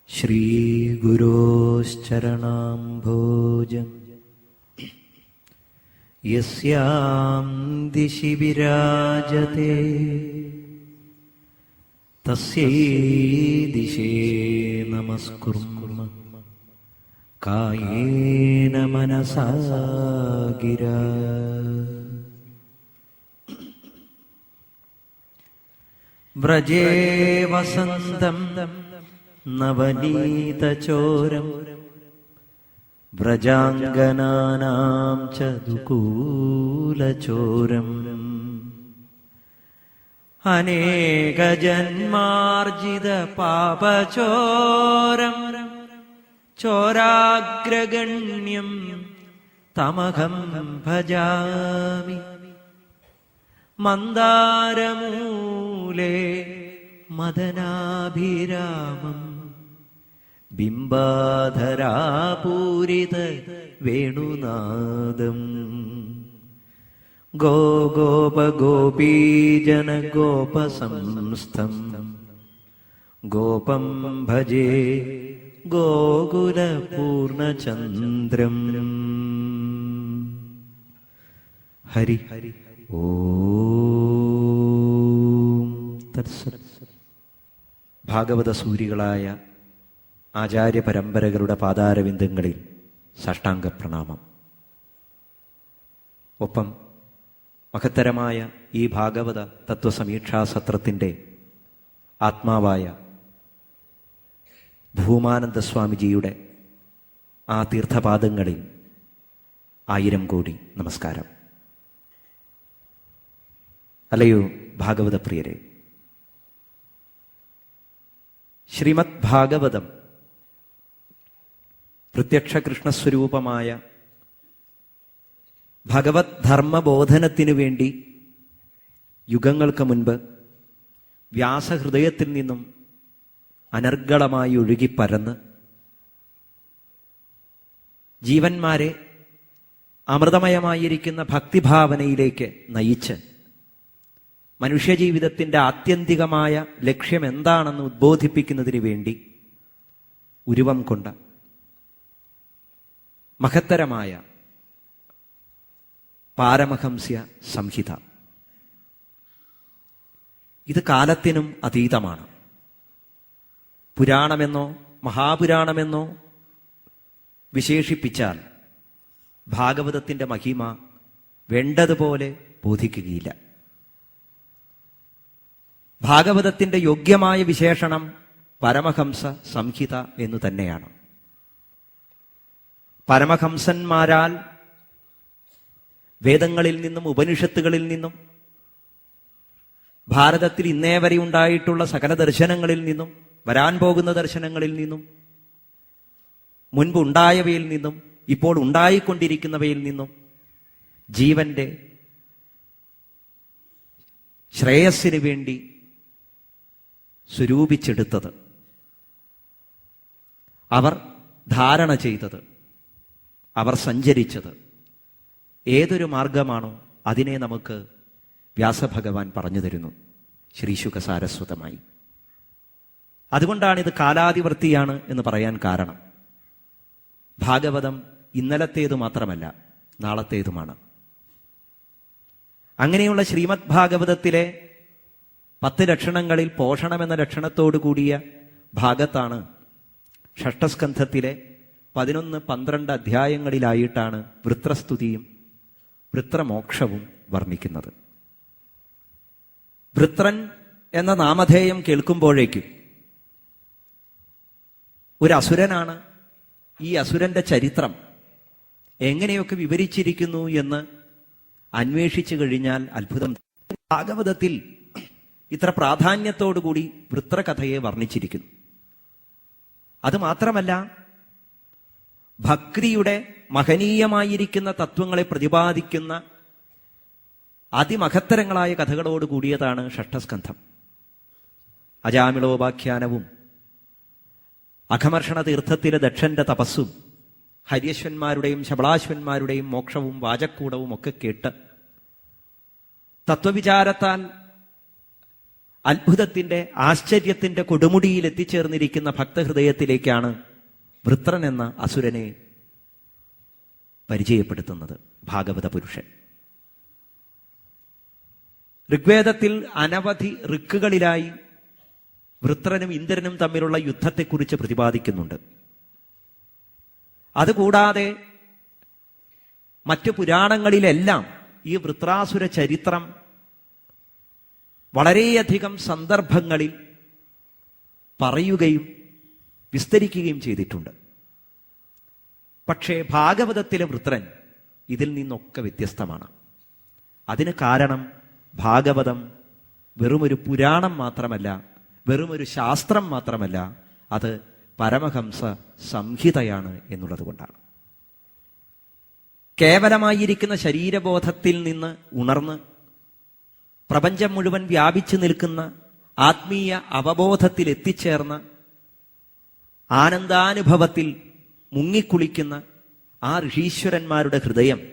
ശ്രീഗുരോശ്ചരണാംഭോജം യസ്യാം ദിശി വിരാജത്തെ തസ്യൈ ദിശേ നമസ്കുർമ കായേന മനസാ ഗിരാ. വ്രജേ വസന്തം നവനീതചോരം വ്രജാംഗനാനാം ചതുകൂലചോരം അനേകജന്മാർജിത പാപചോരം ചോരാഗ്രഗണ്യം തമഹം ഭജാമി. മന്ദാരമൂലേ മദനാഭിരാമം ബിംബാധരാപൂരിത വേണുനാദം. ഗോപഗോപീജന ഗോപസംസ്ഥം ഗോപം ഭജേ ഗോകുലപൂർണചന്ദ്രം. ഹരി ഹരി ഓം തത്സത്. ഭാഗവത സൂരികളായ ആചാര്യ പരമ്പരകളുടെ പാതാരവിന്ദങ്ങളിൽ സാഷ്ടാംഗ പ്രണാമം. ഒപ്പം മഹത്തരമായ ഈ ഭാഗവത തത്വസമീക്ഷാസത്രത്തിൻ്റെ ആത്മാവായ ഭൂമാനന്ദസ്വാമിജിയുടെ ആ തീർത്ഥപാദങ്ങളിൽ 1000 കോടി നമസ്കാരം. അല്ലയോ ഭാഗവത പ്രിയരെ, ശ്രീമദ് ഭാഗവതം പ്രത്യക്ഷ കൃഷ്ണസ്വരൂപമായ ഭഗവത് ധർമ്മബോധനത്തിനു വേണ്ടി യുഗങ്ങൾക്ക് മുൻപ് വ്യാസഹൃദയത്തിൽ നിന്നും അനർഗളമായി ഒഴുകിപ്പരന്ന് ജീവന്മാരെ അമൃതമയമായിരിക്കുന്ന ഭക്തിഭാവനയിലേക്ക് നയിച്ച് മനുഷ്യജീവിതത്തിൻ്റെ ആത്യന്തികമായ ലക്ഷ്യം എന്താണെന്ന് ഉദ്ബോധിപ്പിക്കുന്നതിന് വേണ്ടി ഉരുവം കൊണ്ട മഹത്തരമായ പാരമഹംസ്യ സംഹിത. ഇത് കാലത്തിനും അതീതമാണ്. പുരാണമെന്നോ മഹാപുരാണമെന്നോ വിശേഷിപ്പിച്ചാൽ ഭാഗവതത്തിൻ്റെ മഹിമ വേണ്ടതുപോലെ ബോധിക്കുകയില്ല. ഭാഗവതത്തിൻ്റെ യോഗ്യമായ വിശേഷണം പരമഹംസ സംഹിത എന്നു തന്നെയാണ്. പരമഹംസന്മാരാൽ വേദങ്ങളിൽ നിന്നും ഉപനിഷത്തുകളിൽ നിന്നും ഭാരതത്തിൽ ഇന്നേ വരെ ഉണ്ടായിട്ടുള്ള സകല ദർശനങ്ങളിൽ നിന്നും വരാൻ പോകുന്ന ദർശനങ്ങളിൽ നിന്നും മുൻപ് ഉണ്ടായവയിൽ നിന്നും ഇപ്പോൾ ഉണ്ടായിക്കൊണ്ടിരിക്കുന്നവയിൽ നിന്നും ജീവന്റെ ശ്രേയസ്സിന് വേണ്ടി സ്വരൂപിച്ചെടുത്തത്, അവർ ധാരണ ചെയ്തത്, അവർ സഞ്ചരിച്ചത് ഏതൊരു മാർഗമാണോ അതിനെ നമുക്ക് വ്യാസഭഗവാൻ പറഞ്ഞു തരുന്നു ശ്രീശുഖസാരസ്വതമായി. അതുകൊണ്ടാണിത് കാലാതിവർത്തിയാണ് എന്ന് പറയാൻ കാരണം. ഭാഗവതം ഇന്നലത്തേതു മാത്രമല്ല, നാളത്തേതുമാണ്. അങ്ങനെയുള്ള ശ്രീമദ് ഭാഗവതത്തിലെ 10 ലക്ഷണങ്ങളിൽ പോഷണമെന്ന ലക്ഷണത്തോടു കൂടിയ ഭാഗത്താണ് ഷഷ്ഠസ്കന്ധത്തിലെ 11-12 അധ്യായങ്ങളിലായിട്ടാണ് വൃത്രസ്തുതിയും വൃത്രമോക്ഷവും വർണ്ണിക്കുന്നത്. വൃത്രൻ എന്ന നാമധേയം കേൾക്കുമ്പോഴേക്കും ഒരു അസുരനാണ്. ഈ അസുരന്റെ ചരിത്രം എങ്ങനെയൊക്കെ വിവരിച്ചിരിക്കുന്നു എന്ന് അന്വേഷിച്ചു കഴിഞ്ഞാൽ അത്ഭുതം. ഭാഗവതത്തിൽ ഇത്ര പ്രാധാന്യത്തോടുകൂടി വൃത്രകഥയെ വർണ്ണിച്ചിരിക്കുന്നു. അതുമാത്രമല്ല, ഭക്തിയുടെ മഹനീയമായിരിക്കുന്ന തത്വങ്ങളെ പ്രതിപാദിക്കുന്ന അതിമഹത്തരങ്ങളായ കഥകളോട് കൂടിയതാണ് ഷഷ്ഠസ്കന്ധം. അജാമിളോപാഖ്യാനവും അഘമർഷണ തീർത്ഥത്തിലെ ദക്ഷന്റെ തപസ്സും ഹര്യശ്വന്മാരുടെയും ശബളാശ്വന്മാരുടെയും മോക്ഷവും വാചക്കൂടവും ഒക്കെ കേട്ട് തത്വവിചാരത്താൽ അത്ഭുതത്തിന്റെ ആശ്ചര്യത്തിന്റെ കൊടുമുടിയിൽ എത്തിച്ചേർന്നിരിക്കുന്ന ഭക്തഹൃദയത്തിലേക്കാണ് വൃത്രൻ എന്ന അസുരനെ പരിചയപ്പെടുത്തുന്നത് ഭാഗവത പുരുഷൻ. ഋഗ്വേദത്തിൽ അനവധി ഋക്കുകളിലായി വൃത്രനും ഇന്ദ്രനും തമ്മിലുള്ള യുദ്ധത്തെക്കുറിച്ച് പ്രതിപാദിക്കുന്നുണ്ട്. അതുകൂടാതെ മറ്റു പുരാണങ്ങളിലെല്ലാം ഈ വൃത്രാസുര ചരിത്രം വളരെയധികം സന്ദർഭങ്ങളിൽ പറയുകയും വിസ്തരിക്കുകയും ചെയ്തിട്ടുണ്ട്. പക്ഷേ ഭാഗവതത്തിലെ വൃത്രൻ ഇതിൽ നിന്നൊക്കെ വ്യത്യസ്തമാണ്. അതിന് കാരണം ഭാഗവതം വെറുമൊരു പുരാണം മാത്രമല്ല, വെറുമൊരു ശാസ്ത്രം മാത്രമല്ല, അത് പരമഹംസ സംഹിതയാണ് എന്നുള്ളത് കൊണ്ടാണ്. കേവലമായിരിക്കുന്ന ശരീരബോധത്തിൽ നിന്ന് ഉണർന്ന് പ്രപഞ്ചം മുഴുവൻ വ്യാപിച്ചു നിൽക്കുന്ന ആത്മീയ അവബോധത്തിൽ എത്തിച്ചേർന്ന ആനന്ദാനുഭവത്തിൽ മുങ്ങിക്കുളിക്കുന്ന ആ ഋഷീശ്വരന്മാരുടെ ഹൃദയം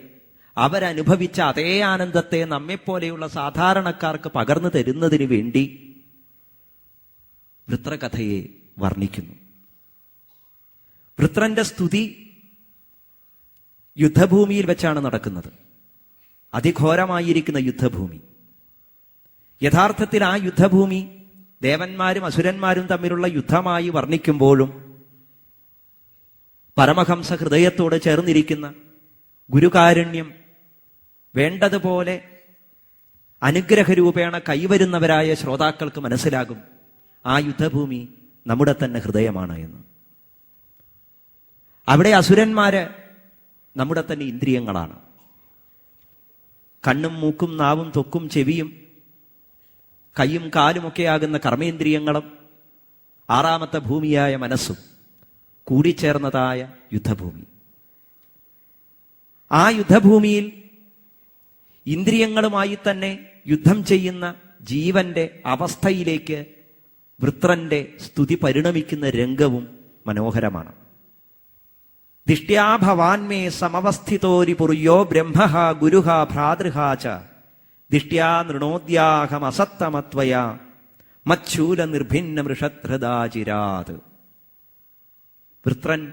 അവരനുഭവിച്ച അതേ ആനന്ദത്തെ നമ്മെപ്പോലെയുള്ള സാധാരണക്കാർക്ക് പകർന്നു തരുന്നതിന് വേണ്ടി വൃത്രകഥയെ വർണ്ണിക്കുന്നു. വൃത്രന്റെ സ്തുതി യുദ്ധഭൂമിയിൽ വെച്ചാണ് നടക്കുന്നത്. അതിഘോരമായിരിക്കുന്ന യുദ്ധഭൂമി. യഥാർത്ഥത്തിൽ ആ യുദ്ധഭൂമി ദേവന്മാരും അസുരന്മാരും തമ്മിലുള്ള യുദ്ധമായി വർണ്ണിക്കുമ്പോഴും പരമഹംസ ഹൃദയത്തോട് ചേർന്നിരിക്കുന്ന ഗുരുകാരുണ്യം വേണ്ടതുപോലെ അനുഗ്രഹരൂപേണ കൈവരുന്നവരായ ശ്രോതാക്കൾക്ക് മനസ്സിലാകും ആ യുദ്ധഭൂമി നമ്മുടെ തന്നെ ഹൃദയമാണ് എന്ന്. അവിടെ അസുരന്മാര് നമ്മുടെ തന്നെ ഇന്ദ്രിയങ്ങളാണ്. കണ്ണും മൂക്കും നാവും ത്വക്കും ചെവിയും കൈയും കാലുമൊക്കെയാകുന്ന കർമ്മേന്ദ്രിയങ്ങളും ആറാമത്തെ ഭൂമിയായ മനസ്സും കൂടിച്ചേർന്നതായ യുദ്ധഭൂമി. ആ യുദ്ധഭൂമിയിൽ ഇന്ദ്രിയങ്ങളുമായി തന്നെ യുദ്ധം ചെയ്യുന്ന ജീവന്റെ അവസ്ഥയിലേക്ക് വൃത്രന്റെ സ്തുതി പരിണമിക്കുന്ന രംഗവും മനോഹരമാണ്. ദിഷ്ട്യാ ഭവാൻമേ സമവസ്ഥിതോരി പുര്യോ ബ്രഹ്മ ഗുരുഹ ഭ്രാതൃഹ ച ദിഷ്ട്യാ നൃണോദ്യാഹമസത്തമത്വയാ മച്ഛൂല നിർഭിന്ന മൃഷധൃദാചിരാത്. വൃത്രൻ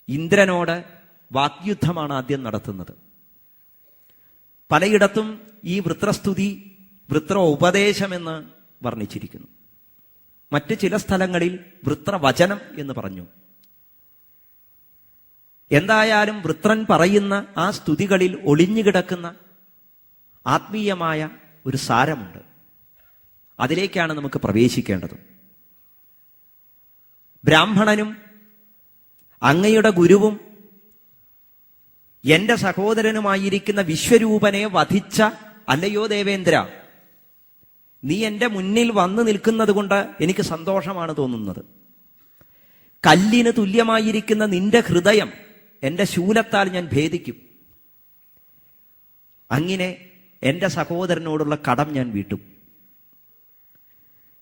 ഇന്ദ്രനോട് വാക്യുദ്ധമാണ് ആദ്യം നടത്തുന്നത്. പലയിടത്തും ഈ വൃത്രസ്തുതി വൃത്ര ഉപദേശമെന്ന് വർണ്ണിച്ചിരിക്കുന്നു. മറ്റ് ചില സ്ഥലങ്ങളിൽ വൃത്രവചനം എന്ന് പറഞ്ഞു. എന്തായാലും വൃത്രൻ പറയുന്ന ആ സ്തുതികളിൽ ഒളിഞ്ഞുകിടക്കുന്ന ആത്മീയമായ ഒരു സാരമുണ്ട്. അതിലേക്കാണ് നമുക്ക് പ്രവേശിക്കേണ്ടത്. ബ്രാഹ്മണനും അങ്ങയുടെ ഗുരുവും എന്റെ സഹോദരനുമായിരിക്കുന്ന വിശ്വരൂപനെ വധിച്ച അല്ലയോ ദേവേന്ദ്ര, നീ എന്റെ മുന്നിൽ വന്നു നിൽക്കുന്നത് കൊണ്ട് എനിക്ക് സന്തോഷമാണ് തോന്നുന്നത്. കല്ലിന് തുല്യമായിരിക്കുന്ന നിന്റെ ഹൃദയം എന്റെ ശൂലത്താൽ ഞാൻ ഭേദിക്കും. അങ്ങനെ എന്റെ സഹോദരനോടുള്ള കടം ഞാൻ വീട്ടും.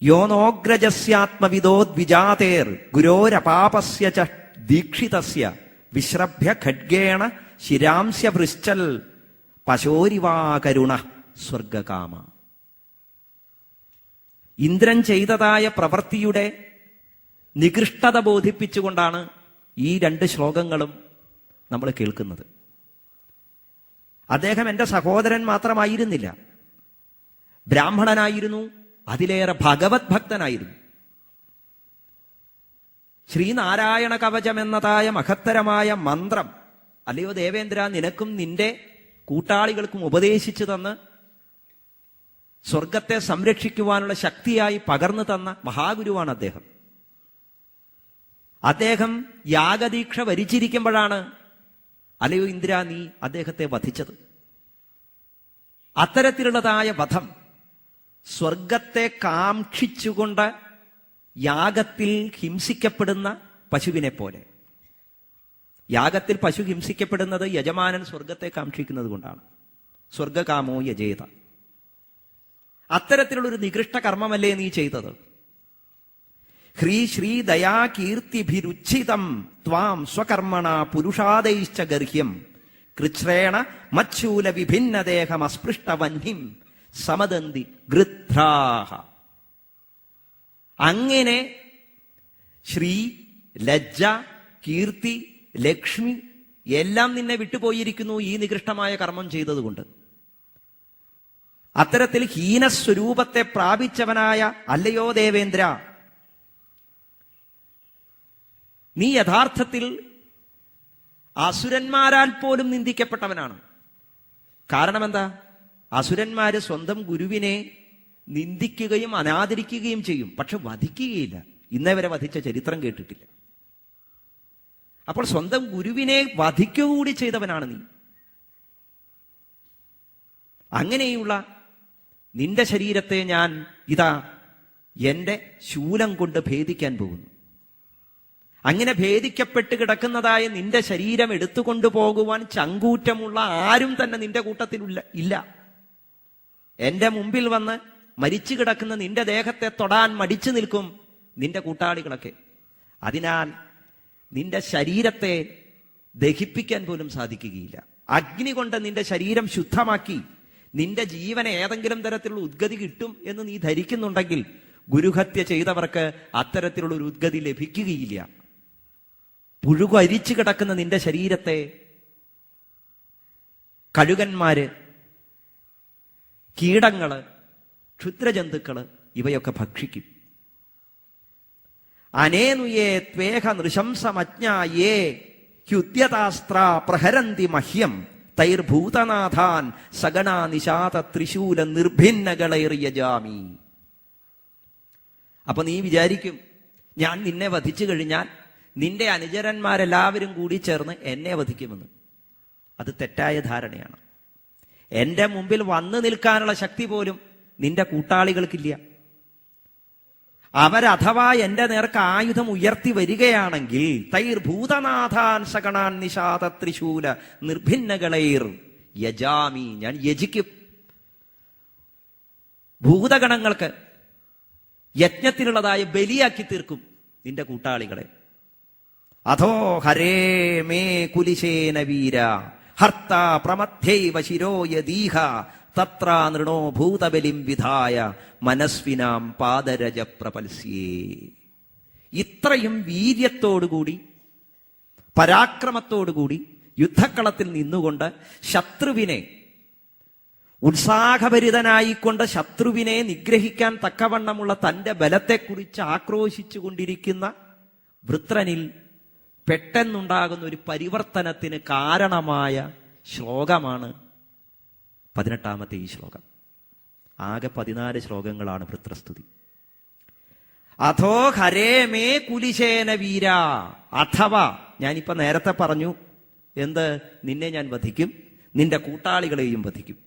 യോനോഗ്രജസ്യാത്മവിദോദ്വിജാതേർ ഗുരോരപാപസ്യ ച ദീക്ഷിതസ്യ വിശ്രഭ്യ ഖഡ്ഗേണ ശിരാംസ്യ വൃശ്ചൽ പശോരിവാകരുണ സ്വർഗകാമ. ഇന്ദ്രൻ ചെയ്തതായ പ്രവൃത്തിയുടെ നികൃഷ്ടത ബോധിപ്പിച്ചുകൊണ്ടാണ് ഈ രണ്ട് ശ്ലോകങ്ങളും നമ്മൾ കേൾക്കുന്നത്. അദ്ദേഹം എൻ്റെ സഹോദരൻ മാത്രമായിരുന്നില്ല, ബ്രാഹ്മണനായിരുന്നു, അതിലേറെ ഭഗവത് ഭക്തനായിരുന്നു. ശ്രീനാരായണ കവചം എന്നതായ മഹത്തരമായ മന്ത്രം അല്ലയോ ദേവേന്ദ്ര നിനക്കും നിന്റെ കൂട്ടാളികൾക്കും ഉപദേശിച്ചു തന്ന് സ്വർഗത്തെ സംരക്ഷിക്കുവാനുള്ള ശക്തിയായി പകർന്നു തന്ന മഹാഗുരുവാണ് അദ്ദേഹം. അദ്ദേഹം യാഗദീക്ഷ വരിച്ചിരിക്കുമ്പോഴാണ് അല്ലയോ ഇന്ദ്ര നീ അദ്ദേഹത്തെ വധിച്ചത്. അത്തരത്തിലുള്ളതായ വധം സ്വർഗത്തെ കാക്ഷിച്ചുകൊണ്ട് യാഗത്തിൽ ഹിംസിക്കപ്പെടുന്ന പശുവിനെ പോലെ. യാഗത്തിൽ പശു ഹിംസിക്കപ്പെടുന്നത് യജമാനൻ സ്വർഗത്തെ കാക്ഷിക്കുന്നത് കൊണ്ടാണ്. സ്വർഗകാമോ യജേത. അത്തരത്തിലുള്ളൊരു നികൃഷ്ട കർമ്മമല്ലേ നീ ചെയ്തത്? ഹ്രീ ശ്രീ ദയാ കീർത്തിഭിരുച്ഛിതം ത്വാം സ്വകർമ്മണ പുരുഷാദൈശ്ച ഗർഹ്യം കൃച്ഛ്രേണ മച്ഛൂല വിഭിന്നദേഹം അസ്പൃഷ്ടവഹ്നിം സമദന്തി ഗൃധ്രാഹ. അങ്ങനെ ശ്രീ, ലജ്ജ, കീർത്തി, ലക്ഷ്മി എല്ലാം നിന്നെ വിട്ടുപോയിരിക്കുന്നു ഈ നികൃഷ്ടമായ കർമ്മം ചെയ്തതുകൊണ്ട്. അത്തരത്തിൽ ഹീനസ്വരൂപത്തെ പ്രാപിച്ചവനായ അല്ലയോ ദേവേന്ദ്ര, നീ യഥാർത്ഥത്തിൽ അസുരന്മാരാൽ പോലും നിന്ദിക്കപ്പെട്ടവനാണ്. കാരണം എന്താ? അസുരന്മാര് സ്വന്തം ഗുരുവിനെ നിന്ദിക്കുകയും അനാദരിക്കുകയും ചെയ്യും, പക്ഷെ വധിക്കുകയില്ല. ഇന്നേ വരെ വധിച്ച ചരിത്രം കേട്ടിട്ടില്ല. അപ്പോൾ സ്വന്തം ഗുരുവിനെ വധിക്കുകൂടി ചെയ്തവനാണ് നീ. അങ്ങനെയുള്ള നിന്റെ ശരീരത്തെ ഞാൻ ഇതാ എന്റെ ശൂലം കൊണ്ട് ഭേദിക്കാൻ പോകുന്നു. അങ്ങനെ ഭേദിക്കപ്പെട്ട് കിടക്കുന്നതായ നിന്റെ ശരീരം എടുത്തുകൊണ്ടു പോകുവാൻ ചങ്കൂറ്റമുള്ള ആരും തന്നെ നിന്റെ കൂട്ടത്തിലില്ല ഇല്ല. എന്റെ മുമ്പിൽ വന്ന് മരിച്ചു കിടക്കുന്ന നിന്റെ ദേഹത്തെ തൊടാൻ മടിച്ചു നിൽക്കും നിന്റെ കൂട്ടാളികളൊക്കെ. അതിനാൽ നിന്റെ ശരീരത്തെ ദഹിപ്പിക്കാൻ പോലും സാധിക്കുകയില്ല. അഗ്നി കൊണ്ട് നിന്റെ ശരീരം ശുദ്ധമാക്കി നിന്റെ ജീവന് ഏതെങ്കിലും തരത്തിലുള്ള ഉദ്ഗതി കിട്ടും എന്ന് നീ ധരിക്കുന്നുണ്ടെങ്കിൽ ഗുരുഹത്യ ചെയ്തവർക്ക് അത്തരത്തിലുള്ള ഒരു ഉദ്ഗതി ലഭിക്കുകയില്ല. പുഴുകരിച്ചു കിടക്കുന്ന നിന്റെ ശരീരത്തെ കഴുകന്മാര്, കീടങ്ങള്, ക്ഷുദ്രജന്തുക്കള് ഇവയൊക്കെ ഭക്ഷിക്കും. അനേനുയേ ത്വേഹ നൃശംസമജ്ഞായേ ഹ്യുദ്യതാസ്ത്ര പ്രഹരന്തി മഹ്യം തൈർഭൂതനാഥാൻ സഗണാ നിശാത ത്രിശൂല നിർഭിന്നകളൈർയജാമി. അപ്പൊ നീ വിചാരിക്കും, ഞാൻ നിന്നെ വധിച്ചു കഴിഞ്ഞാൽ നിന്റെ അനുചരന്മാരെല്ലാവരും കൂടി ചേർന്ന് എന്നെ വധിക്കുമെന്ന്. അത് തെറ്റായ ധാരണയാണ്. എന്റെ മുമ്പിൽ വന്നു നിൽക്കാനുള്ള ശക്തി പോലും നിന്റെ കൂട്ടാളികൾക്കില്ല. അവരഥവാ എന്റെ നേർക്ക് ആയുധം ഉയർത്തി വരികയാണെങ്കിൽ തൈർഭൂതനാഥാൻ സഗണാൻ നിശാത ത്രിശൂല നിർഭിന്നകളൈർ യജാമി, ഞാൻ യജിക്കും. ഭൂതഗണങ്ങൾക്ക് യജ്ഞത്തിലുള്ളതായ ബലിയാക്കി തീർക്കും നിന്റെ കൂട്ടാളികളെ. അധോ ഹരേ മേ കുലിശേന വീര ഹർത്ത പ്രമഥ്യൈവ ശിരോ യദീഹ തത്ര നൃണോ ഭൂതബലിം വിധായ മനസ്വിനാം പാദരജ പ്രപൽസ്യേ. ഇത്രയും വീര്യത്തോടുകൂടി പരാക്രമത്തോടുകൂടി യുദ്ധക്കളത്തിൽ നിന്നുകൊണ്ട് ശത്രുവിനെ, ഉത്സാഹഭരിതനായിക്കൊണ്ട് ശത്രുവിനെ നിഗ്രഹിക്കാൻ തക്കവണ്ണമുള്ള തന്റെ ബലത്തെക്കുറിച്ച് ആക്രോശിച്ചു കൊണ്ടിരിക്കുന്ന വൃത്രനിൽ പെട്ടെന്നുണ്ടാകുന്ന ഒരു പരിവർത്തനത്തിന് കാരണമായ ശ്ലോകമാണ് 18ാമത്തെ ഈ ശ്ലോകം. ആകെ 14 ശ്ലോകങ്ങളാണ് വൃത്രസ്തുതി. അഥോ ഹരേ മേ കുലിശേന വീര, അഥവാ ഞാനിപ്പോ നേരത്തെ പറഞ്ഞു എന്ത്, നിന്നെ ഞാൻ വധിക്കും, നിന്റെ കൂട്ടാളികളെയും വധിക്കും.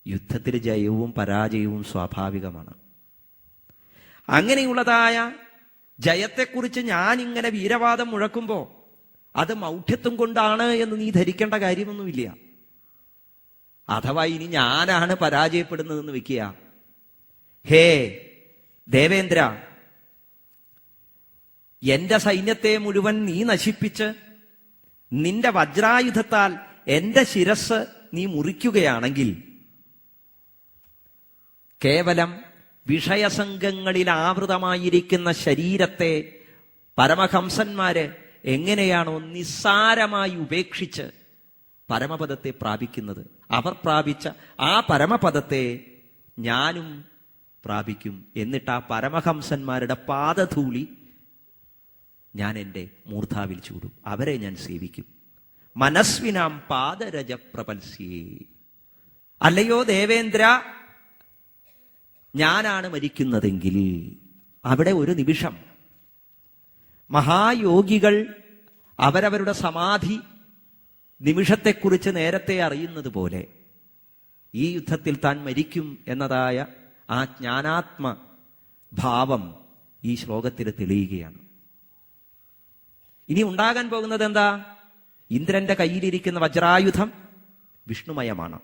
യുദ്ധത്തിൽ ജയവും പരാജയവും സ്വാഭാവികമാണ്. അങ്ങനെയുള്ളതായ ജയത്തെക്കുറിച്ച് ഞാൻ ഇങ്ങനെ വീരവാദം മുഴക്കുമ്പോ അത് മൗഢ്യത്വം കൊണ്ടാണ് എന്ന് നീ ധരിക്കേണ്ട കാര്യമൊന്നുമില്ല. അഥവാ ഇനി ഞാനാണ് പരാജയപ്പെടുന്നതെന്ന് വെക്കുക, ഹേ ദേവേന്ദ്ര, എന്റെ സൈന്യത്തെ മുഴുവൻ നീ നശിപ്പിച്ച് നിന്റെ വജ്രായുധത്താൽ എന്റെ ശിരസ് നീ മുറിക്കുകയാണെങ്കിൽ കേവലം വിഷയസംഘങ്ങളിൽ ആവൃതമായിരിക്കുന്ന ശരീരത്തെ പരമഹംസന്മാര് എങ്ങനെയാണോ നിസ്സാരമായി ഉപേക്ഷിച്ച് പരമപദത്തെ പ്രാപിക്കുന്നത്, അവർ പ്രാപിച്ച ആ പരമപദത്തെ ഞാനും പ്രാപിക്കും. എന്നിട്ട് ആ പരമഹംസന്മാരുടെ പാദധൂളി ഞാൻ എൻ്റെ മൂർധാവിൽ ചൂടും, അവരെ ഞാൻ സേവിക്കും. മനസ്വിനാം പാദരജ പ്രപൽസ്യേ. അല്ലയോ ദേവേന്ദ്ര, ഞാനാണ് മരിക്കുന്നതെങ്കിൽ അവിടെ ഒരു നിമിഷം മഹായോഗികൾ അവരവരുടെ സമാധി നിമിഷത്തെക്കുറിച്ച് നേരത്തെ അറിയുന്നത് പോലെ ഈ യുദ്ധത്തിൽ താൻ മരിക്കും എന്നതായ ആ ജ്ഞാനാത്മ ഭാവം ഈ ശ്ലോകത്തിൽ തെളിയുകയാണ്. ഇനി ഉണ്ടാകാൻ പോകുന്നത് എന്താ? ഇന്ദ്രന്റെ കയ്യിലിരിക്കുന്ന വജ്രായുധം വിഷ്ണുമയമാണ്.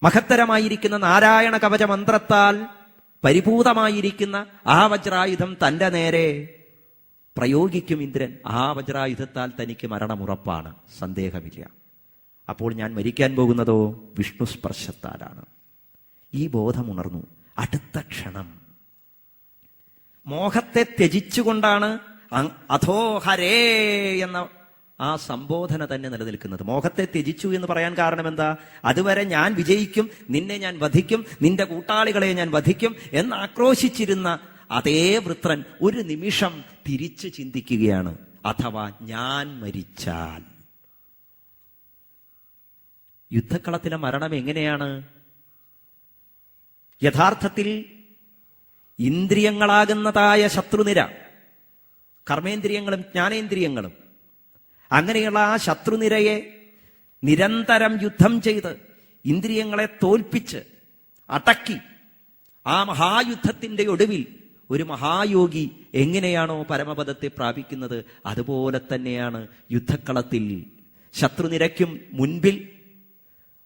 മഹത്തരമായിരിക്കുന്ന നാരായണ കവച മന്ത്രത്താൽ പരിപൂതമായിരിക്കുന്ന ആ വജ്രായുധം തന്റെ നേരെ പ്രയോഗിക്കും ഇന്ദ്രൻ. ആ വജ്രായുധത്താൽ തനിക്ക് മരണമുറപ്പാണ്, സന്ദേഹമില്ല. അപ്പോൾ ഞാൻ മരിക്കാൻ പോകുന്നതോ വിഷ്ണു സ്പർശത്താലാണ്. ഈ ബോധമുണർന്നു. അടുത്ത ക്ഷണം മോഹത്തെ ത്യജിച്ചുകൊണ്ടാണ് അധോ ഹരേ എന്ന ആ സംബോധന തന്നെ നിലനിൽക്കുന്നത്. മോഹത്തെ ത്യജിച്ചു എന്ന് പറയാൻ കാരണം എന്താ? അതുവരെ ഞാൻ വിജയിക്കും, നിന്നെ ഞാൻ വധിക്കും, നിന്റെ കൂട്ടാളികളെ ഞാൻ വധിക്കും എന്ന് ആക്രോശിച്ചിരുന്ന അതേ വൃത്രൻ ഒരു നിമിഷം തിരിച്ചു ചിന്തിക്കുകയാണ്. അഥവാ ഞാൻ മരിച്ചാൽ. യുദ്ധക്കളത്തിലെ മരണം എങ്ങനെയാണ്? യഥാർത്ഥത്തിൽ ഇന്ദ്രിയങ്ങളാകുന്നതായ ശത്രുനിര, കർമ്മേന്ദ്രിയങ്ങളും ജ്ഞാനേന്ദ്രിയങ്ങളും, അങ്ങനെയുള്ള ആ ശത്രുനിരയെ നിരന്തരം യുദ്ധം ചെയ്ത് ഇന്ദ്രിയങ്ങളെ തോൽപ്പിച്ച് അടക്കി ആ മഹായുദ്ധത്തിന്റെ ഒടുവിൽ ഒരു മഹായോഗി എങ്ങനെയാണോ പരമപദത്തെ പ്രാപിക്കുന്നത്, അതുപോലെ തന്നെയാണ് യുദ്ധക്കളത്തിൽ ശത്രുനിരയ്ക്കും മുൻപിൽ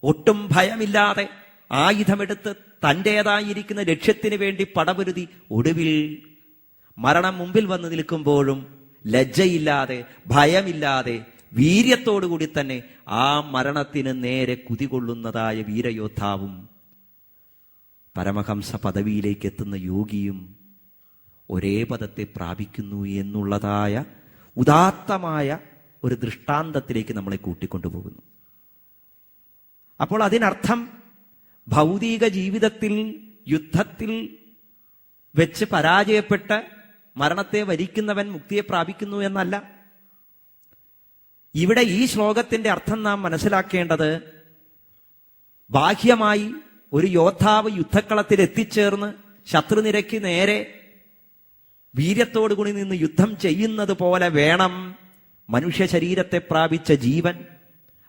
ഒട്ടും ഭയമില്ലാതെ ആയുധമെടുത്ത് തന്റേതായിരിക്കുന്ന ലക്ഷ്യത്തിന് വേണ്ടി പടപൊരുതി ഒടുവിൽ മരണം മുമ്പിൽ വന്ന് നിൽക്കുമ്പോഴും ലജ്ജയില്ലാതെ ഭയമില്ലാതെ വീര്യത്തോടുകൂടി തന്നെ ആ മരണത്തിന് നേരെ കുതികൊള്ളുന്നതായ വീരയോദ്ധാവും പരമഹംസ പദവിയിലേക്ക് എത്തുന്ന യോഗിയും ഒരേ പദത്തെ പ്രാപിക്കുന്നു എന്നുള്ളതായ ഉദാത്തമായ ഒരു ദൃഷ്ടാന്തത്തിലേക്ക് നമ്മളെ കൂട്ടിക്കൊണ്ടുപോകുന്നു. അപ്പോൾ അതിനർത്ഥം ഭൗതിക ജീവിതത്തിൽ യുദ്ധത്തിൽ വെച്ച് പരാജയപ്പെട്ട് മരണത്തെ വരിക്കുന്നവൻ മുക്തിയെ പ്രാപിക്കുന്നു എന്നല്ല. ഇവിടെ ഈ ശ്ലോകത്തിന്റെ അർത്ഥം നാം മനസ്സിലാക്കേണ്ടത്, ബാഹ്യമായി ഒരു യോദ്ധാവ് യുദ്ധക്കളത്തിൽ എത്തിച്ചേർന്ന് ശത്രുനിരയ്ക്ക് നേരെ വീര്യത്തോടുകൂടി നിന്ന് യുദ്ധം ചെയ്യുന്നത് പോലെ വേണം മനുഷ്യ ശരീരത്തെ പ്രാപിച്ച ജീവൻ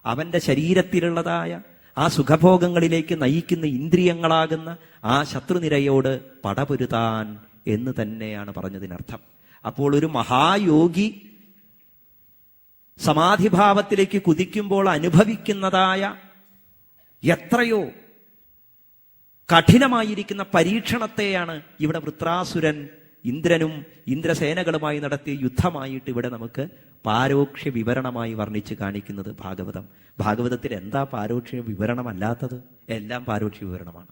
അവന്റെ ശരീരത്തിലുള്ളതായ ആ സുഖഭോഗങ്ങളിലേക്ക് നയിക്കുന്ന ഇന്ദ്രിയങ്ങളാകുന്ന ആ ശത്രുനിരയോട് പടപൊരുതാൻ എന്ന് തന്നെയാണ് പറഞ്ഞതിനർത്ഥം. അപ്പോൾ ഒരു മഹായോഗി സമാധിഭാവത്തിലേക്ക് കുതിക്കുമ്പോൾ അനുഭവിക്കുന്നതായ എത്രയോ കഠിനമായിരിക്കുന്ന പരീക്ഷണത്തെയാണ് ഇവിടെ വൃത്രാസുരൻ ഇന്ദ്രനും ഇന്ദ്രസേനകളുമായി നടത്തിയ യുദ്ധമായിട്ട് ഇവിടെ നമുക്ക് പാരോക്ഷ്യ വിവരണമായി വർണ്ണിച്ച് കാണിക്കുന്നത് ഭാഗവതം. ഭാഗവതത്തിൽ എന്താ പാരോക്ഷ്യ വിവരണമല്ലാത്തത്? എല്ലാം പാരോക്ഷ്യ വിവരണമാണ്.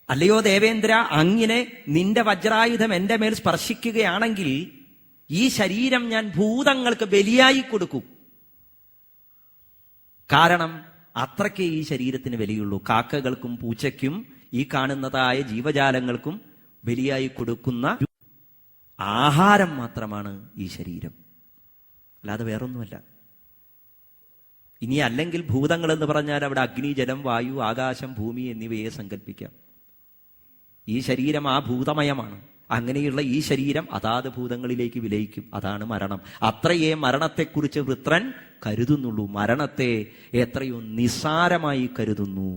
അല്ലയോ ദേവേന്ദ്ര, അങ്ങനെ നിന്റെ വജ്രായുധം എന്റെ മേൽ സ്പർശിക്കുകയാണെങ്കിൽ ഈ ശരീരം ഞാൻ ഭൂതങ്ങൾക്ക് ബലിയായി കൊടുക്കും. കാരണം അത്രയ്ക്കേ ഈ ശരീരത്തിന് വിലയുള്ളൂ. കാക്കകൾക്കും പൂച്ചയ്ക്കും ഈ കാണുന്നതായ ജീവജാലങ്ങൾക്കും ബലിയായി കൊടുക്കുന്ന ആഹാരം മാത്രമാണ് ഈ ശരീരം, അല്ലാതെ വേറൊന്നുമല്ല. ഇനി അല്ലെങ്കിൽ ഭൂതങ്ങൾ എന്ന് പറഞ്ഞാൽ അവിടെ അഗ്നി, ജലം, വായു, ആകാശം, ഭൂമി എന്നിവയെ സങ്കല്പിക്കാം. ഈ ശരീരം ആ ഭൂതമയമാണ്. അങ്ങനെയുള്ള ഈ ശരീരം അതാത് ഭൂതങ്ങളിലേക്ക് വിലയിക്കും. അതാണ് മരണം. അത്രയേ മരണത്തെക്കുറിച്ച് വൃത്രൻ കരുതുന്നുള്ളൂ. മരണത്തെ എത്രയോ നിസ്സാരമായി കരുതുന്നു.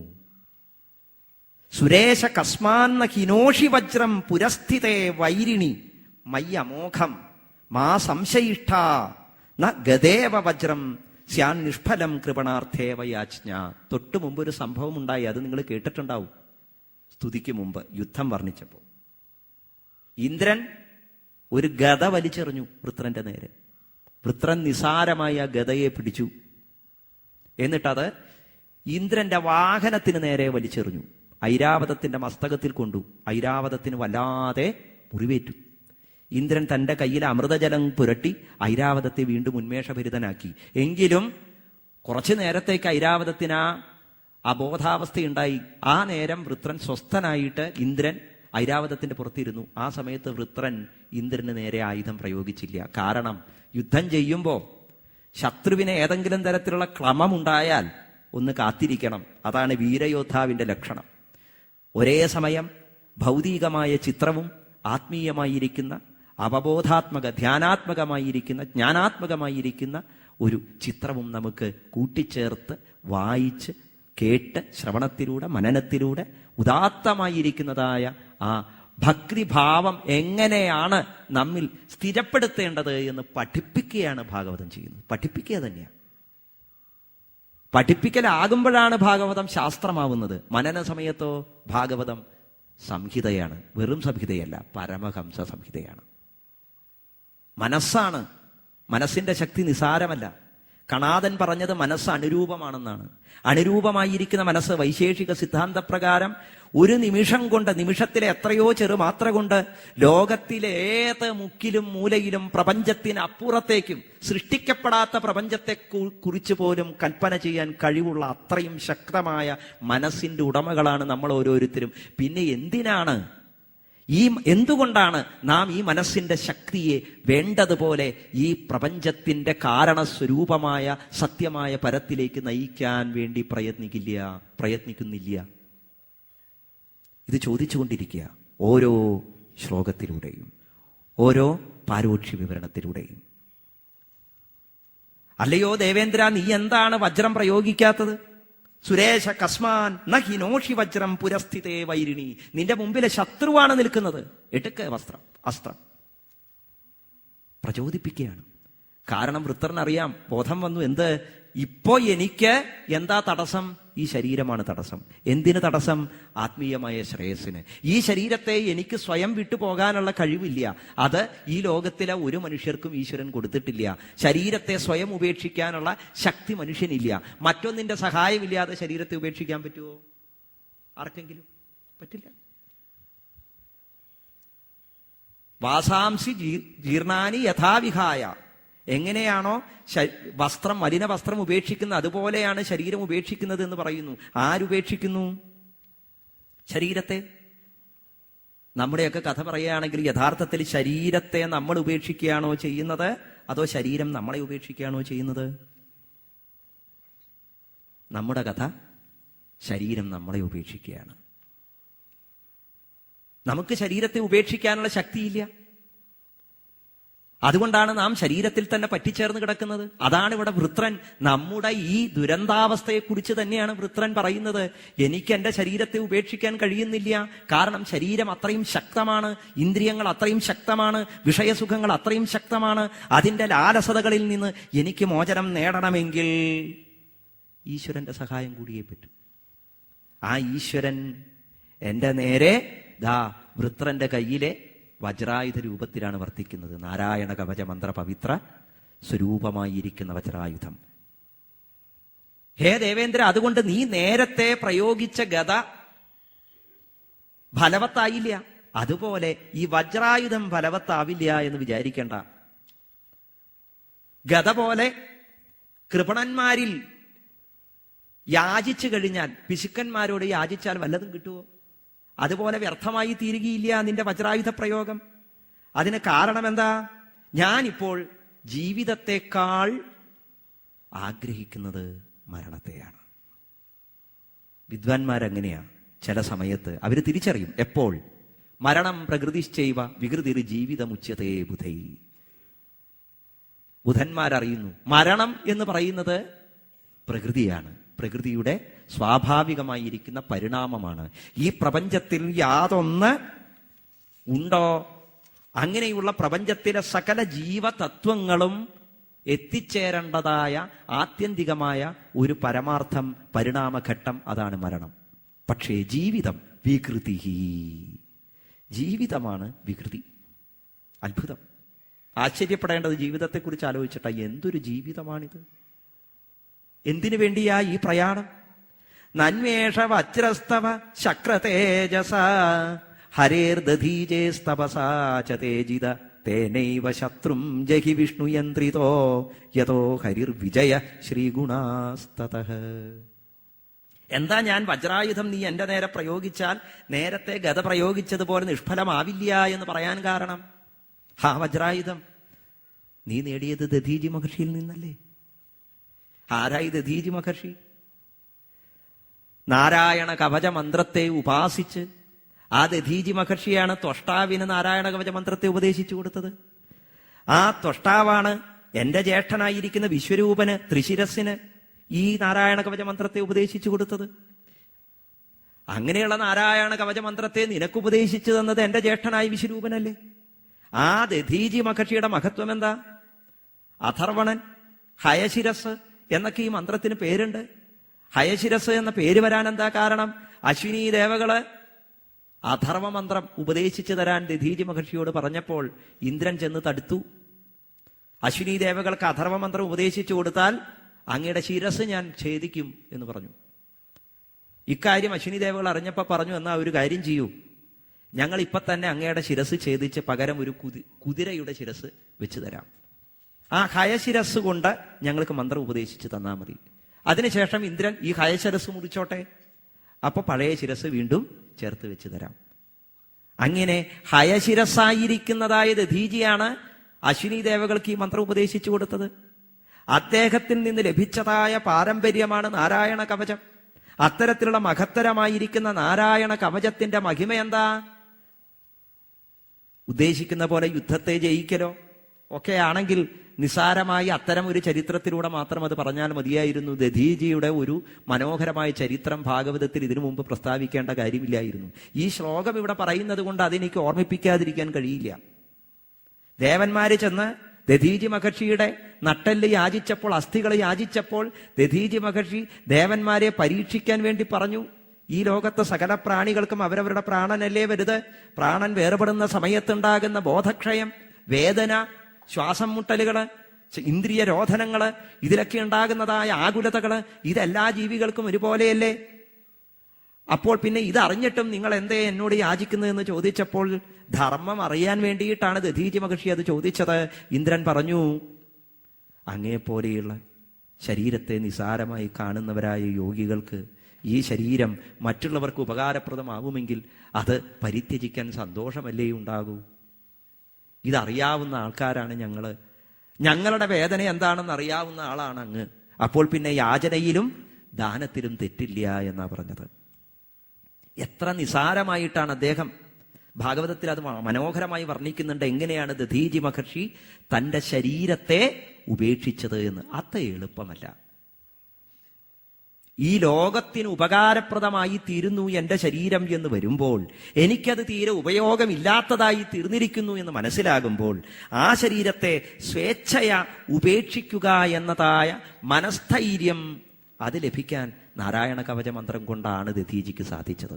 സുരേശ കസ്മാന്ന ഹിനോഷി വജ്രം പുരസ്ഥിതേ വൈരിണി മയ്യമോഘം മാ സംശയിഷ്ഠ ന ഗദേവ വജ്രം സ്യാൻ നിഷ്ഫലം കൃപണാർത്ഥേവ യാജ്ഞ. തൊട്ടു മുമ്പ് ഒരു സംഭവം ഉണ്ടായി, അത് നിങ്ങൾ കേട്ടിട്ടുണ്ടാവും. സ്തുതിക്ക് മുമ്പ് യുദ്ധം വർണ്ണിച്ചപ്പോൾ ഇന്ദ്രൻ ഒരു ഗദ വലിച്ചെറിഞ്ഞു വൃത്രന്റെ നേരെ. വൃത്രൻ നിസാരമായി ആ ഗദയെ പിടിച്ചു. എന്നിട്ടത് ഇന്ദ്രന്റെ വാഹനത്തിന് നേരെ വലിച്ചെറിഞ്ഞു. ഐരാവതത്തിന്റെ മസ്തകത്തിൽ കൊണ്ടു. ഐരാവതത്തിന് വല്ലാതെ മുറിവേറ്റു. ഇന്ദ്രൻ തന്റെ കയ്യിൽ അമൃതജലം പുരട്ടി ഐരാവതത്തെ വീണ്ടും ഉന്മേഷഭരിതനാക്കി. എങ്കിലും കുറച്ചു നേരത്തേക്ക് ഐരാവതത്തിന് ആ അബോധാവസ്ഥയുണ്ടായി. ആ നേരം വൃത്രൻ സ്വസ്ഥനായിട്ട് ഇന്ദ്രൻ ഐരാവതത്തിന്റെ പുറത്തിരുന്നു. ആ സമയത്ത് വൃത്രൻ ഇന്ദ്രന് നേരെ ആയുധം പ്രയോഗിച്ചില്ല. കാരണം യുദ്ധം ചെയ്യുമ്പോൾ ശത്രുവിന് ഏതെങ്കിലും തരത്തിലുള്ള ക്രമമുണ്ടായാൽ ഒന്ന് കാത്തിരിക്കണം. അതാണ് വീരയോദ്ധാവിന്റെ ലക്ഷണം. ഒരേ സമയം ഭൗതികമായ ചിത്രവും ആത്മീയമായിരിക്കുന്ന അവബോധാത്മക ധ്യാനാത്മകമായിരിക്കുന്ന ജ്ഞാനാത്മകമായിരിക്കുന്ന ഒരു ചിത്രവും നമുക്ക് കൂട്ടിച്ചേർത്ത് വായിച്ച് കേട്ട് ശ്രവണത്തിലൂടെ മനനത്തിലൂടെ ഉദാത്തമായിരിക്കുന്നതായ ആ ഭക്തിഭാവം എങ്ങനെയാണ് നമ്മിൽ സ്ഥിരപ്പെടുത്തേണ്ടത് എന്ന് പഠിപ്പിക്കുകയാണ് ഭാഗവതം ചെയ്യുന്നത്. പഠിപ്പിക്കുക തന്നെയാണ്. പഠിപ്പിക്കലാകുമ്പോഴാണ് ഭാഗവതം ശാസ്ത്രമാവുന്നത്. മനന സമയത്തോ ഭാഗവതം സംഹിതയാണ്. വെറും സംഹിതയല്ല, പരമഹംസ സംഹിതയാണ്. മനസ്സാണ്. മനസ്സിന്റെ ശക്തി നിസാരമല്ല. കണാദൻ പറഞ്ഞത് മനസ്സ് അനുരൂപമാണെന്നാണ്. അനുരൂപമായിരിക്കുന്ന മനസ്സ് വൈശേഷിക സിദ്ധാന്തപ്രകാരം ഒരു നിമിഷം കൊണ്ട്, നിമിഷത്തിലെ എത്രയോ ചെറുമാത്ര കൊണ്ട് ലോകത്തിലെ ഏത് മുക്കിലും മൂലയിലും പ്രപഞ്ചത്തിന് അപ്പുറത്തേക്കും സൃഷ്ടിക്കപ്പെടാത്ത പ്രപഞ്ചത്തെ കുറിച്ച് പോലും കൽപ്പന ചെയ്യാൻ കഴിവുള്ള അത്രയും ശക്തമായ മനസ്സിന്റെ ഉടമകളാണ് നമ്മൾ ഓരോരുത്തരും. പിന്നെ എന്തുകൊണ്ടാണ് നാം ഈ മനസ്സിന്റെ ശക്തിയെ വേണ്ടതുപോലെ ഈ പ്രപഞ്ചത്തിന്റെ കാരണസ്വരൂപമായ സത്യമായ പരത്തിലേക്ക് നയിക്കാൻ വേണ്ടി പ്രയത്നിക്കുന്നില്ല? ഇത് ചോദിച്ചുകൊണ്ടിരിക്കുക ഓരോ ശ്ലോകത്തിലൂടെയും, ഓരോ പാരോക്ഷ്യ വിവരണത്തിലൂടെയും. അല്ലയോ ദേവേന്ദ്ര, നീ എന്താണ് വജ്രം പ്രയോഗിക്കാത്തത്? സുരേഷ കസ്മാൻ ന ഹിനോഷി വജ്രം പുരസ്ഥിതേ വൈരിണി. നിന്റെ മുമ്പിലെ ശത്രുവാണ് നിൽക്കുന്നത്. എടുക്ക അസ്ത്രം. പ്രചോദിപ്പിക്കുകയാണ്. കാരണം വൃത്രനറിയാം, ബോധം വന്നു. ഇപ്പോ എനിക്ക് എന്താ തടസ്സം? ഈ ശരീരമാണ് തടസ്സം. എന്തിന് തടസ്സം? ആത്മീയമായ ശ്രേയസ്സിന്. ഈ ശരീരത്തെ എനിക്ക് സ്വയം വിട്ടുപോകാനുള്ള കഴിവില്ല. അത് ഈ ലോകത്തിലെ ഒരു മനുഷ്യർക്കും ഈശ്വരൻ കൊടുത്തിട്ടില്ല. ശരീരത്തെ സ്വയം ഉപേക്ഷിക്കാനുള്ള ശക്തി മനുഷ്യനില്ല. മറ്റൊന്നിന്റെ സഹായമില്ലാതെ ശരീരത്തെ ഉപേക്ഷിക്കാൻ പറ്റുമോ? ആർക്കെങ്കിലും പറ്റില്ല. വാസാംസി ജീർണാനി യഥാവിഹായ. എങ്ങനെയാണോ വസ്ത്രം, മലിന വസ്ത്രം ഉപേക്ഷിക്കുന്നത്, അതുപോലെയാണ് ശരീരം ഉപേക്ഷിക്കുന്നത് എന്ന് പറയുന്നു. ആരുപേക്ഷിക്കുന്നു ശരീരത്തെ? നമ്മുടെയൊക്കെ കഥ പറയുകയാണെങ്കിൽ യഥാർത്ഥത്തിൽ ശരീരത്തെ നമ്മൾ ഉപേക്ഷിക്കുകയാണോ ചെയ്യുന്നത്, അതോ ശരീരം നമ്മളെ ഉപേക്ഷിക്കുകയാണോ ചെയ്യുന്നത്? നമ്മുടെ കഥ ശരീരം നമ്മളെ ഉപേക്ഷിക്കുകയാണ്. നമുക്ക് ശരീരത്തെ ഉപേക്ഷിക്കാനുള്ള ശക്തിയില്ല. അതുകൊണ്ടാണ് നാം ശരീരത്തിൽ തന്നെ പറ്റിച്ചേർന്ന് കിടക്കുന്നത്. അതാണ് ഇവിടെ വൃത്രൻ, നമ്മുടെ ഈ ദുരന്താവസ്ഥയെക്കുറിച്ച് തന്നെയാണ് വൃത്രൻ പറയുന്നത്. എനിക്ക് എന്റെ ശരീരത്തെ ഉപേക്ഷിക്കാൻ കഴിയുന്നില്ല. കാരണം ശരീരം അത്രയും ശക്തമാണ്, ഇന്ദ്രിയങ്ങൾ അത്രയും ശക്തമാണ്, വിഷയസുഖങ്ങൾ അത്രയും ശക്തമാണ്. അതിന്റെ ലാലസതകളിൽ നിന്ന് എനിക്ക് മോചനം നേടണമെങ്കിൽ ഈശ്വരന്റെ സഹായം കൂടിയേ പറ്റൂ. ആ ഈശ്വരൻ എന്റെ നേരെ വൃത്രന്റെ കയ്യിലെ വജ്രായുധ രൂപത്തിലാണ് വർത്തിക്കുന്നത്. നാരായണ കവച മന്ത്ര പവിത്ര സ്വരൂപമായിരിക്കുന്ന വജ്രായുധം. ഹേ ദേവേന്ദ്ര, അതുകൊണ്ട് നീ നേരത്തെ പ്രയോഗിച്ച ഗദ ഫലവത്തായില്ല. അതുപോലെ ഈ വജ്രായുധം ഫലവത്താവില്ല എന്ന് വിചാരിക്കേണ്ട. ഗദ പോലെ കൃപണന്മാരിൽ യാചിച്ചു കഴിഞ്ഞാൽ, പിശുക്കന്മാരോട് യാചിച്ചാൽ വല്ലതും കിട്ടുമോ? അതുപോലെ വ്യർത്ഥമായി തീരുകയില്ല നിന്റെ വജ്രായുധ പ്രയോഗം. അതിന് കാരണം എന്താ? ഞാനിപ്പോൾ ജീവിതത്തെക്കാൾ ആഗ്രഹിക്കുന്നത് മരണത്തെയാണ്. വിദ്വാൻമാരങ്ങനെയാ. ചില സമയത്ത് അവർ തിരിച്ചറിയും. എപ്പോൾ? മരണം പ്രകൃതിശ്ചൈവ വികൃതിർ ജീവിതമുച്യതേ ബുധൈ. ബുധന്മാരറിയുന്നു മരണം എന്ന് പറയുന്നത് പ്രകൃതിയാണ്, പ്രകൃതിയുടെ സ്വാഭാവികമായിരിക്കുന്ന പരിണാമമാണ്. ഈ പ്രപഞ്ചത്തിൽ യാതൊന്ന് ഉണ്ടോ, അങ്ങനെയുള്ള പ്രപഞ്ചത്തിലെ സകല ജീവതത്വങ്ങളും എത്തിച്ചേരേണ്ടതായ ആത്യന്തികമായ ഒരു പരമാർത്ഥം, പരിണാമഘട്ടം, അതാണ് മരണം. പക്ഷേ ജീവിതം വികൃതി. ജീവിതമാണ് വികൃതി. അത്ഭുതം. ആശ്ചര്യപ്പെടേണ്ടത് ജീവിതത്തെക്കുറിച്ച് ആലോചിച്ചിട്ട. എന്തൊരു ജീവിതമാണിത്! എന്തിനു വേണ്ടിയാ ഈ പ്രയാണം? നന്വേഷ വജ്രസ്തവ ശക്രതേജസ ഹരേർദധീജേസ്തപസാ ച തേജിത തേനൈവ ശത്രും ജഹി വിഷ്ണുയന്ത്രിതോ യതോ ഹരിർവിജയ ശ്രീഗുണാസ്തതഃ. എന്താ ഞാൻ വജ്രായുധം നീ എന്റെ നേരെ പ്രയോഗിച്ചാൽ നേരത്തെ ഗദ പ്രയോഗിച്ചതുപോലെ നിഷ്ഫലമാവില്ല എന്ന് പറയാൻ കാരണം? വജ്രായുധം നീ നേടിയത് ദധീജി മഹർഷിയിൽ നിന്നല്ലേ? ആരായി ദധീജി മഹർഷി? നാരായണ കവച മന്ത്രത്തെ ഉപാസിച്ച് ആ ദധീജി മഹർഷിയാണ് ത്വഷ്ടാവിന് നാരായണ കവച മന്ത്രത്തെ ഉപദേശിച്ചു കൊടുത്തത്. ആ ത്വഷ്ടാവാണ് എന്റെ ജ്യേഷ്ഠനായിരിക്കുന്ന വിശ്വരൂപന് ത്രിശിരസിന് ഈ നാരായണ കവച മന്ത്രത്തെ ഉപദേശിച്ചു കൊടുത്തത്? അങ്ങനെയുള്ള നാരായണ കവച മന്ത്രത്തെ നിനക്ക് ഉപദേശിച്ചു തന്നത് എന്റെ ജ്യേഷ്ഠനായ വിശ്വരൂപനല്ലേ? ആ ദധീചി മഹർഷിയുടെ മഹത്വം എന്താ? അഥർവണൻ, ഹയശിരസ് എന്നൊക്കെ ഈ മന്ത്രത്തിന് പേരുണ്ട്. ഹയശിരസ് എന്ന പേര് വരാൻ എന്താ കാരണം? അശ്വിനി ദേവകള് അഥർവ മന്ത്രം ഉപദേശിച്ചു തരാൻ ദധീചി മഹർഷിയോട് പറഞ്ഞപ്പോൾ ഇന്ദ്രൻ ചെന്ന് തടുത്തു. അശ്വിനി ദേവകൾക്ക് അഥർവ മന്ത്രം ഉപദേശിച്ചു കൊടുത്താൽ അങ്ങയുടെ ശിരസ് ഞാൻ ഛേദിക്കും എന്ന് പറഞ്ഞു. ഇക്കാര്യം അശ്വിനി ദേവകൾ അറിഞ്ഞപ്പോൾ പറഞ്ഞു, എന്നാ ഒരു കാര്യം ചെയ്യൂ, ഞങ്ങൾ ഇപ്പൊ തന്നെ അങ്ങയുടെ ശിരസ് ഛേദിച്ച് പകരം ഒരു കുതിരയുടെ ശിരസ് വെച്ച് തരാം. ആ ഹയശിരസ് കൊണ്ട് ഞങ്ങൾക്ക് മന്ത്രം ഉപദേശിച്ച് തന്നാൽ മതി. അതിനുശേഷം ഇന്ദ്രൻ ഈ ഹയശിരസ് മുറിച്ചോട്ടെ, അപ്പൊ പഴയ ശിരസ് വീണ്ടും ചേർത്ത് വെച്ച് തരാം. അങ്ങനെ ഹയശിരസായിരിക്കുന്നതായ ദധീജിയാണ് അശ്വിനി ദേവകൾക്ക് ഈ മന്ത്രം ഉപദേശിച്ചു കൊടുത്തത്. അദ്ദേഹത്തിൽ നിന്ന് ലഭിച്ചതായ പാരമ്പര്യമാണ് നാരായണ കവചം. അത്തരത്തിലുള്ള മഹത്തരമായിരിക്കുന്ന നാരായണ കവചത്തിന്റെ മഹിമ എന്താ? ഉദ്ദേശിക്കുന്ന പോലെ യുദ്ധത്തെ ജയിക്കലോ ഒക്കെ ആണെങ്കിൽ നിസാരമായി അത്തരം ഒരു ചരിത്രത്തിലൂടെ മാത്രം അത് പറഞ്ഞാൽ മതിയായിരുന്നു. ദധീജിയുടെ ഒരു മനോഹരമായ ചരിത്രം ഭാഗവതത്തിൽ ഇതിനു മുമ്പ് പ്രസ്താവിക്കേണ്ട കാര്യമില്ലായിരുന്നു. ഈ ശ്ലോകം ഇവിടെ പറയുന്നത് കൊണ്ട് അതെനിക്ക് ഓർമ്മിപ്പിക്കാതിരിക്കാൻ കഴിയില്ല. ദേവന്മാര് ചെന്ന് ദധീചി മഹർഷിയുടെ നട്ടെല്ല് യാചിച്ചപ്പോൾ, അസ്ഥികൾ യാചിച്ചപ്പോൾ ദധീചി മഹർഷി ദേവന്മാരെ പരീക്ഷിക്കാൻ വേണ്ടി പറഞ്ഞു, ഈ ലോകത്ത് സകല പ്രാണികൾക്കും അവരവരുടെ പ്രാണനല്ലേ വലുത്. പ്രാണൻ വേർപെടുന്ന സമയത്തുണ്ടാകുന്ന ബോധക്ഷയം, വേദന, ശ്വാസം മുട്ടലുകള്, ഇന്ദ്രിയ രോധനങ്ങള്, ഇതിലൊക്കെ ഉണ്ടാകുന്നതായ ആകുലതകള്, ഇതെല്ലാ ജീവികൾക്കും ഒരുപോലെയല്ലേ? അപ്പോൾ പിന്നെ ഇതറിഞ്ഞിട്ടും നിങ്ങൾ എന്തേ എന്നോട് യാചിക്കുന്നതെന്ന് ചോദിച്ചപ്പോൾ ധർമ്മം അറിയാൻ വേണ്ടിയിട്ടാണ് ദധീചി മഹർഷി അത് ചോദിച്ചത്. ഇന്ദ്രൻ പറഞ്ഞു, അങ്ങേപ്പോലെയുള്ള ശരീരത്തെ നിസാരമായി കാണുന്നവരായ യോഗികൾക്ക് ഈ ശരീരം മറ്റുള്ളവർക്ക് ഉപകാരപ്രദമാകുമെങ്കിൽ അത് പരിത്യജിക്കാൻ സന്തോഷമല്ലേ ഉണ്ടാകൂ? ഇതറിയാവുന്ന ആൾക്കാരാണ് ഞങ്ങള്, ഞങ്ങളുടെ വേദന എന്താണെന്ന് അറിയാവുന്ന ആളാണ് അങ്ങ്. അപ്പോൾ പിന്നെ യാചനയിലും ദാനത്തിലും തെറ്റില്ല എന്നാ പറഞ്ഞത്. എത്ര നിസാരമായിട്ടാണ് അദ്ദേഹം, ഭാഗവതത്തിൽ അത് മനോഹരമായി വർണ്ണിക്കുന്നുണ്ട്, എങ്ങനെയാണ് ദധീചി മഹർഷി തന്റെ ശരീരത്തെ ഉപേക്ഷിച്ചത് എന്ന്. അത്ര എളുപ്പമല്ല. ഈ ലോകത്തിന് ഉപകാരപ്രദമായി തീരുന്നു എന്റെ ശരീരം എന്ന് വരുമ്പോൾ, എനിക്കത് തീരെ ഉപയോഗമില്ലാത്തതായി തീർന്നിരിക്കുന്നു എന്ന് മനസ്സിലാകുമ്പോൾ, ആ ശരീരത്തെ സ്വേച്ഛയ ഉപേക്ഷിക്കുക എന്നതായ മനസ്ഥൈര്യം അത് ലഭിക്കാൻ നാരായണ കവച മന്ത്രം കൊണ്ടാണ് ദധീചിക്ക് സാധിച്ചത്.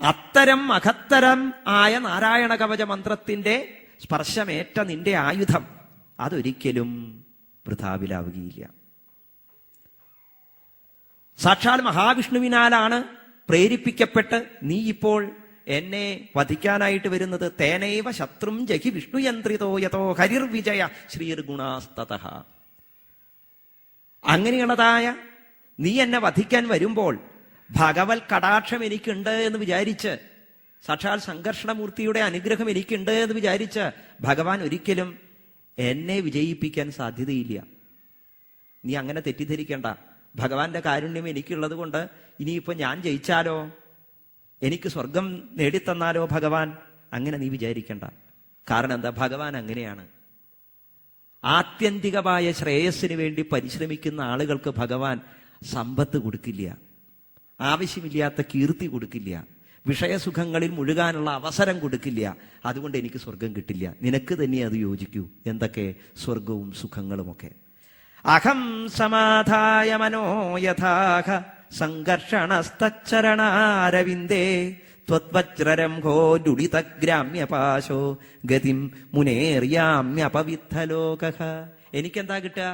അത്തരം മഹത്തരം ആയ നാരായണ കവച മന്ത്രത്തിന്റെ സ്പർശമേറ്റ നിന്റെ ആയുധം അതൊരിക്കലും വൃഥാവിലാവുകയില്ല. സാക്ഷാൽ മഹാവിഷ്ണുവിനാലാണ് പ്രേരിപ്പിക്കപ്പെട്ട് നീ ഇപ്പോൾ എന്നെ വധിക്കാനായിട്ട് വരുന്നത്. തേനൈവ ശത്രും ജഹി വിഷ്ണുയന്ത്രിതോ യതോ ഹരിർവിജയ ശ്രീർഗുണാസ്തതഃ. അങ്ങനെയുള്ളതായ നീ എന്നെ വധിക്കാൻ വരുമ്പോൾ ഭഗവത് കടാക്ഷം എനിക്കുണ്ട് എന്ന് വിചാരിച്ച്, സാക്ഷാൽ സംഘർഷണമൂർത്തിയുടെ അനുഗ്രഹം എനിക്കുണ്ട് എന്ന് വിചാരിച്ച് ഭഗവാൻ ഒരിക്കലും എന്നെ വിജയിപ്പിക്കാൻ സാധ്യതയില്ല. നീ അങ്ങനെ തെറ്റിദ്ധരിക്കേണ്ട. ഭഗവാന്റെ കാരുണ്യം എനിക്കുള്ളത് കൊണ്ട് ഇനിയിപ്പോ ഞാൻ ജയിച്ചാലോ, എനിക്ക് സ്വർഗം നേടിത്തന്നാലോ ഭഗവാൻ, അങ്ങനെ നീ വിചാരിക്കണ്ട. കാരണം എന്താ? ഭഗവാൻ അങ്ങനെയാണ്. ആത്യന്തികമായ ശ്രേയസ്സിന് വേണ്ടി പരിശ്രമിക്കുന്ന ആളുകൾക്ക് ഭഗവാൻ സമ്പത്ത് കൊടുക്കില്ല, ആവശ്യമില്ലാത്ത കീർത്തി കൊടുക്കില്ല, വിഷയസുഖങ്ങളിൽ മുഴുകാനുള്ള അവസരം കൊടുക്കില്ല. അതുകൊണ്ട് എനിക്ക് സ്വർഗം കിട്ടില്ല. നിനക്ക് തന്നെ അത് യോജിക്കൂ. എന്തൊക്കെ? സ്വർഗവും സുഖങ്ങളുമൊക്കെ. അഹം സമാധായ മനോ യഥാഹ സംഘർഷണസ്തച്ചരണാരവിന്ദേ ത്വദ്വജ്രരംഭോ ലുളിതഗ്രാമ്യപാശോ ഗതിം മുനേർയാമ്യപവിദ്ധലോകഃ. എനിക്കെന്താ കിട്ടുക?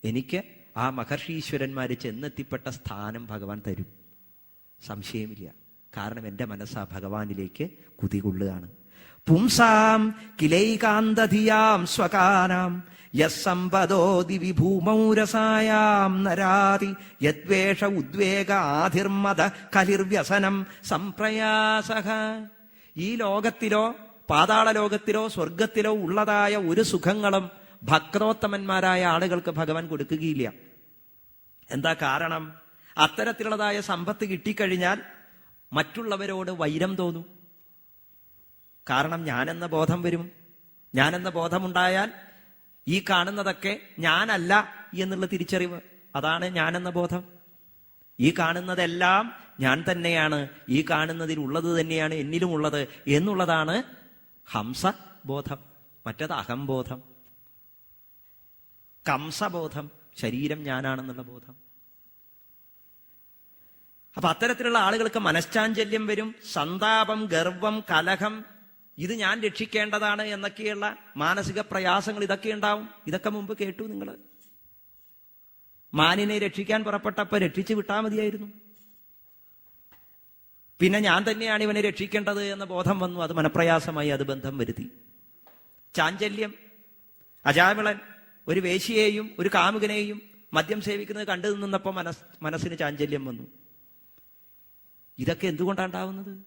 എനിക്ക് ആ മഹർഷീശ്വരന്മാര് ചെന്നെത്തിപ്പെട്ട സ്ഥാനം ഭഗവാൻ തരും, സംശയമില്ല. കാരണം എൻ്റെ മനസ്സാ ഭഗവാനിലേക്ക് കുതികൊള്ളുകയാണ്. പുംസാം കിലൈകാന്തധിയാം സ്വകാനാം യസ്സമ്പദോ ദിവി ഭൂമൗ രസായാം നരാതി യദ്വേഷ ഉദ്വേഗ ആധിർമത കലിർവ്യസനം സംപ്രയാസഃ. ഈ ലോകത്തിലോ പാതാള ലോകത്തിലോ സ്വർഗത്തിലോ ഉള്ളതായ ഒരു സുഖങ്ങളും ഭക്തോത്തമന്മാരായ ആളുകൾക്ക് ഭഗവാൻ കൊടുക്കുകയില്ല. എന്താ കാരണം? അത്തരത്തിലുള്ളതായ സമ്പത്ത് കിട്ടിക്കഴിഞ്ഞാൽ മറ്റുള്ളവരോട് വൈരം തോന്നും. കാരണം ഞാനെന്ന ബോധം വരും. ഞാനെന്ന ബോധമുണ്ടായാൽ ഈ കാണുന്നതൊക്കെ ഞാനല്ല എന്നുള്ള തിരിച്ചറിവ്, അതാണ് ഞാനെന്ന ബോധം. ഈ കാണുന്നതെല്ലാം ഞാൻ തന്നെയാണ്, ഈ കാണുന്നതിൽ ഉള്ളത് തന്നെയാണ് എന്നിലും ഉള്ളത് എന്നുള്ളതാണ് ഹംസബോധം. മറ്റത് അഹംബോധം, കംസബോധം, ശരീരം ഞാനാണെന്നുള്ള ബോധം. അപ്പൊ അത്തരത്തിലുള്ള ആളുകൾക്ക് മനഃശാഞ്ചല്യം വരും, സന്താപം, ഗർവം, കലഹം, ഇത് ഞാൻ രക്ഷിക്കേണ്ടതാണ് എന്നൊക്കെയുള്ള മാനസിക പ്രയാസങ്ങൾ ഇതൊക്കെ ഉണ്ടാവും. ഇതൊക്കെ മുമ്പ് കേട്ടു നിങ്ങൾ. മാനിനെ രക്ഷിക്കാൻ പുറപ്പെട്ടപ്പോ രക്ഷിച്ചു വിട്ടാൽ മതിയായിരുന്നു. പിന്നെ ഞാൻ തന്നെയാണ് ഇവനെ രക്ഷിക്കേണ്ടത് എന്ന ബോധം വന്നു, അത് മനപ്രയാസമായി, അത് ബന്ധം വരുത്തി. ചാഞ്ചല്യം, അജാമിളൻ ഒരു വേശ്യയെയും ഒരു കാമുകനെയും മദ്യം സേവിക്കുന്നത് കണ്ടു നിന്നപ്പോൾ മനസ്സിന് ചാഞ്ചല്യം വന്നു. ഇതൊക്കെ എന്തുകൊണ്ടാണ്ടാവുന്നത്?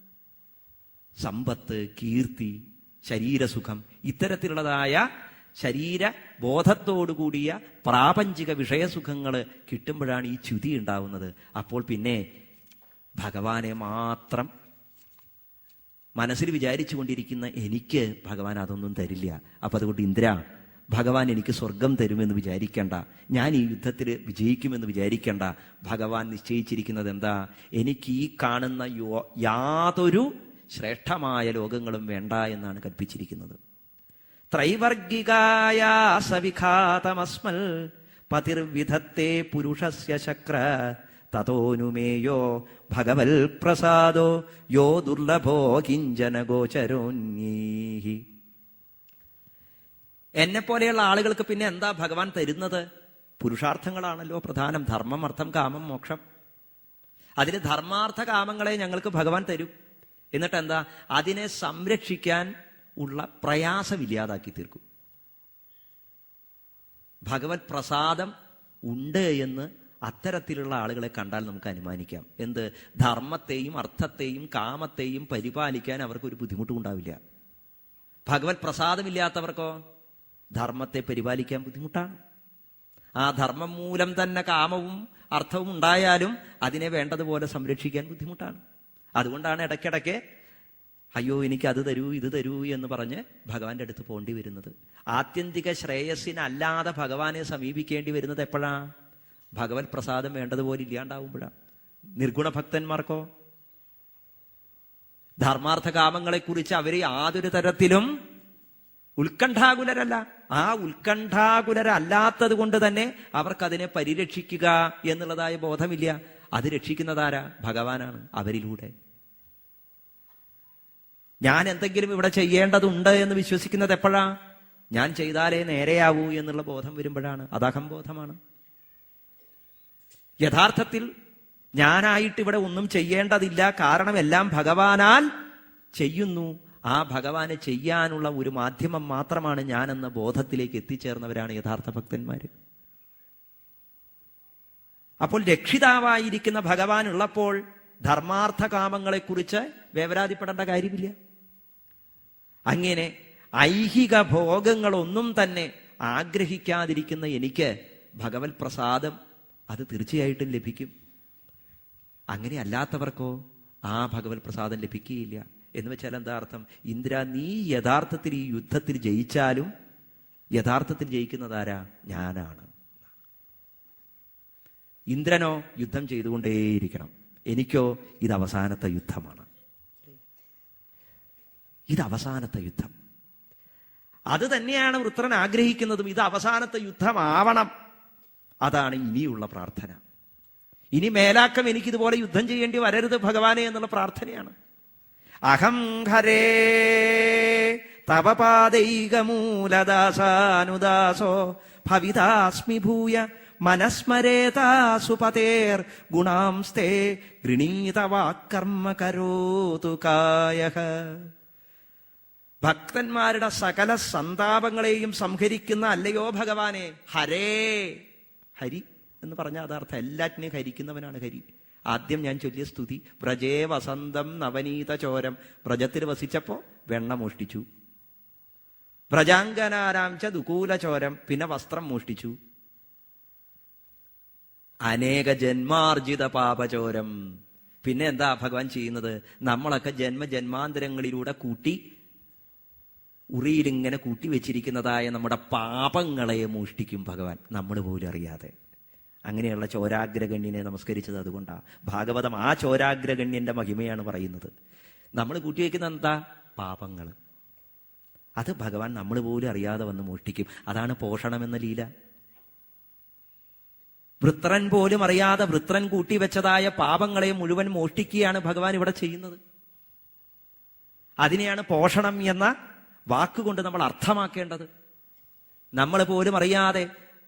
സമ്പത്ത്, കീർത്തി, ശരീരസുഖം, ഇത്തരത്തിലുള്ളതായ ശരീര ബോധത്തോടുകൂടിയ പ്രാപഞ്ചിക വിഷയസുഖങ്ങൾ കിട്ടുമ്പോഴാണ് ഈ ച്യുതി ഉണ്ടാവുന്നത്. അപ്പോൾ പിന്നെ ഭഗവാനെ മാത്രം മനസ്സിൽ വിചാരിച്ചു കൊണ്ടിരിക്കുന്ന എനിക്ക് ഭഗവാൻ അതൊന്നും തരില്ല. അപ്പൊ അതുകൊണ്ട് ഇന്ദ്ര, ഭഗവാൻ എനിക്ക് സ്വർഗം തരുമെന്ന് വിചാരിക്കണ്ട, ഞാൻ ഈ യുദ്ധത്തിൽ വിജയിക്കുമെന്ന് വിചാരിക്കണ്ട. ഭഗവാൻ നിശ്ചയിച്ചിരിക്കുന്നത് എന്താ? എനിക്ക് ഈ കാണുന്ന യാതൊരു ശ്രേഷ്ഠമായ ലോകങ്ങളും വേണ്ട എന്നാണ് കൽപ്പിച്ചിരിക്കുന്നത്. ത്രൈവർഗികായ സവിഘാതമസ്മൽ പതിർവിധത്തെ പുരുഷസ്യ ശക്ര തതോനുമേയോ ഭഗവൽ പ്രസാദോ യോ ദുർലഭോ കിഞ്ചന ഗോചരോന്യീഹി. എന്നെ പോലെയുള്ള ആളുകൾക്ക് പിന്നെ എന്താ ഭഗവാൻ തരുന്നത്? പുരുഷാർത്ഥങ്ങളാണല്ലോ പ്രധാനം. ധർമ്മം, അർത്ഥം, കാമം, മോക്ഷം. അതിന് ധർമാർത്ഥ കാമങ്ങളെ ഞങ്ങൾക്ക് ഭഗവാൻ തരും. എന്നിട്ട് എന്താ? അതിനെ സംരക്ഷിക്കാൻ ഉള്ള പ്രയാസമില്ലാതാക്കി തീർക്കും. ഭഗവത് പ്രസാദം ഉണ്ട് എന്ന് അത്തരത്തിലുള്ള ആളുകളെ കണ്ടാൽ നമുക്ക് അനുമാനിക്കാം. എന്ത്? ധർമ്മത്തെയും അർത്ഥത്തെയും കാമത്തെയും പരിപാലിക്കാൻ അവർക്കൊരു ബുദ്ധിമുട്ടും ഉണ്ടാവില്ല. ഭഗവത് പ്രസാദമില്ലാത്തവർക്കോ ധർമ്മത്തെ പരിപാലിക്കാൻ ബുദ്ധിമുട്ടാണ്. ആ ധർമ്മം മൂലം തന്നെ കാമവും അർത്ഥവും ഉണ്ടായാലും അതിനെ വേണ്ടതുപോലെ സംരക്ഷിക്കാൻ ബുദ്ധിമുട്ടാണ്. അതുകൊണ്ടാണ് ഇടയ്ക്കിടയ്ക്ക് അയ്യോ എനിക്ക് അത് തരൂ ഇത് തരൂ എന്ന് പറഞ്ഞ് ഭഗവാന്റെ അടുത്ത് പോകേണ്ടി വരുന്നത്. ആത്യന്തിക ശ്രേയസ്സിനല്ലാതെ ഭഗവാനെ സമീപിക്കേണ്ടി വരുന്നത് എപ്പോഴാ? ഭഗവത് പ്രസാദം വേണ്ടതുപോലെ ഇല്ലാണ്ടാവുമ്പോഴാണ്. നിർഗുണ ഭക്തന്മാർക്കോ ധർമാർത്ഥ കാമങ്ങളെക്കുറിച്ച് അവർ യാതൊരു തരത്തിലും ഉത്കണ്ഠാകുലരല്ല. ആ ഉത്കണ്ഠാകുലരല്ലാത്തത് കൊണ്ട് തന്നെ അവർക്കതിനെ പരിരക്ഷിക്കുക എന്നുള്ളതായ ബോധമില്ല. അത് രക്ഷിക്കുന്നതാരാ? ഭഗവാനാണ്. അവരിലൂടെ ഞാൻ എന്തെങ്കിലും ഇവിടെ ചെയ്യേണ്ടതുണ്ട് എന്ന് വിശ്വസിക്കുന്നത് എപ്പോഴാ? ഞാൻ ചെയ്താലേ നേരെയാവൂ എന്നുള്ള ബോധം വരുമ്പോഴാണ്. അത് അഹംബോധമാണ്. യഥാർത്ഥത്തിൽ ഞാനായിട്ട് ഇവിടെ ഒന്നും ചെയ്യേണ്ടതില്ല, കാരണം എല്ലാം ഭഗവാനാൽ ചെയ്യുന്നു. ആ ഭഗവാനെ ചെയ്യാനുള്ള ഒരു മാധ്യമം മാത്രമാണ് ഞാനെന്ന ബോധത്തിലേക്ക് എത്തിച്ചേർന്നവരാണ് യഥാർത്ഥ ഭക്തന്മാര്. അപ്പോൾ രക്ഷിതാവായിരിക്കുന്ന ഭഗവാൻ ഉള്ളപ്പോൾ ധർമാർത്ഥ കാമങ്ങളെക്കുറിച്ച് വേവലാതിപ്പെടേണ്ട കാര്യമില്ല. അങ്ങനെ ഐഹിക ഭോഗങ്ങളൊന്നും തന്നെ ആഗ്രഹിക്കാതിരിക്കുന്ന എനിക്ക് ഭഗവത് പ്രസാദം അത് തീർച്ചയായിട്ടും ലഭിക്കും. അങ്ങനെ അല്ലാത്തവർക്കോ ആ ഭഗവത് പ്രസാദം ലഭിക്കുകയില്ല. എന്ന് വെച്ചാൽ എന്താ അർത്ഥം? ഇന്ദ്ര, നീ യഥാർത്ഥത്തിൽ ഈ യുദ്ധത്തിൽ ജയിച്ചാലും യഥാർത്ഥത്തിൽ ജയിക്കുന്നതാരാ? ഞാനാണ്. ഇന്ദ്രനോ യുദ്ധം ചെയ്തുകൊണ്ടേയിരിക്കണം. എനിക്കോ ഇത് അവസാനത്തെ യുദ്ധമാണ്. ഇത് അവസാനത്തെ യുദ്ധം. അത് തന്നെയാണ് വൃത്രൻ ആഗ്രഹിക്കുന്നതും. ഇത് അവസാനത്തെ യുദ്ധമാവണം. അതാണ് ഇനിയുള്ള പ്രാർത്ഥന. ഇനി മേലാക്കം എനിക്കിതുപോലെ യുദ്ധം ചെയ്യേണ്ടി വരരുത് ഭഗവാനെ എന്നുള്ള പ്രാർത്ഥനയാണ്. അഹം ഹരേ തവപാദൈകമൂലദാസാനുദാസോ ഭവിതാസ്മി ഭൂയ മനസ്മരേതാസു പതേർ ഗുണാംസ്തേ ഗൃണീതവാക്കർമ്മ കരോതു കായഃ. ഭക്തന്മാരുടെ സകല സന്താപങ്ങളെയും സംഹരിക്കുന്ന അല്ലയോ ഭഗവാനെ. ഹരേ, ഹരി എന്ന് പറഞ്ഞാൽ അതാർത്ഥം എല്ലാറ്റിനെയും ഹരിക്കുന്നവനാണ് ഹരി. ആദ്യം ഞാൻ ചൊല്ലിയ സ്തുതി, വ്രജേ വസന്തം നവനീത ചോരം. വ്രജത്തിൽ വസിച്ചപ്പോ വെണ്ണ മോഷ്ടിച്ചു. വ്രജാംഗനാരാംച ദുകൂല ചോരം, പിന്നെ വസ്ത്രം മോഷ്ടിച്ചു. അനേക ജന്മാർജിത പാപചോരം. പിന്നെ എന്താ ഭഗവാൻ ചെയ്യുന്നത്? നമ്മളൊക്കെ ജന്മജന്മാന്തരങ്ങളിലൂടെ കൂട്ടി ഉറിയിൽ ഇങ്ങനെ കൂട്ടിവെച്ചിരിക്കുന്നതായ നമ്മുടെ പാപങ്ങളെ മോഷ്ടിക്കും ഭഗവാൻ, നമ്മൾ പോലും അറിയാതെ. അങ്ങനെയുള്ള ചോരാഗ്രഗണ്യനെ നമസ്കരിച്ചത് അതുകൊണ്ടാണ്. ഭാഗവതം ആ ചോരാഗ്രഗണ്യന്റെ മഹിമയാണ് പറയുന്നത്. നമ്മൾ കൂട്ടിവെക്കുന്ന എന്താ? പാപങ്ങൾ. അത് ഭഗവാൻ നമ്മൾ പോലും അറിയാതെ വന്ന് മോഷ്ടിക്കും. അതാണ് പോഷണം എന്ന ലീല. വൃത്രൻ പോലും അറിയാതെ വൃത്രൻ കൂട്ടിവെച്ചതായ പാപങ്ങളെ മുഴുവൻ മോഷ്ടിക്കുകയാണ് ഭഗവാൻ ഇവിടെ ചെയ്യുന്നത്. അതിനെയാണ് പോഷണം എന്ന വാക്കുകൊണ്ട് നമ്മൾ അർത്ഥമാക്കേണ്ടത്. നമ്മൾ പോലും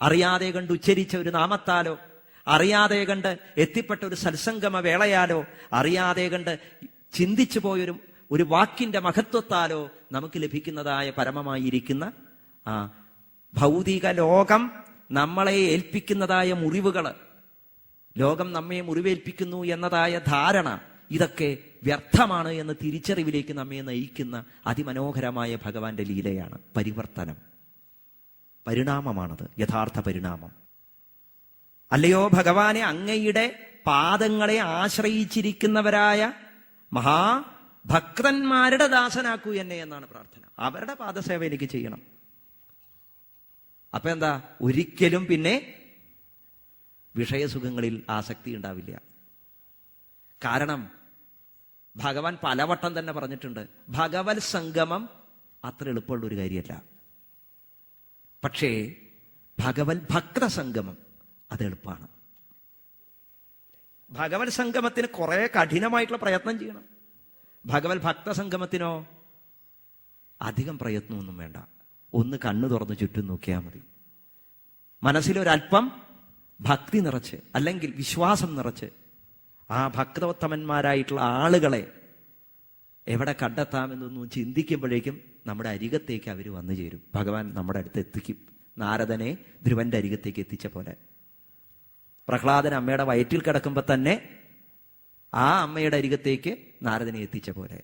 അറിയാതെ കണ്ട് ഉച്ചരിച്ച ഒരു നാമത്താലോ, അറിയാതെ കണ്ട് എത്തിപ്പെട്ട ഒരു സത്സംഗമ വേളയാലോ, അറിയാതെ കണ്ട് ചിന്തിച്ചു പോയൊരു ഒരു വാക്കിന്റെ മഹത്വത്താലോ നമുക്ക് ലഭിക്കുന്നതായ പരമമായിരിക്കുന്ന ആ ഭൗതിക ലോകം നമ്മളെ ഏൽപ്പിക്കുന്നതായ മുറിവുകൾ, ലോകം നമ്മെ മുറിവേൽപ്പിക്കുന്നു എന്നതായ ധാരണ, ഇതൊക്കെ വ്യർത്ഥമാണ് എന്ന തിരിച്ചറിവിലേക്ക് നമ്മെ നയിക്കുന്ന അതിമനോഹരമായ ഭഗവാന്റെ ലീലയാണ്. പരിവർത്തനം, പരിണാമമാണത്, യഥാർത്ഥ പരിണാമം. അല്ലയോ ഭഗവാനെ, അങ്ങയുടെ പാദങ്ങളെ ആശ്രയിച്ചിരിക്കുന്നവരായ മഹാഭക്തന്മാരുടെ ദാസനാക്കൂ എന്നെ എന്നാണ് പ്രാർത്ഥന. അവരുടെ പാദസേവ എനിക്ക് ചെയ്യണം. അപ്പൊ എന്താ? ഒരിക്കലും പിന്നെ വിഷയസുഖങ്ങളിൽ ആസക്തി ഉണ്ടാവില്ല. കാരണം ഭഗവാൻ പലവട്ടം തന്നെ പറഞ്ഞിട്ടുണ്ട്, ഭഗവത് സംഗമം അത്ര എളുപ്പമുള്ള ഒരു കാര്യമല്ല. പക്ഷേ ഭഗവത് ഭക്ത സംഗമം അത് എളുപ്പമാണ്. ഭഗവത് സംഗമത്തിന് കുറെ കഠിനമായിട്ടുള്ള പ്രയത്നം ചെയ്യണം. ഭഗവത് ഭക്ത സംഗമത്തിനോ അധികം പ്രയത്നമൊന്നും വേണ്ട. ഒന്ന് കണ്ണു തുറന്ന് ചുറ്റും നോക്കിയാൽ മതി. മനസ്സിലൊരല്പം ഭക്തി നിറച്ച്, അല്ലെങ്കിൽ വിശ്വാസം നിറച്ച് ആ ഭക്തോത്തമന്മാരായിട്ടുള്ള ആളുകളെ എവിടെ കണ്ടെത്താമെന്നൊന്നും ചിന്തിക്കുമ്പോഴേക്കും നമ്മുടെ അരികത്തേക്ക് അവർ വന്നു ചേരും. ഭഗവാൻ നമ്മുടെ അടുത്ത് എത്തിക്കും. നാരദനെ ധ്രുവന്റെ അരികത്തേക്ക് എത്തിച്ച പോലെ, പ്രഹ്ലാദൻ അമ്മയുടെ വയറ്റിൽ കിടക്കുമ്പോൾ തന്നെ ആ അമ്മയുടെ അരികത്തേക്ക് നാരദനെ എത്തിച്ച പോലെ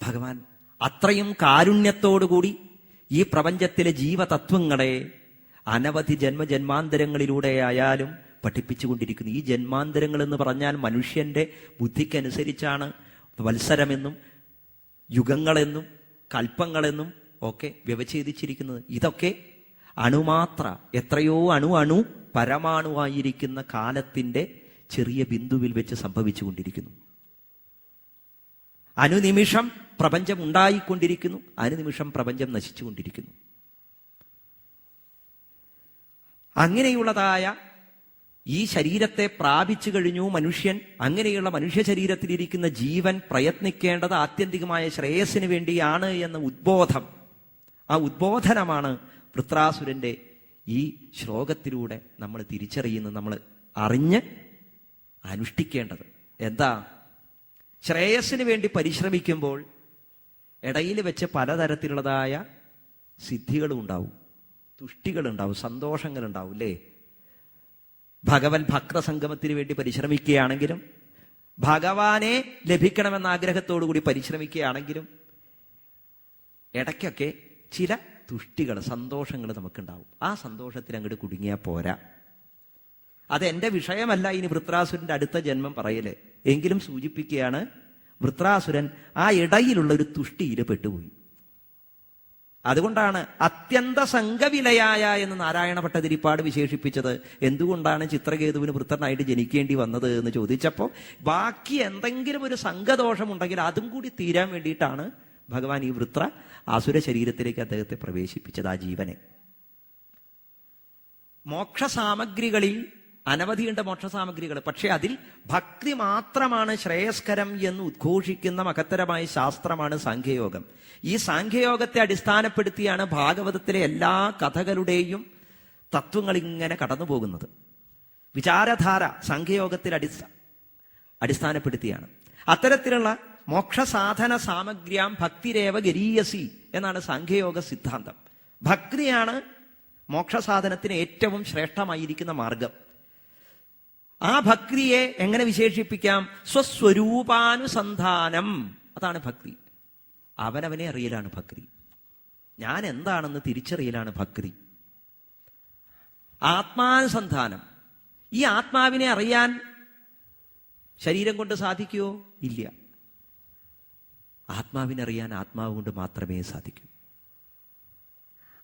ഭഗവാൻ അത്രയും കാരുണ്യത്തോടുകൂടി ഈ പ്രപഞ്ചത്തിലെ ജീവതത്വങ്ങളെ അനവധി ജന്മജന്മാന്തരങ്ങളിലൂടെ ആയാലും പഠിപ്പിച്ചുകൊണ്ടിരിക്കുന്നു. ഈ ജന്മാന്തരങ്ങൾ എന്ന് പറഞ്ഞാൽ മനുഷ്യന്റെ ബുദ്ധിക്കനുസരിച്ചാണ് വത്സരമെന്നും യുഗങ്ങളെന്നും കൽപ്പങ്ങളെന്നും ഒക്കെ വ്യവച്ഛേദിച്ചിരിക്കുന്നത്. ഇതൊക്കെ അണുമാത്ര, എത്രയോ അണു പരമാണുവായിരിക്കുന്ന കാലത്തിന്റെ ചെറിയ ബിന്ദുവിൽ വെച്ച് സംഭവിച്ചുകൊണ്ടിരിക്കുന്നു. അനുനിമിഷം പ്രപഞ്ചം ഉണ്ടായിക്കൊണ്ടിരിക്കുന്നു, അനുനിമിഷം പ്രപഞ്ചം നശിച്ചുകൊണ്ടിരിക്കുന്നു. അങ്ങനെയുള്ളതായ ഈ ശരീരത്തെ പ്രാപിച്ചു കഴിഞ്ഞു മനുഷ്യൻ. അങ്ങനെയുള്ള മനുഷ്യ ശരീരത്തിലിരിക്കുന്ന ജീവൻ പ്രയത്നിക്കേണ്ടത് ആത്യന്തികമായ ശ്രേയസ്സിന് വേണ്ടിയാണ് എന്ന ഉദ്ബോധം, ആ ഉദ്ബോധനമാണ് വൃത്രാസുരന്റെ ഈ ശ്ലോകത്തിലൂടെ നമ്മൾ തിരിച്ചറിയുന്നത്, നമ്മൾ അറിഞ്ഞ് അനുഷ്ഠിക്കേണ്ടത്. എന്താ? ശ്രേയസ്സിന് വേണ്ടി പരിശ്രമിക്കുമ്പോൾ ഇടയിൽ വെച്ച് പലതരത്തിലുള്ളതായ സിദ്ധികളും ഉണ്ടാവും, തുഷ്ടികളുണ്ടാവും, സന്തോഷങ്ങളുണ്ടാവും. അല്ലേ? ഭഗവൻ ഭക്ത സംഗമത്തിന് വേണ്ടി പരിശ്രമിക്കുകയാണെങ്കിലും, ഭഗവാനെ ലഭിക്കണമെന്ന ആഗ്രഹത്തോടു കൂടി പരിശ്രമിക്കുകയാണെങ്കിലും ഇടയ്ക്കൊക്കെ ചില തുഷ്ടികൾ, സന്തോഷങ്ങൾ നമുക്കുണ്ടാവും. ആ സന്തോഷത്തിൽ അങ്ങോട്ട് കുടുങ്ങിയാൽ പോരാ. അതെന്റെ വിഷയമല്ല ഇനി വൃത്രാസുരന്റെ അടുത്ത ജന്മം പറയലേ, എങ്കിലും സൂചിപ്പിക്കുകയാണ്, വൃത്രാസുരൻ ആ ഇടയിലുള്ള ഒരു തുഷ്ടിയിൽ പെട്ടുപോയി. അതുകൊണ്ടാണ് അത്യന്ത സംഘവിലയായ എന്ന് നാരായണ ഭട്ടതിരിപ്പാട് വിശേഷിപ്പിച്ചത്. എന്തുകൊണ്ടാണ് ചിത്രകേതുവിന് വൃത്രനായിട്ട് ജനിക്കേണ്ടി വന്നത് എന്ന് ചോദിച്ചപ്പോൾ ബാക്കി എന്തെങ്കിലും ഒരു സംഘദോഷമുണ്ടെങ്കിൽ അതും കൂടി തീരാൻ വേണ്ടിയിട്ടാണ് ഭഗവാൻ ഈ വൃത്ര അസുര ശരീരത്തിലേക്ക് അദ്ദേഹത്തെ പ്രവേശിപ്പിച്ചത്, ആ ജീവനെ. മോക്ഷസാമഗ്രികളിൽ അനവധിയുണ്ട് മോക്ഷസാമഗ്രികൾ. പക്ഷെ അതിൽ ഭക്തി മാത്രമാണ് ശ്രേയസ്കരം എന്ന് ഉദ്ഘോഷിക്കുന്ന മഹത്തരമായ ശാസ്ത്രമാണ് സാഖ്യയോഗം. ഈ സാഖ്യയോഗത്തെ അടിസ്ഥാനപ്പെടുത്തിയാണ് ഭാഗവതത്തിലെ എല്ലാ കഥകളുടെയും തത്വങ്ങൾ ഇങ്ങനെ കടന്നു പോകുന്നത്. വിചാരധാര സാഖ്യയോഗത്തിൽ അടിസ്ഥാനപ്പെടുത്തിയാണ്. അത്തരത്തിലുള്ള മോക്ഷസാധന സാമഗ്രിയാം ഭക്തിരേവ ഗരീയസി എന്നാണ് സാഖ്യയോഗ സിദ്ധാന്തം. ഭക്തിയാണ് മോക്ഷസാധനത്തിന് ഏറ്റവും ശ്രേഷ്ഠമായിരിക്കുന്ന മാർഗം. ആ ഭക്തിയെ എങ്ങനെ വിശേഷിപ്പിക്കാം? സ്വസ്വരൂപാനുസന്ധാനം, അതാണ് ഭക്തി. അവനവനെ അറിയലാണ് ഭക്തി. ഞാൻ എന്താണെന്ന് തിരിച്ചറിയലാണ് ഭക്തി. ആത്മാനുസന്ധാനം, ഈ ആത്മാവിനെ അറിയാൻ ശരീരം കൊണ്ട് സാധിക്കുമോ? ഇല്ല. ആത്മാവിനറിയാൻ ആത്മാവ് കൊണ്ട് മാത്രമേ സാധിക്കൂ.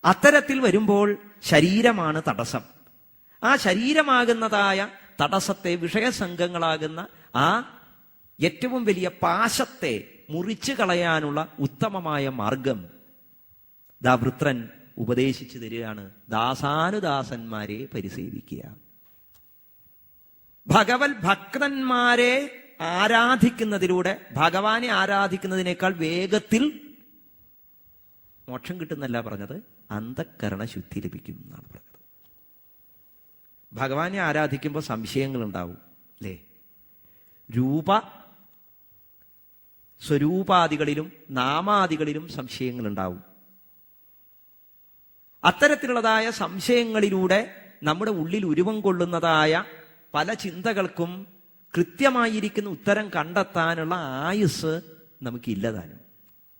അത്തരത്തിൽ വരുമ്പോൾ ശരീരമാണ് തടസ്സം. ആ ശരീരമാകുന്നതായ തടസ്സത്തെ, വിഷയസംഘങ്ങളാകുന്ന ആ ഏറ്റവും വലിയ പാശത്തെ മുറിച്ചു കളയാനുള്ള ഉത്തമമായ മാർഗം ദാ വൃത്രൻ ഉപദേശിച്ചു തരികയാണ്. ദാസാനുദാസന്മാരെ പരിസേവിക്കുക. ഭഗവത് ഭക്തന്മാരെ ആരാധിക്കുന്നതിലൂടെ ഭഗവാനെ ആരാധിക്കുന്നതിനേക്കാൾ വേഗത്തിൽ മോക്ഷം കിട്ടുന്നല്ല പറഞ്ഞത്, അന്ധക്കരണ ശുദ്ധി ലഭിക്കും എന്നാണ് പറഞ്ഞത്. ഭഗവാനെ ആരാധിക്കുമ്പോൾ സംശയങ്ങൾ ഉണ്ടാവും അല്ലേ? സ്വരൂപാദികളിലും നാമാദികളിലും സംശയങ്ങൾ ഉണ്ടാവും. അത്തരത്തിലുള്ളതായ സംശയങ്ങളിലൂടെ നമ്മുടെ ഉള്ളിൽ ഉരുവം കൊള്ളുന്നതായ പല ചിന്തകൾക്കും കൃത്യമായിരിക്കുന്ന ഉത്തരം കണ്ടെത്താനുള്ള ആയുസ് നമുക്കില്ലതാനും.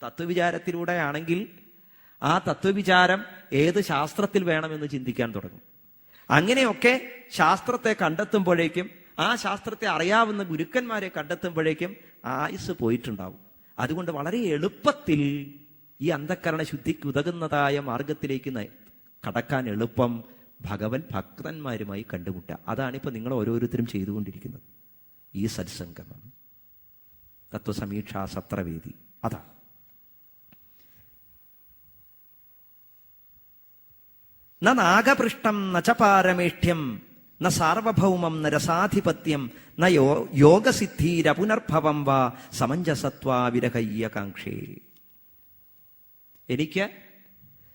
തത്വവിചാരത്തിലൂടെ ആണെങ്കിൽ ആ തത്വവിചാരം ഏത് ശാസ്ത്രത്തിൽ വേണമെന്ന് ചിന്തിക്കാൻ തുടങ്ങും. അങ്ങനെയൊക്കെ ശാസ്ത്രത്തെ കണ്ടെത്തുമ്പോഴേക്കും, ആ ശാസ്ത്രത്തെ അറിയാവുന്ന ഗുരുക്കന്മാരെ കണ്ടെത്തുമ്പോഴേക്കും ആയുസ് പോയിട്ടുണ്ടാവും. അതുകൊണ്ട് വളരെ എളുപ്പത്തിൽ ഈ അന്ധക്കരണ ശുദ്ധിക്ക് ഉതകുന്നതായ മാർഗത്തിലേക്ക് കടക്കാൻ എളുപ്പം ഭഗവൻ ഭക്തന്മാരുമായി കണ്ടുമുട്ടുക. അതാണിപ്പോൾ നിങ്ങൾ ഓരോരുത്തരും ചെയ്തുകൊണ്ടിരിക്കുന്നത്. ഈ സത്സംഗമം, തത്വസമീക്ഷാ സത്രവേദി, അതാണ്. ന നാഗപൃഷ്ടം ന ച പാരമേഷ്ഠ്യം ന സാർവഭൗമം ന രസാധിപത്യം ന യോഗസിദ്ധീരപുനർഭവം വാ സമഞ്ജസത്വാ വിരഹയ്യകാംക്ഷേ. എനിക്ക്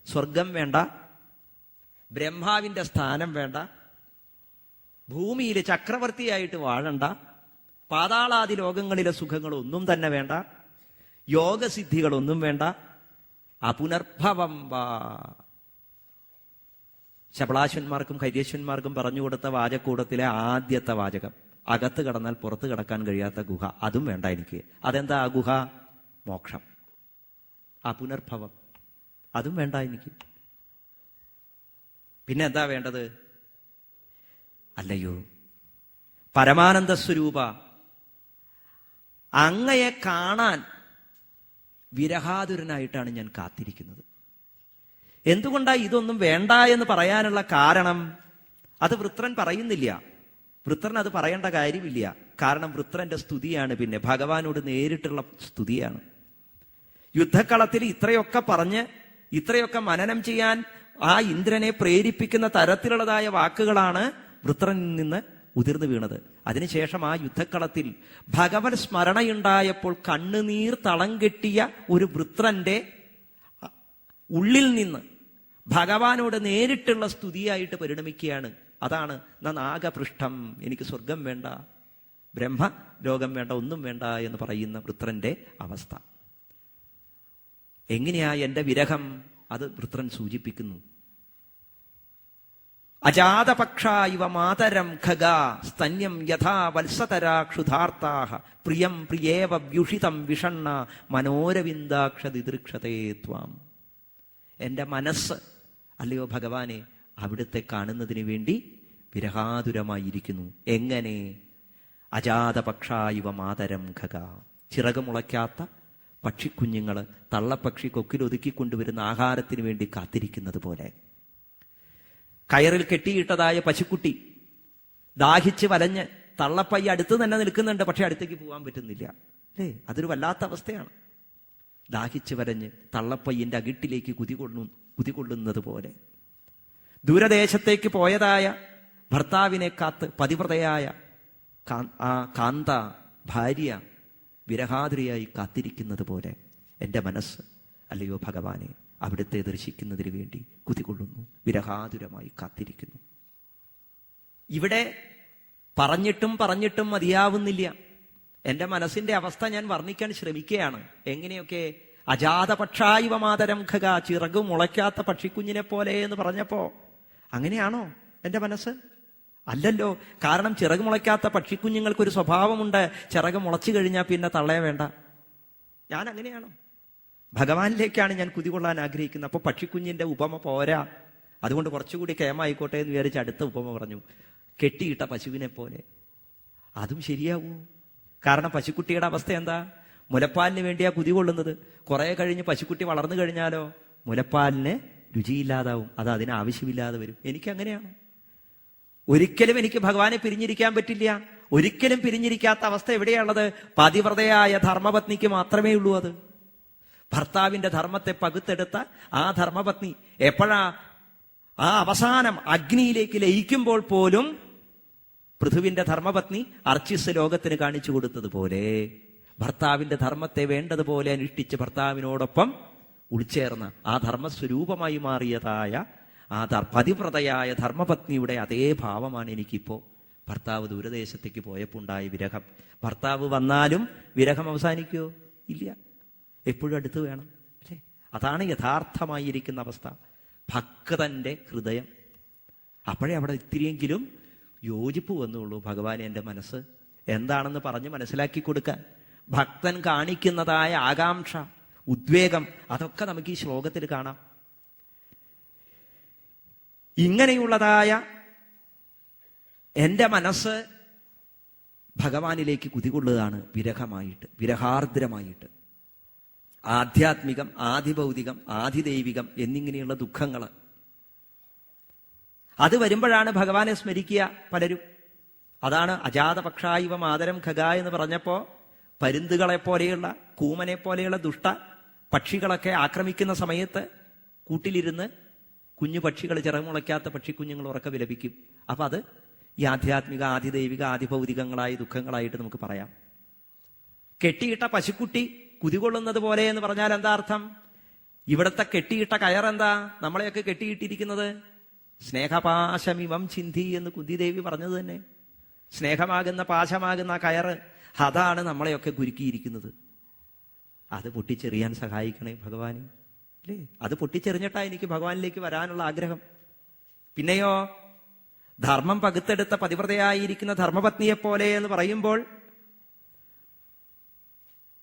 സ്വർഗം വേണ്ട, ബ്രഹ്മാവിന്റെ സ്ഥാനം വേണ്ട, ഭൂമിയിൽ ചക്രവർത്തിയായിട്ട് വാഴണ്ട, പാതാളാദി ലോകങ്ങളിലെ സുഖങ്ങളൊന്നും തന്നെ വേണ്ട, യോഗസിദ്ധികളൊന്നും വേണ്ട, അപുനർഭവം വാ. ശബളാശ്വന്മാർക്കും ഹര്യശ്വന്മാർക്കും പറഞ്ഞുകൊടുത്ത വാചകൂടത്തിലെ ആദ്യത്തെ വാചകം, അകത്ത് കടന്നാൽ പുറത്ത് കടക്കാൻ കഴിയാത്ത ഗുഹ, അതും വേണ്ട എനിക്ക്. അതെന്താ ആ ഗുഹ? മോക്ഷം. അപുനർഭവം, അതും വേണ്ട എനിക്ക്. പിന്നെ എന്താ വേണ്ടത്? അല്ലയോ പരമാനന്ദ സ്വരൂപ, അങ്ങയെ കാണാൻ വിരഹാതുരനായിട്ടാണ് ഞാൻ കാത്തിരിക്കുന്നത്. എന്തുകൊണ്ടാ ഇതൊന്നും വേണ്ട എന്ന് പറയാനുള്ള കാരണം? അത് വൃത്രൻ പറയുന്നില്ല. വൃത്രൻ അത് പറയേണ്ട കാര്യമില്ല. കാരണം വൃത്രന്റെ സ്തുതിയാണ്, പിന്നെ ഭഗവാനോട് നേരിട്ടുള്ള സ്തുതിയാണ്. യുദ്ധക്കളത്തിൽ ഇത്രയൊക്കെ പറഞ്ഞ് ഇത്രയൊക്കെ മനനം ചെയ്യാൻ ആ ഇന്ദ്രനെ പ്രേരിപ്പിക്കുന്ന തരത്തിലുള്ളതായ വാക്കുകളാണ് വൃത്രനിൽ നിന്ന് ഉതിർന്നു വീണത്. അതിനുശേഷം ആ യുദ്ധക്കളത്തിൽ ഭഗവത് സ്മരണയുണ്ടായപ്പോൾ കണ്ണുനീർ തളം കെട്ടിയ ഒരു വൃത്രന്റെ ഉള്ളിൽ നിന്ന് ഭഗവാനോട് നേരിട്ടുള്ള സ്തുതിയായിട്ട് പരിണമിക്കുകയാണ്. അതാണ് നാഗപൃഷ്ഠം, എനിക്ക് സ്വർഗം വേണ്ട, ബ്രഹ്മ ലോകം വേണ്ട, ഒന്നും വേണ്ട എന്ന് പറയുന്ന വൃത്രന്റെ അവസ്ഥ. എങ്ങനെയാ എന്റെ വിരഹം? അത് വൃത്രൻ സൂചിപ്പിക്കുന്നു. അജാതപക്ഷ ഇവ മാതരം ഖഗാ സ്തന്യം യഥാ വത്സതരാ ക്ഷുധാർത്താഹ പ്രിയം പ്രിയേവ വ്യുഷിതം വിഷണ്ണ മനോരവിന്ദാക്ഷതിദൃക്ഷതേ ത്വാം. എന്റെ മനസ്സ്, അല്ലയോ ഭഗവാനെ, അവിടുത്തെ കാണുന്നതിന് വേണ്ടി വിരഹാതുരമായിരിക്കുന്നു. എങ്ങനെ? അജാതപക്ഷ ഇവ മാതരം ഖഗാ, ചിറകുമുളയ്ക്കാത്ത പക്ഷിക്കുഞ്ഞുങ്ങള് തള്ളപ്പക്ഷി കൊക്കിലൊതുക്കിക്കൊണ്ടുവരുന്ന ആഹാരത്തിന് വേണ്ടി കാത്തിരിക്കുന്നത് പോലെ, കയറിൽ കെട്ടിയിട്ടതായ പശുക്കുട്ടി ദാഹിച്ച് വലഞ്ഞ് തള്ളപ്പയ്യ അടുത്ത് തന്നെ നിൽക്കുന്നുണ്ട്, പക്ഷെ അടുത്തേക്ക് പോകാൻ പറ്റുന്നില്ല അല്ലേ? അതൊരു വല്ലാത്ത അവസ്ഥയാണ്. ദാഹിച്ച് വലഞ്ഞ് തള്ളപ്പയ്യന്റെ അകിട്ടിലേക്ക് കുതികൊള്ളുന്നത് പോലെ ദൂരദേശത്തേക്ക് പോയതായ ഭർത്താവിനെ കാത്ത് പതിവ്രതയായ ആ കാന്ത ഭാര്യ വിരഹാതുരയായി കാത്തിരിക്കുന്നത് പോലെ എൻ്റെ മനസ്സ്, അല്ലയോ ഭഗവാനെ, അവിടുത്തെ ദർശിക്കുന്നതിന് വേണ്ടി കുതികൊള്ളുന്നു, വിരഹാതുരമായി കാത്തിരിക്കുന്നു. ഇവിടെ പറഞ്ഞിട്ടും മതിയാവുന്നില്ല. എൻ്റെ മനസ്സിന്റെ അവസ്ഥ ഞാൻ വർണ്ണിക്കാൻ ശ്രമിക്കുകയാണ്. എങ്ങനെയൊക്കെ? അജാതപക്ഷായിവ മാതരം ഖഗ, ചിറകു മുളയ്ക്കാത്ത പക്ഷിക്കുഞ്ഞിനെ പോലെ എന്ന് പറഞ്ഞപ്പോ അങ്ങനെയാണോ എൻ്റെ മനസ്സ്? അല്ലല്ലോ. കാരണം ചിറക് മുളയ്ക്കാത്ത പക്ഷിക്കുഞ്ഞുങ്ങൾക്കൊരു സ്വഭാവമുണ്ട്, ചിറക് മുളച്ചു കഴിഞ്ഞാൽ പിന്നെ തള്ളയെ വേണ്ട. ഞാൻ അങ്ങനെയാണോ? ഭഗവാനിലേക്കാണ് ഞാൻ കുതികൊള്ളാൻ ആഗ്രഹിക്കുന്നത്. അപ്പൊ പക്ഷിക്കുഞ്ഞിന്റെ ഉപമ പോരാ, അതുകൊണ്ട് കുറച്ചുകൂടി കേമായിക്കോട്ടെ എന്ന് വിചാരിച്ച് അടുത്ത ഉപമ പറഞ്ഞു, കെട്ടിയിട്ട പശുവിനെ പോലെ. അതും ശരിയാവൂ? കാരണം പശുക്കുട്ടിയുടെ അവസ്ഥ എന്താ? മുലപ്പാലിന് വേണ്ടിയാ കുതികൊള്ളുന്നത്. കുറെ കഴിഞ്ഞ് പശുക്കുട്ടി വളർന്നു കഴിഞ്ഞാലോ മുലപ്പാലിന് രുചിയില്ലാതാവും, അത് അതിന് ആവശ്യമില്ലാതെ വരും. എനിക്കങ്ങനെയാണ്. ഒരിക്കലും എനിക്ക് ഭഗവാനെ പിരിഞ്ഞിരിക്കാൻ പറ്റില്ല. ഒരിക്കലും പിരിഞ്ഞിരിക്കാത്ത അവസ്ഥ എവിടെയാണുള്ളത്? പതിവ്രതയായ ധർമ്മപത്നിക്ക് മാത്രമേ ഉള്ളൂ. അത് ഭർത്താവിന്റെ ധർമ്മത്തെ പകുത്തെടുത്ത ആ ധർമ്മപത്നി എപ്പോഴാ ആ അവസാനം അഗ്നിയിലേക്ക് ലയിക്കുമ്പോൾ പോലും പൃഥുവിന്റെ ധർമ്മപത്നി അർച്ചിസ് ലോകത്തിന് കാണിച്ചു കൊടുത്തതുപോലെ ഭർത്താവിന്റെ ധർമ്മത്തെ വേണ്ടതുപോലെ അനുഷ്ഠിച്ച് ഭർത്താവിനോടൊപ്പം ഉൾച്ചേർന്ന ആ ധർമ്മസ്വരൂപമായി മാറിയതായ ആ പതിവ്രതയായ ധർമ്മപത്നിയുടെ അതേ ഭാവമാണ് എനിക്കിപ്പോ. ഭർത്താവ് ദൂരദേശത്തേക്ക് പോയപ്പോൾ ഉണ്ടായ വിരഹം. ഭർത്താവ് വന്നാലും വിരഹം അവസാനിക്കുമോ? ഇല്ല, എപ്പോഴും അടുത്ത് വേണം, അല്ലേ? അതാണ് യഥാർത്ഥമായിരിക്കുന്ന അവസ്ഥ, ഭക്തന്റെ ഹൃദയം. അപ്പോഴേ അവിടെ ഇത്തിരിയെങ്കിലും യോജിപ്പ് വന്നുള്ളൂ. ഭഗവാനെ എൻ്റെ മനസ്സ് എന്താണെന്ന് പറഞ്ഞ് മനസ്സിലാക്കി കൊടുക്കാൻ ഭക്തൻ കാണിക്കുന്നതായ ആകാംക്ഷ, ഉദ്വേഗം, അതൊക്കെ നമുക്ക് ഈ ശ്ലോകത്തിൽ കാണാം. ഇങ്ങനെയുള്ളതായ എൻ്റെ മനസ്സ് ഭഗവാനിലേക്ക് കുതികൊള്ളുകയാണ് വിരഹമായിട്ട്, വിരഹാർദ്രമായിട്ട്. ആധ്യാത്മികം, ആദിഭൗതികം, ആദിദൈവികം എന്നിങ്ങനെയുള്ള ദുഃഖങ്ങൾ അത് വരുമ്പോഴാണ് ഭഗവാനെ സ്മരിക്കുക പലരും. അതാണ് അജാതപക്ഷായിവ മാതരം ഖഗ എന്ന് പറഞ്ഞപ്പോ പരുന്തുകളെ പോലെയുള്ള, കൂമനെ പോലെയുള്ള ദുഷ്ട പക്ഷികളൊക്കെ ആക്രമിക്കുന്ന സമയത്ത് കൂട്ടിലിരുന്ന് കുഞ്ഞു പക്ഷികൾ, ചിറമുളയ്ക്കാത്ത പക്ഷിക്കുഞ്ഞുങ്ങൾ ഉറക്കെ വിലപിക്കും. അപ്പൊ അത് ഈ ആധ്യാത്മിക, ആദിദൈവിക, ആദിഭൗതികങ്ങളായ ദുഃഖങ്ങളായിട്ട് നമുക്ക് പറയാം. കെട്ടിയിട്ട പശുക്കുട്ടി കുതികൊള്ളുന്നത് പോലെ എന്ന് പറഞ്ഞാൽ എന്താ അർത്ഥം? ഇവിടുത്തെ കെട്ടിയിട്ട കയറെന്താ? നമ്മളെയൊക്കെ കെട്ടിയിട്ടിരിക്കുന്നത് സ്നേഹപാശമിവം ചിന്തി എന്ന് കുന്തിദേവി പറഞ്ഞത് തന്നെ. സ്നേഹമാകുന്ന പാശമാകുന്ന കയറ്, അതാണ് നമ്മളെയൊക്കെ കുരുക്കിയിരിക്കുന്നത്. അത് പൊട്ടിച്ചെറിയാൻ സഹായിക്കണേ ഭഗവാന്, അല്ലേ? അത് പൊട്ടിച്ചെറിഞ്ഞിട്ടാ എനിക്ക് ഭഗവാനിലേക്ക് വരാനുള്ള ആഗ്രഹം. പിന്നെയോ ധർമ്മം പകുത്തെടുത്ത പതിവ്രതയായിരിക്കുന്ന ധർമ്മപത്നിയെ പോലെ എന്ന് പറയുമ്പോൾ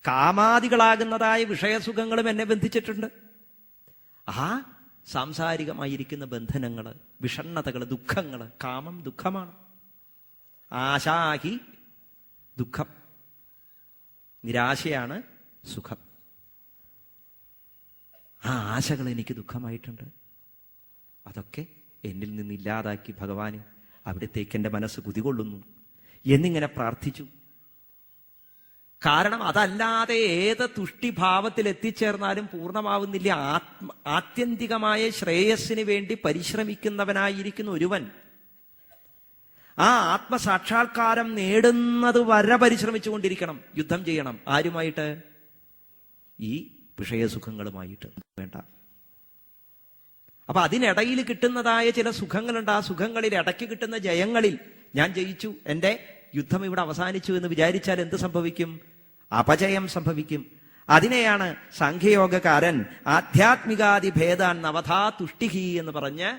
കാമാദികളാകുന്നതായ വിഷയസുഖങ്ങളും എന്നെ ബന്ധിച്ചിട്ടുണ്ട്. ആ സാംസാരികമായിരിക്കുന്ന ബന്ധനങ്ങള്, വിഷണ്ണതകള്, ദുഃഖങ്ങള്. കാമം ദുഃഖമാണ്. ആശാഹി ദുഃഖം, നിരാശയാണ് സുഖം. ആ ആശകൾ എനിക്ക് ദുഃഖമായിട്ടുണ്ട്. അതൊക്കെ എന്നിൽ നിന്ന് ഇല്ലാതാക്കി ഭഗവാന് അവിടത്തേക്ക് എൻ്റെ മനസ്സ് കുതികൊള്ളുന്നു എന്നിങ്ങനെ പ്രാർത്ഥിച്ചു. കാരണം അതല്ലാതെ ഏത് തുഷ്ടിഭാവത്തിൽ എത്തിച്ചേർന്നാലും പൂർണ്ണമാവുന്നില്ല. ആത്യന്തികമായ ശ്രേയസ്സിന് വേണ്ടി പരിശ്രമിക്കുന്നവനായിരിക്കുന്ന ഒരുവൻ ആ ആത്മസാക്ഷാത്കാരം നേടുന്നത് വരെ പരിശ്രമിച്ചുകൊണ്ടിരിക്കണം, യുദ്ധം ചെയ്യണം. ആരുമായിട്ട്? ഈ വിഷയസുഖങ്ങളുമായിട്ട് വേണ്ട. അപ്പൊ അതിനിടയിൽ കിട്ടുന്നതായ ചില സുഖങ്ങളുണ്ട്. ആ സുഖങ്ങളിൽ ഇടയ്ക്ക് കിട്ടുന്ന ജയങ്ങളിൽ ഞാൻ ജയിച്ചു, എൻ്റെ യുദ്ധം ഇവിടെ അവസാനിച്ചു എന്ന് വിചാരിച്ചാൽ എന്ത് സംഭവിക്കും? അപജയം സംഭവിക്കും. അതിനെയാണ് സാഖ്യയോഗകാരൻ ആധ്യാത്മികാദി ഭേദാൻ നവധാ തുഷ്ടിഹി എന്ന് പറഞ്ഞ്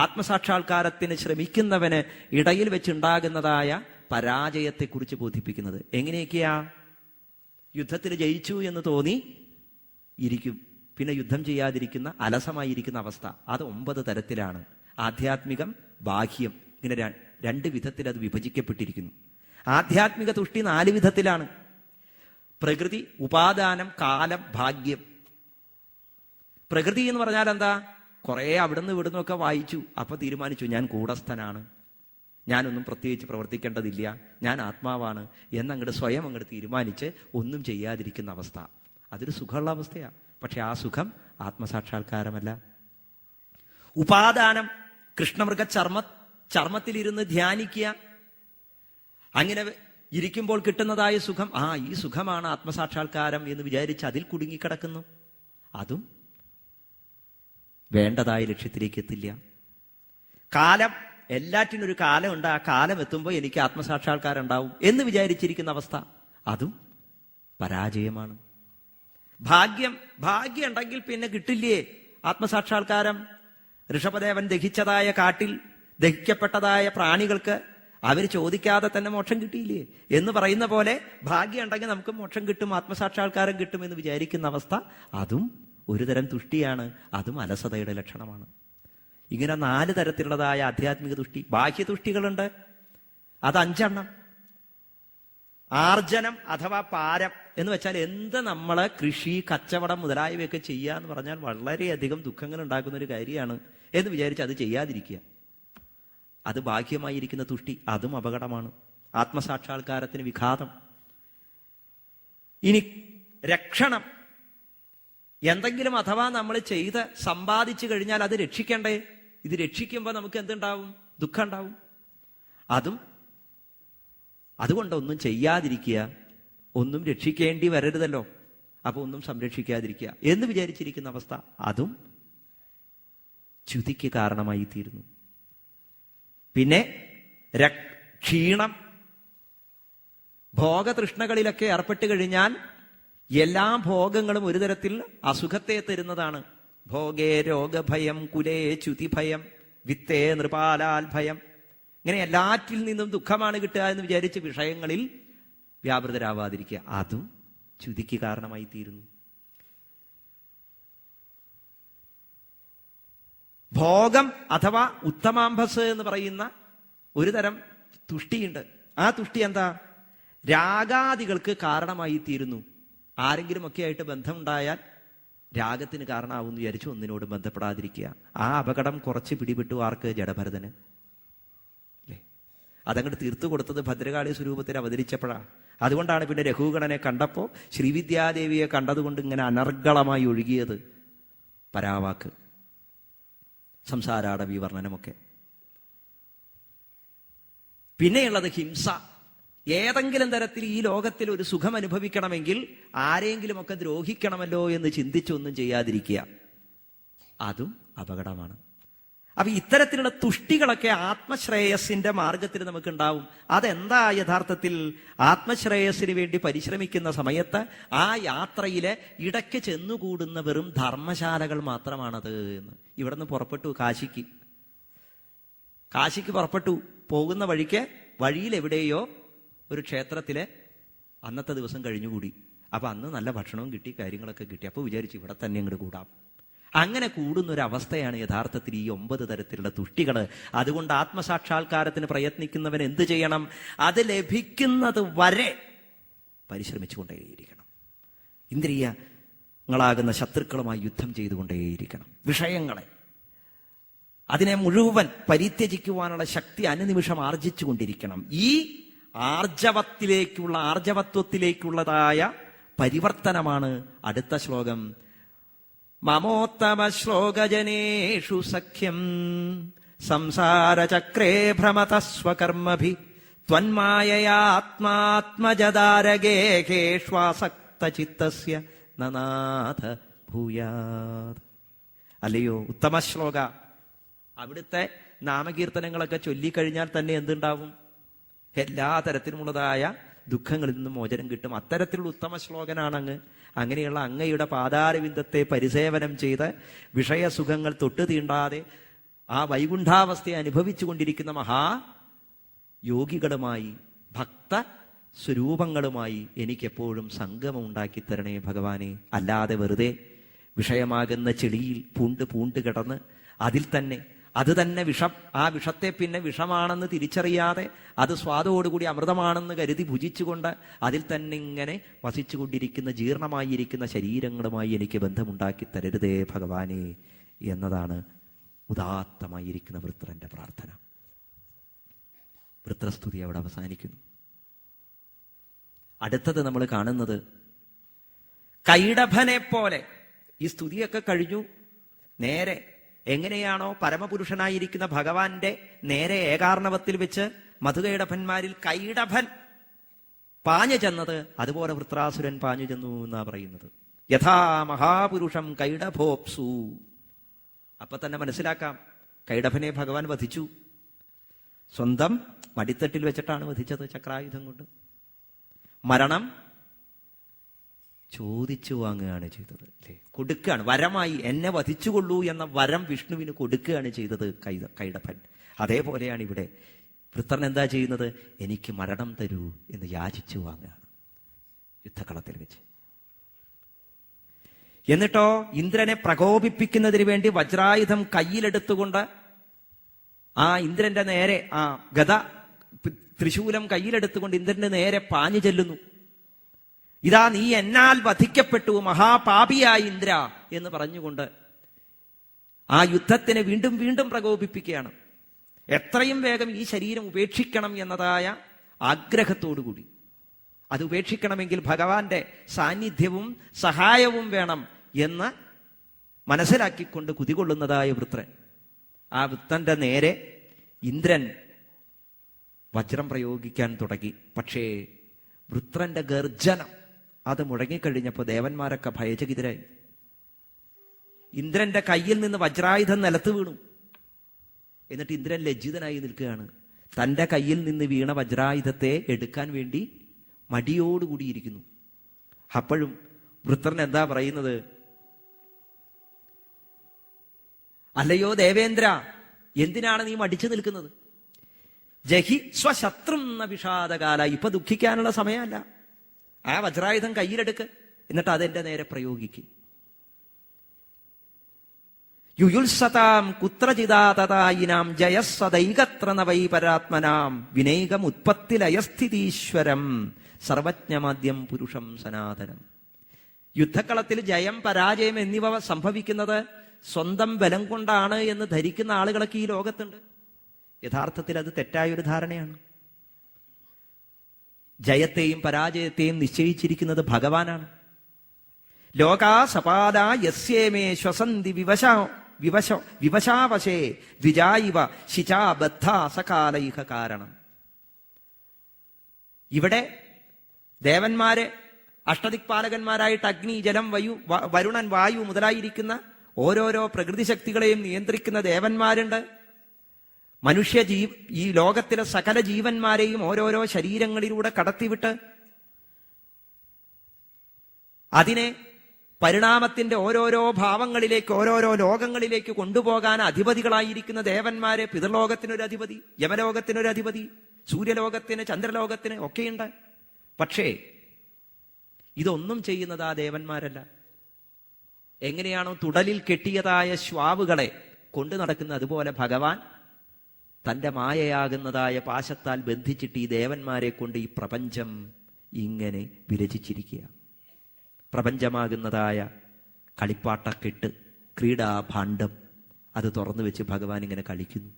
ആത്മസാക്ഷാത്കാരത്തിന് ശ്രമിക്കുന്നവന് ഇടയിൽ വെച്ചുണ്ടാകുന്നതായ പരാജയത്തെക്കുറിച്ച് ബോധിപ്പിക്കുന്നത്. എങ്ങനെയൊക്കെയാ? യുദ്ധത്തിൽ ജയിച്ചു എന്ന് തോന്നി ഇരിക്കും, പിന്നെ യുദ്ധം ചെയ്യാതിരിക്കുന്ന അലസമായിരിക്കുന്ന അവസ്ഥ. അത് 9 തരത്തിലാണ്. ആധ്യാത്മികം, ബാഹ്യം, ഇങ്ങനെ 2 വിധത്തിൽ അത് വിഭജിക്കപ്പെട്ടിരിക്കുന്നു. ആധ്യാത്മിക തുഷ്ടി 4 വിധത്തിലാണ്. പ്രകൃതി, ഉപാദാനം, കാലം, ഭാഗ്യം. പ്രകൃതി എന്ന് പറഞ്ഞാൽ എന്താ? കുറെ അവിടുന്ന് ഇവിടുന്നൊക്കെ വായിച്ചു, അപ്പൊ തീരുമാനിച്ചു ഞാൻ കൂടസ്ഥനാണ്, ഞാനൊന്നും പ്രത്യേകിച്ച് പ്രവർത്തിക്കേണ്ടതില്ല, ഞാൻ ആത്മാവാണ് എന്നങ്ങോട്ട് സ്വയം അങ്ങോട്ട് തീരുമാനിച്ച് ഒന്നും ചെയ്യാതിരിക്കുന്ന അവസ്ഥ. അതൊരു സുഖമുള്ള അവസ്ഥയാണ്. പക്ഷെ ആ സുഖം ആത്മസാക്ഷാത്കാരമല്ല. ഉപാദാനം, കൃഷ്ണമൃഗ ചർമ്മത്തിലിരുന്ന് ധ്യാനിക്കുക, അങ്ങനെ ഇരിക്കുമ്പോൾ കിട്ടുന്നതായ സുഖം, ഈ സുഖമാണ് ആത്മസാക്ഷാത്കാരം എന്ന് വിചാരിച്ച് അതിൽ കുടുങ്ങിക്കിടക്കുന്നു. അതും വേണ്ടതായ ലക്ഷ്യത്തിലേക്ക് എത്തില്ല. കാലം, എല്ലാറ്റിനും ഒരു കാലമുണ്ട്, ആ കാലം എത്തുമ്പോൾ എനിക്ക് ആത്മസാക്ഷാത്കാരം ഉണ്ടാവും എന്ന് വിചാരിച്ചിരിക്കുന്ന അവസ്ഥ, അതും പരാജയമാണ്. ഭാഗ്യം ഉണ്ടെങ്കിൽ പിന്നെ കിട്ടില്ലേ ആത്മസാക്ഷാത്കാരം? ഋഷഭദേവൻ ദഹിച്ചതായ കാട്ടിൽ ദഹിക്കപ്പെട്ടതായ പ്രാണികൾക്ക് അവർ ചോദിക്കാതെ തന്നെ മോക്ഷം കിട്ടിയില്ലേ എന്ന് പറയുന്ന പോലെ ഭാഗ്യം ഉണ്ടെങ്കിൽ നമുക്ക് മോക്ഷം കിട്ടും, ആത്മസാക്ഷാത്കാരം കിട്ടും എന്ന് വിചാരിക്കുന്ന അവസ്ഥ, അതും ഒരുതരം തുഷ്ടിയാണ്, അതും അലസതയുടെ ലക്ഷണമാണ്. ഇങ്ങനെ 4 തരത്തിലുള്ളതായ ആധ്യാത്മിക തുഷ്ടി. ബാഹ്യതുഷ്ടികളുണ്ട്, അത് 5 എണ്ണം. ആർജനം അഥവാ പാരം എന്ന് വെച്ചാൽ എന്ത് നമ്മളെ കൃഷി, കച്ചവടം മുതലായവയൊക്കെ ചെയ്യാന്ന് പറഞ്ഞാൽ വളരെയധികം ദുഃഖങ്ങൾ ഉണ്ടാക്കുന്ന ഒരു കാര്യമാണ് എന്ന് വിചാരിച്ച് അത് ചെയ്യാതിരിക്കുക. അത് ബാഹ്യമായിരിക്കുന്ന തുഷ്ടി, അതും അപകടമാണ്, ആത്മസാക്ഷാത്കാരത്തിന് വിഘാതം. ഇനി രക്ഷണം, എന്തെങ്കിലും അഥവാ നമ്മൾ ചെയ്ത് സമ്പാദിച്ചു കഴിഞ്ഞാൽ അത് രക്ഷിക്കണ്ടേ? ഇത് രക്ഷിക്കുമ്പോൾ നമുക്ക് എന്തുണ്ടാവും? ദുഃഖം ഉണ്ടാവും. അതുകൊണ്ടൊന്നും ചെയ്യാതിരിക്കുക, ഒന്നും രക്ഷിക്കേണ്ടി വരരുതല്ലോ, അപ്പൊ ഒന്നും സംരക്ഷിക്കാതിരിക്കുക എന്ന് വിചാരിച്ചിരിക്കുന്ന അവസ്ഥ, അതും ച്യുതിക്ക് കാരണമായി തീരുന്നു. പിന്നെ ക്ഷീണം, ഭോഗതൃഷ്ണകളിലൊക്കെ ഏർപ്പെട്ട് കഴിഞ്ഞാൽ എല്ലാ ഭോഗങ്ങളും ഒരു തരത്തിൽ അസുഖത്തെ തരുന്നതാണ്. ഭോഗേ രോഗഭയം, കുലേ ച്യുതിഭയം, വിത്തേ നൃപാലാൽ ഭയം. ഇങ്ങനെ എല്ലാറ്റിൽ നിന്നും ദുഃഖമാണ് കിട്ടുക എന്ന് വിചാരിച്ച് വിഷയങ്ങളിൽ വ്യാപൃതരാവാതിരിക്കുക, അതും ച്യുതിക്ക് കാരണമായി തീരുന്നു. ഭോഗം അഥവാ ഉത്തമാംഭസ് എന്ന് പറയുന്ന ഒരു തരം തുഷ്ടിയുണ്ട്. ആ തുഷ്ടി എന്താ? രാഗാദികൾക്ക് കാരണമായി തീരുന്നു. ആരെങ്കിലും ഒക്കെ ആയിട്ട് ബന്ധമുണ്ടായാൽ രാഗത്തിന് കാരണമാവും എന്ന് വിചാരിച്ചു ഒന്നിനോട് ബന്ധപ്പെടാതിരിക്കുക. ആ അപകടം കുറച്ച് പിടിപെട്ടു ആർക്ക്? ജഡഭരതന്. അല്ലേ? അതങ്ങോട്ട് തീർത്തു കൊടുത്തത് ഭദ്രകാളി സ്വരൂപത്തിൽ അവതരിച്ചപ്പോഴാണ്. അതുകൊണ്ടാണ് പിന്നെ രഘുഗണനെ കണ്ടപ്പോൾ ശ്രീവിദ്യാദേവിയെ കണ്ടതുകൊണ്ട് ഇങ്ങനെ അനർഗളമായി ഒഴുകിയത് പരാവാക്ക്, സംസാരാടവി വർണ്ണനമൊക്കെ. പിന്നെയുള്ളത് ഹിംസ. ഏതെങ്കിലും തരത്തിൽ ഈ ലോകത്തിൽ ഒരു സുഖം അനുഭവിക്കണമെങ്കിൽ ആരെങ്കിലുമൊക്കെ ദ്രോഹിക്കണമല്ലോ എന്ന് ചിന്തിച്ചൊന്നും ചെയ്യാതിരിക്കുക, അതും അപകടമാണ്. അപ്പൊ ഇത്തരത്തിലുള്ള തുഷ്ടികളൊക്കെ ആത്മശ്രേയസിന്റെ മാർഗത്തിൽ നമുക്കുണ്ടാവും. അതെന്താ? യഥാർത്ഥത്തിൽ ആത്മശ്രേയസിന് വേണ്ടി പരിശ്രമിക്കുന്ന സമയത്ത് ആ യാത്രയിലെ ഇടയ്ക്ക് ചെന്നുകൂടുന്ന വെറും ധർമ്മശാലകൾ മാത്രമാണത് എന്ന്. ഇവിടെ നിന്ന് പുറപ്പെട്ടു കാശിക്ക് പുറപ്പെട്ടു. പോകുന്ന വഴിക്ക് വഴിയിൽ എവിടെയോ ഒരു ക്ഷേത്രത്തിലെ അന്നത്തെ ദിവസം കഴിഞ്ഞുകൂടി. അപ്പൊ അന്ന് നല്ല ഭക്ഷണവും കിട്ടി, കാര്യങ്ങളൊക്കെ കിട്ടി. അപ്പൊ വിചാരിച്ചു ഇവിടെ തന്നെ അങ്ങോട്ട് കൂടാം. അങ്ങനെ കൂടുന്ന ഒരു അവസ്ഥയാണ് യഥാർത്ഥത്തിൽ ഈ 9 തരത്തിലുള്ള തുഷ്ടികള്. അതുകൊണ്ട് ആത്മസാക്ഷാത്കാരത്തിന് പ്രയത്നിക്കുന്നവൻ എന്ത് ചെയ്യണം? അത് ലഭിക്കുന്നത് വരെ പരിശ്രമിച്ചുകൊണ്ടേയിരിക്കണം. ഇന്ദ്രിയങ്ങളാകുന്ന ശത്രുക്കളുമായി യുദ്ധം ചെയ്തുകൊണ്ടേയിരിക്കണം. വിഷയങ്ങളെ, അതിനെ മുഴുവൻ പരിത്യജിക്കുവാനുള്ള ശക്തി അനുനിമിഷം ആർജിച്ചു കൊണ്ടിരിക്കണം. ഈ ആർജവത്വത്തിലേക്കുള്ളതായ പരിവർത്തനമാണ് അടുത്ത ശ്ലോകം. മമോത്തമ ശ്ലോകജനേഷു സഖ്യം സംസാരചക്രേ ഭ്രമത സ്വകർമ്മഭി ത്വന്മായയാത്മാത്മജദാരഗേഹേഷ്വാസക്തചിത്തസ്യ നനാഥ ഭൂയാത്. അല്ലയോ ഉത്തമ ശ്ലോക, അവിടുത്തെ നാമകീർത്തനങ്ങളൊക്കെ ചൊല്ലിക്കഴിഞ്ഞാൽ തന്നെ എന്തുണ്ടാവും? എല്ലാ തരത്തിലുമുള്ളതായ ദുഃഖങ്ങളിൽ നിന്നും മോചനം കിട്ടും. അത്തരത്തിലുള്ള ഉത്തമ ശ്ലോകനാണ് അങ്ങ്. അങ്ങനെയുള്ള അങ്ങയുടെ പാതാരവിന്ദത്തെ പരിസേവനം ചെയ്ത് വിഷയസുഖങ്ങൾ തൊട്ടു തീണ്ടാതെ ആ വൈകുണ്ഠാവസ്ഥയെ അനുഭവിച്ചു കൊണ്ടിരിക്കുന്ന മഹായോഗികളുമായി, ഭക്ത സ്വരൂപങ്ങളുമായി എനിക്കെപ്പോഴും സംഗമം ഉണ്ടാക്കി തരണേ ഭഗവാനെ. അല്ലാതെ വെറുതെ വിഷയമാകുന്ന ചെളിയിൽ പൂണ്ട് കിടന്ന് അത് തന്നെ വിഷം, ആ വിഷത്തെ പിന്നെ വിഷമാണെന്ന് തിരിച്ചറിയാതെ അത് സ്വാദോടുകൂടി അമൃതമാണെന്ന് കരുതി ഭുജിച്ചുകൊണ്ട് അതിൽ തന്നെ ഇങ്ങനെ വസിച്ചുകൊണ്ടിരിക്കുന്ന ജീർണമായിരിക്കുന്ന ശരീരങ്ങളുമായി എനിക്ക് ബന്ധമുണ്ടാക്കി തരരുതേ ഭഗവാനെ എന്നതാണ് ഉദാത്തമായിരിക്കുന്ന വൃത്രന്റെ പ്രാർത്ഥന. വൃത്രസ്തുതി അവിടെ അവസാനിക്കുന്നു. അടുത്തത് നമ്മൾ കാണുന്നത് കൈഡഭനെ പോലെ. ഈ സ്തുതിയൊക്കെ കഴിഞ്ഞു. നേരെ എങ്ങനെയാണോ പരമപുരുഷനായിരിക്കുന്ന ഭഗവാന്റെ നേരെ ഏകാർണവത്തിൽ വെച്ച് മധുകൈഡഭന്മാരിൽ കൈഡഭൻ പാഞ്ഞു ചെന്നത്, അതുപോലെ വൃത്രാസുരൻ പാഞ്ഞു ചെന്നു എന്നാ പറയുന്നത്. യഥാ മഹാപുരുഷം കൈഡഭോപ്സു. അപ്പൊ തന്നെ മനസ്സിലാക്കാം, കൈഡഭനെ ഭഗവാൻ വധിച്ചു. സ്വന്തം മടിത്തട്ടിൽ വെച്ചിട്ടാണ് വധിച്ചത്, ചക്രായുധം കൊണ്ട്. മരണം ചോദിച്ചു വാങ്ങുകയാണ് ചെയ്തത്, അല്ലേ? കൊടുക്കുകയാണ് വരമായി. എന്നെ വധിച്ചുകൊള്ളൂ എന്ന വരം വിഷ്ണുവിന് കൊടുക്കുകയാണ് ചെയ്തത് കൈഡഭൻ. അതേപോലെയാണ് ഇവിടെ വൃത്രൻ എന്താ ചെയ്യുന്നത്? എനിക്ക് മരണം തരൂ എന്ന് യാചിച്ചു വാങ്ങുകയാണ് യുദ്ധകളത്തിൽ വെച്ച്. എന്നിട്ടോ ഇന്ദ്രനെ പ്രകോപിപ്പിക്കുന്നതിന് വേണ്ടി വജ്രായുധം കയ്യിലെടുത്തുകൊണ്ട് ആ ഇന്ദ്രന്റെ നേരെ ആ ഗദ ത്രിശൂലം കയ്യിലെടുത്തുകൊണ്ട് ഇന്ദ്രന് നേരെ പാഞ്ഞു ചെല്ലുന്നു. ഇതാ നീ എന്നാൽ വധിക്കപ്പെട്ടു മഹാപാപിയായ ഇന്ദ്ര എന്ന് പറഞ്ഞുകൊണ്ട് ആ യുദ്ധത്തിനെ വീണ്ടും വീണ്ടും പ്രകോപിപ്പിക്കുകയാണ്. എത്രയും വേഗം ഈ ശരീരം ഉപേക്ഷിക്കണം എന്നതായ ആഗ്രഹത്തോടുകൂടി. അത് ഉപേക്ഷിക്കണമെങ്കിൽ ഭഗവാന്റെ സാന്നിധ്യവും സഹായവും വേണം എന്ന് മനസ്സിലാക്കിക്കൊണ്ട് കുതികൊള്ളുന്നതായ വൃത്രൻ. ആ വൃത്രന്റെ നേരെ ഇന്ദ്രൻ വജ്രം പ്രയോഗിക്കാൻ തുടങ്ങി. പക്ഷേ വൃത്രന്റെ ഗർജനം അത് മുഴങ്ങിക്കഴിഞ്ഞപ്പോൾ ദേവന്മാരൊക്കെ ഭയചകിതരായി. ഇന്ദ്രന്റെ കയ്യിൽ നിന്ന് വജ്രായുധം നിലത്ത് വീണു. എന്നിട്ട് ഇന്ദ്രൻ ലജ്ജിതനായി നിൽക്കുകയാണ്. തന്റെ കയ്യിൽ നിന്ന് വീണ വജ്രായുധത്തെ എടുക്കാൻ വേണ്ടി മടിയോടുകൂടിയിരിക്കുന്നു. അപ്പോഴും വൃത്രൻ എന്താ പറയുന്നത്? അല്ലയോ ദേവേന്ദ്ര, എന്തിനാണ് നീ മടിച്ചു നിൽക്കുന്നത്? ജഹി സ്വശത്രും എന്ന വിഷാദകാല. ഇപ്പൊ ദുഃഖിക്കാനുള്ള സമയമല്ല. ആ വജ്രായുധം കയ്യിലെടുക്ക്, എന്നിട്ട് അതെന്റെ നേരെ പ്രയോഗിക്കും. യുയുത്സതാം കുത്രചിതാതതായിനാം ജയസ്സദൈകത്ര നവൈ പരാത്മനാം വിനൈകം ഉത്പത്തിലയസ്ഥിതീശ്വരം സർവജ്ഞമാദ്യം പുരുഷം സനാതനം. യുദ്ധക്കളത്തിൽ ജയം പരാജയം എന്നിവ സംഭവിക്കുന്നത് സ്വന്തം ബലം കൊണ്ടാണ് എന്ന് ധരിക്കുന്ന ആളുകളൊക്കെ ഈ ലോകത്തുണ്ട്. യഥാർത്ഥത്തിൽ അത് തെറ്റായൊരു ധാരണയാണ്. ജയത്തെയും പരാജയത്തെയും നിശ്ചയിച്ചിരിക്കുന്നത് ഭഗവാനാണ്. ലോകാ സപാല യസ്യേമേ ശ്വസന്തി വിവശാവശേ ദ്വിജായിവ ശിചാ ബദ്ധ സകാലൈക കാരണം. ഇവിടെ ദേവന്മാരെ അഷ്ടദിക്പാലകന്മാരായിട്ട് അഗ്നി, ജലം, വരുണൻ, വായു മുതലായിരിക്കുന്ന ഓരോരോ പ്രകൃതി ശക്തികളെയും നിയന്ത്രിക്കുന്ന ദേവന്മാരുണ്ട്. ഈ ലോകത്തിലെ സകല ജീവന്മാരെയും ഓരോരോ ശരീരങ്ങളിലൂടെ കടത്തിവിട്ട് അതിനെ പരിണാമത്തിന്റെ ഓരോരോ ഭാവങ്ങളിലേക്ക്, ഓരോരോ ലോകങ്ങളിലേക്ക് കൊണ്ടുപോകാൻ അധിപതികളായിരിക്കുന്ന ദേവന്മാരെ, പിതൃലോകത്തിനൊരു അധിപതി, യമലോകത്തിനൊരു അധിപതി, സൂര്യലോകത്തിന്, ചന്ദ്രലോകത്തിന് ഒക്കെയുണ്ട്. പക്ഷേ ഇതൊന്നും ചെയ്യുന്നത് ആ ദേവന്മാരല്ല. എങ്ങനെയാണോ തുടലിൽ കെട്ടിയതായ ശ്വാവുകളെ കൊണ്ടു നടക്കുന്നത്, അതുപോലെ ഭഗവാൻ തന്റെ മായയാകുന്നതായ പാശത്താൽ ബന്ധിച്ചിട്ട് ഈ ദേവന്മാരെ കൊണ്ട് ഈ പ്രപഞ്ചം ഇങ്ങനെ വിരചിച്ചിരിക്കുക. പ്രപഞ്ചമാകുന്നതായ കളിപ്പാട്ടക്കെട്ട്, ക്രീഡാഭാണ്ഡം അത് തുറന്നു വെച്ച് ഭഗവാൻ ഇങ്ങനെ കളിക്കുന്നു,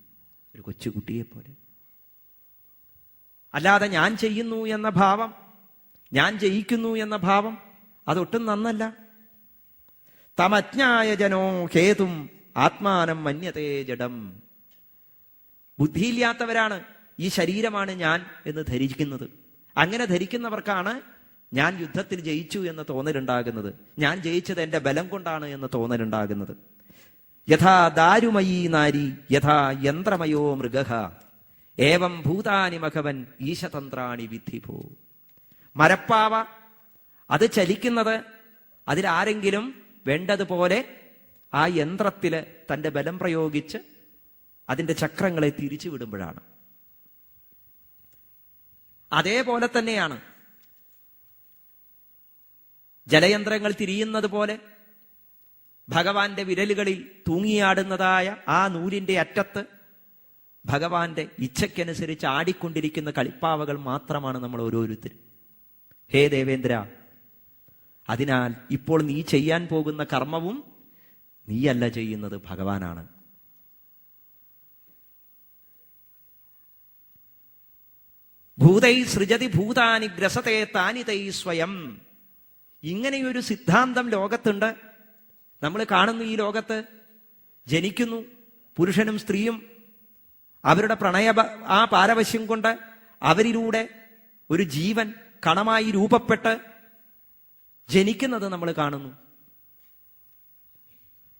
ഒരു കൊച്ചുകുട്ടിയെ പോലെ. അല്ലാതെ ഞാൻ ചെയ്യുന്നു എന്ന ഭാവം, ഞാൻ ജയിക്കുന്നു എന്ന ഭാവം അതൊട്ടും നന്നല്ല. തമജ്ഞായ ജനോ ഹേതും ആത്മാനം മന്യതേ ജഡം. ബുദ്ധിയില്ലാത്തവരാണ് ഈ ശരീരമാണ് ഞാൻ എന്ന് ധരിക്കുന്നത്. അങ്ങനെ ധരിക്കുന്നവർക്കാണ് ഞാൻ യുദ്ധത്തിൽ ജയിച്ചു എന്ന തോന്നലുണ്ടാകുന്നത്, ഞാൻ ജയിച്ചത് എന്റെ ബലം കൊണ്ടാണ് എന്ന തോന്നലുണ്ടാകുന്നത്. യഥാ ദാരുമയീ നാരി യഥാ യന്ത്രമയോ മൃഗഃ ഏവം ഭൂതാനി മഘവൻ ഈശതന്ത്രാണി വിദ്ധിഭോ. മരപ്പാവ അത് ചലിക്കുന്നത് അതിലാരെങ്കിലും വേണ്ടതുപോലെ ആ യന്ത്രത്തില് തന്റെ ബലം പ്രയോഗിച്ച് അതിന്റെ ചക്രങ്ങളെ തിരിച്ചു വിടുമ്പോഴാണ്. അതേപോലെ തന്നെയാണ് ജലയന്ത്രങ്ങൾ തിരിയുന്നത് പോലെ ഭഗവാന്റെ വിരലുകളിൽ തൂങ്ങിയാടുന്നതായ ആ നൂലിന്റെ അറ്റത്ത് ഭഗവാന്റെ ഇച്ഛയ്ക്കനുസരിച്ച് ആടിക്കൊണ്ടിരിക്കുന്ന കളിപ്പാവകൾ മാത്രമാണ് നമ്മൾ ഓരോരുത്തരും. ഹേ ദേവേന്ദ്ര, അതിനാൽ ഇപ്പോൾ നീ ചെയ്യാൻ പോകുന്ന കർമ്മവും നീയല്ല ചെയ്യുന്നത്, ഭഗവാനാണ്. ഭൂതൈ സൃജതി ഭൂതാനി ഗ്രസതേ താനി തൈ സ്വയം. ഇങ്ങനെയൊരു സിദ്ധാന്തം ലോകത്തുണ്ട്. നമ്മൾ കാണുന്നു, ഈ ലോകത്ത് ജനിക്കുന്നു പുരുഷനും സ്ത്രീയും അവരുടെ ആ പാരവശ്യം കൊണ്ട് അവരിലൂടെ ഒരു ജീവൻ കണമായി രൂപപ്പെട്ട് ജനിക്കുന്നത് നമ്മൾ കാണുന്നു.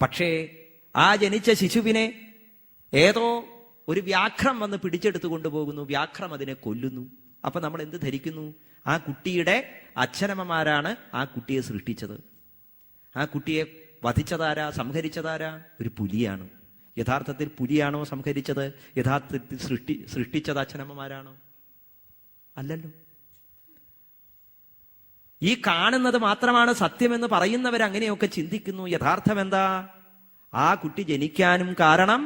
പക്ഷേ ആ ജനിച്ച ശിശുവിനെ ഏതോ ഒരു വ്യാഘ്രം വന്ന് പിടിച്ചെടുത്തു കൊണ്ടുപോകുന്നു, വ്യാഘ്രം അതിനെ കൊല്ലുന്നു. അപ്പൊ നമ്മൾ എന്ത് ധരിക്കുന്നു? ആ കുട്ടിയുടെ അച്ഛനമ്മമാരാണ് ആ കുട്ടിയെ സൃഷ്ടിച്ചത്. ആ കുട്ടിയെ വധിച്ചതാരാ, സംഹരിച്ചതാരാ? ഒരു പുലിയാണ്. യഥാർത്ഥത്തിൽ പുലിയാണോ സംഹരിച്ചത്? യഥാർത്ഥത്തിൽ സൃഷ്ടിച്ചത് അച്ഛനമ്മമാരാണോ? അല്ലല്ലോ. ഈ കാണുന്നത് മാത്രമാണ് സത്യമെന്ന് പറയുന്നവരങ്ങനെയൊക്കെ ചിന്തിക്കുന്നു. യഥാർത്ഥം എന്താ? ആ കുട്ടി ജനിക്കാനും കാരണം,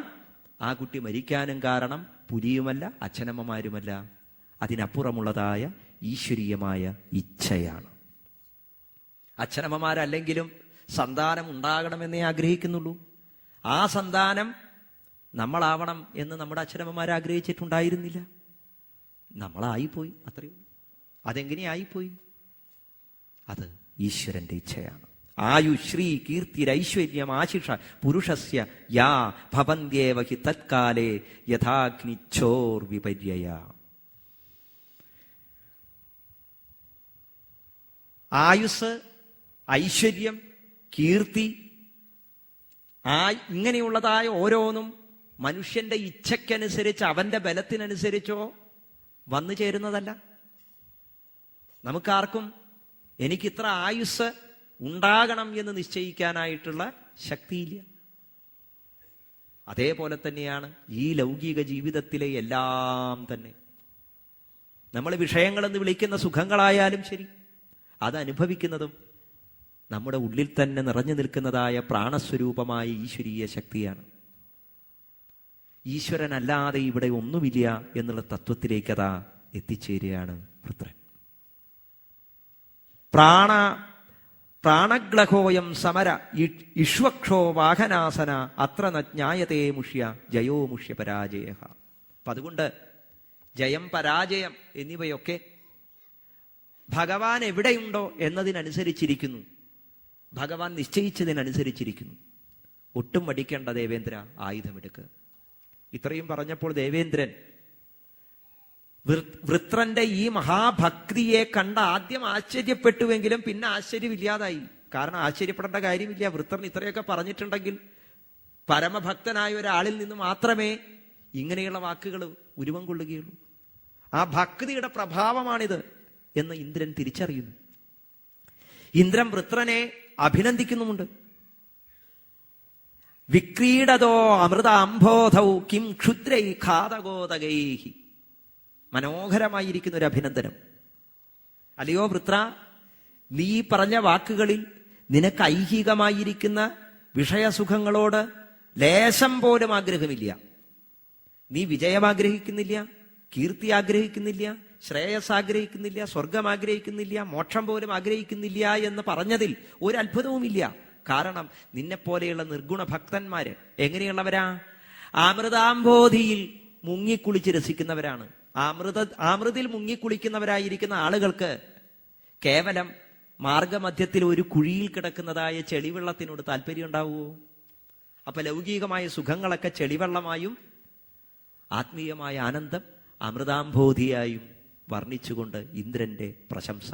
ആ കുട്ടി മരിക്കാനും കാരണം പുലിയുമല്ല, അച്ഛനമ്മമാരുമല്ല, അതിനപ്പുറമുള്ളതായ ഈശ്വരീയമായ ഇച്ഛയാണ്. അച്ഛനമ്മമാരല്ലെങ്കിലും സന്താനം ഉണ്ടാകണമെന്നേ ആഗ്രഹിക്കുന്നുള്ളൂ. ആ സന്താനം നമ്മളാവണം എന്ന് നമ്മുടെ അച്ഛനമ്മമാർ ആഗ്രഹിച്ചിട്ടുണ്ടായിരുന്നില്ല. നമ്മളായിപ്പോയി, അത്രയേ ഉള്ളൂ. അതെങ്ങനെയായിപ്പോയി? അത് ഈശ്വരന്റെ ഇച്ഛയാണ്. ആയു ശ്രീ കീർത്തിരൈശ്വര്യം ആശിഷ പുരുഷസ്യ യാ ഭവന്ത്യേവ ഹി തത്കാലേ യഥാഗ്നിച്ഛോർ വിപര്യയ. ആയുസ്, ഐശ്വര്യം, കീർത്തി, ഇങ്ങനെയുള്ളതായ ഓരോന്നും മനുഷ്യന്റെ ഇച്ഛയ്ക്കനുസരിച്ച് അവന്റെ ബലത്തിനനുസരിച്ചോ വന്നു ചേരുന്നതല്ല. നമുക്കാർക്കും എനിക്കിത്ര ആയുസ് ഉണ്ടാകണം എന്ന് നിശ്ചയിക്കാനായിട്ടുള്ള ശക്തിയില്ല. അതേപോലെ തന്നെയാണ് ഈ ലൗകിക ജീവിതത്തിലെ എല്ലാം തന്നെ. നമ്മൾ വിഷയങ്ങളെന്ന് വിളിക്കുന്ന സുഖങ്ങളായാലും ശരി, അത് അനുഭവിക്കുന്നതും നമ്മുടെ ഉള്ളിൽ തന്നെ നിറഞ്ഞു നിൽക്കുന്നതായ പ്രാണസ്വരൂപമായ ഈശ്വരീയ ശക്തിയാണ്. ഈശ്വരനല്ലാതെ ഇവിടെ ഒന്നുമില്ല എന്നുള്ള തത്വത്തിലേക്ക് അതാ എത്തിച്ചേരുകയാണ് വൃത്രൻ. പ്രാണഗ്ലഹോയം സമര ഇഷ്വക്ഷോ വാഹനാസന അത്ര ജ്ഞായതേ മുഷ്യ ജയോ മുഷ്യ പരാജയ. അപ്പൊ അതുകൊണ്ട് ജയം, പരാജയം എന്നിവയൊക്കെ ഭഗവാൻ എവിടെയുണ്ടോ എന്നതിനനുസരിച്ചിരിക്കുന്നു, ഭഗവാൻ നിശ്ചയിച്ചതിനനുസരിച്ചിരിക്കുന്നു. ഒട്ടും മടിക്കേണ്ട ദേവേന്ദ്ര, ആയുധമെടുക്കുക. ഇത്രയും പറഞ്ഞപ്പോൾ ദേവേന്ദ്രൻ വൃത്രന്റെ ഈ മഹാഭക്തിയെ കണ്ട് ആദ്യം ആശ്ചര്യപ്പെട്ടുവെങ്കിലും പിന്നെ ആശ്ചര്യമില്ലാതായി. കാരണം ആശ്ചര്യപ്പെടേണ്ട കാര്യമില്ല. വൃത്രൻ ഇത്രയൊക്കെ പറഞ്ഞിട്ടുണ്ടെങ്കിൽ പരമഭക്തനായ ഒരാളിൽ നിന്ന് മാത്രമേ ഇങ്ങനെയുള്ള വാക്കുകൾ ഉരുവം കൊള്ളുകയുള്ളൂ. ആ ഭക്തിയുടെ പ്രഭാവമാണിത് എന്ന് ഇന്ദ്രൻ തിരിച്ചറിയുന്നു. ഇന്ദ്രൻ വൃത്രനെ അഭിനന്ദിക്കുന്നുമുണ്ട്. വിക്രീഡതോ അമൃതാംബോധൗ കിം ക്ഷുദ്രൈ ഘാതകോദകൈഹി. മനോഹരമായിരിക്കുന്ന ഒരു അഭിനന്ദനം. അല്ലയോ വൃത്ര, നീ പറഞ്ഞ വാക്കുകളിൽ നിനക്ക് ഐഹികമായിരിക്കുന്ന വിഷയസുഖങ്ങളോട് ലേശം പോലും ആഗ്രഹമില്ല. നീ വിജയം ആഗ്രഹിക്കുന്നില്ല, കീർത്തി ആഗ്രഹിക്കുന്നില്ല, ശ്രേയസ് ആഗ്രഹിക്കുന്നില്ല, സ്വർഗം ആഗ്രഹിക്കുന്നില്ല, മോക്ഷം പോലും ആഗ്രഹിക്കുന്നില്ല എന്ന് പറഞ്ഞതിൽ ഒരു അത്ഭുതവുമില്ല. കാരണം നിന്നെപ്പോലെയുള്ള നിർഗുണ ഭക്തന്മാര് എങ്ങനെയുള്ളവരാ? അമൃതാംബോധിയിൽ മുങ്ങിക്കുളിച്ച് രസിക്കുന്നവരാണ്. അമൃതിൽ മുങ്ങിക്കുളിക്കുന്നവരായിരിക്കുന്ന ആളുകൾക്ക് കേവലം മാർഗമധ്യത്തിൽ ഒരു കുഴിയിൽ കിടക്കുന്നതായ ചെളിവെള്ളത്തിനോട് താല്പര്യം ഉണ്ടാവുമോ? അപ്പൊ ലൗകികമായ സുഖങ്ങളൊക്കെ ചെളിവെള്ളമായും ആത്മീയമായ ആനന്ദം അമൃതാംബോധിയായും വർണ്ണിച്ചുകൊണ്ട് ഇന്ദ്രന്റെ പ്രശംസ.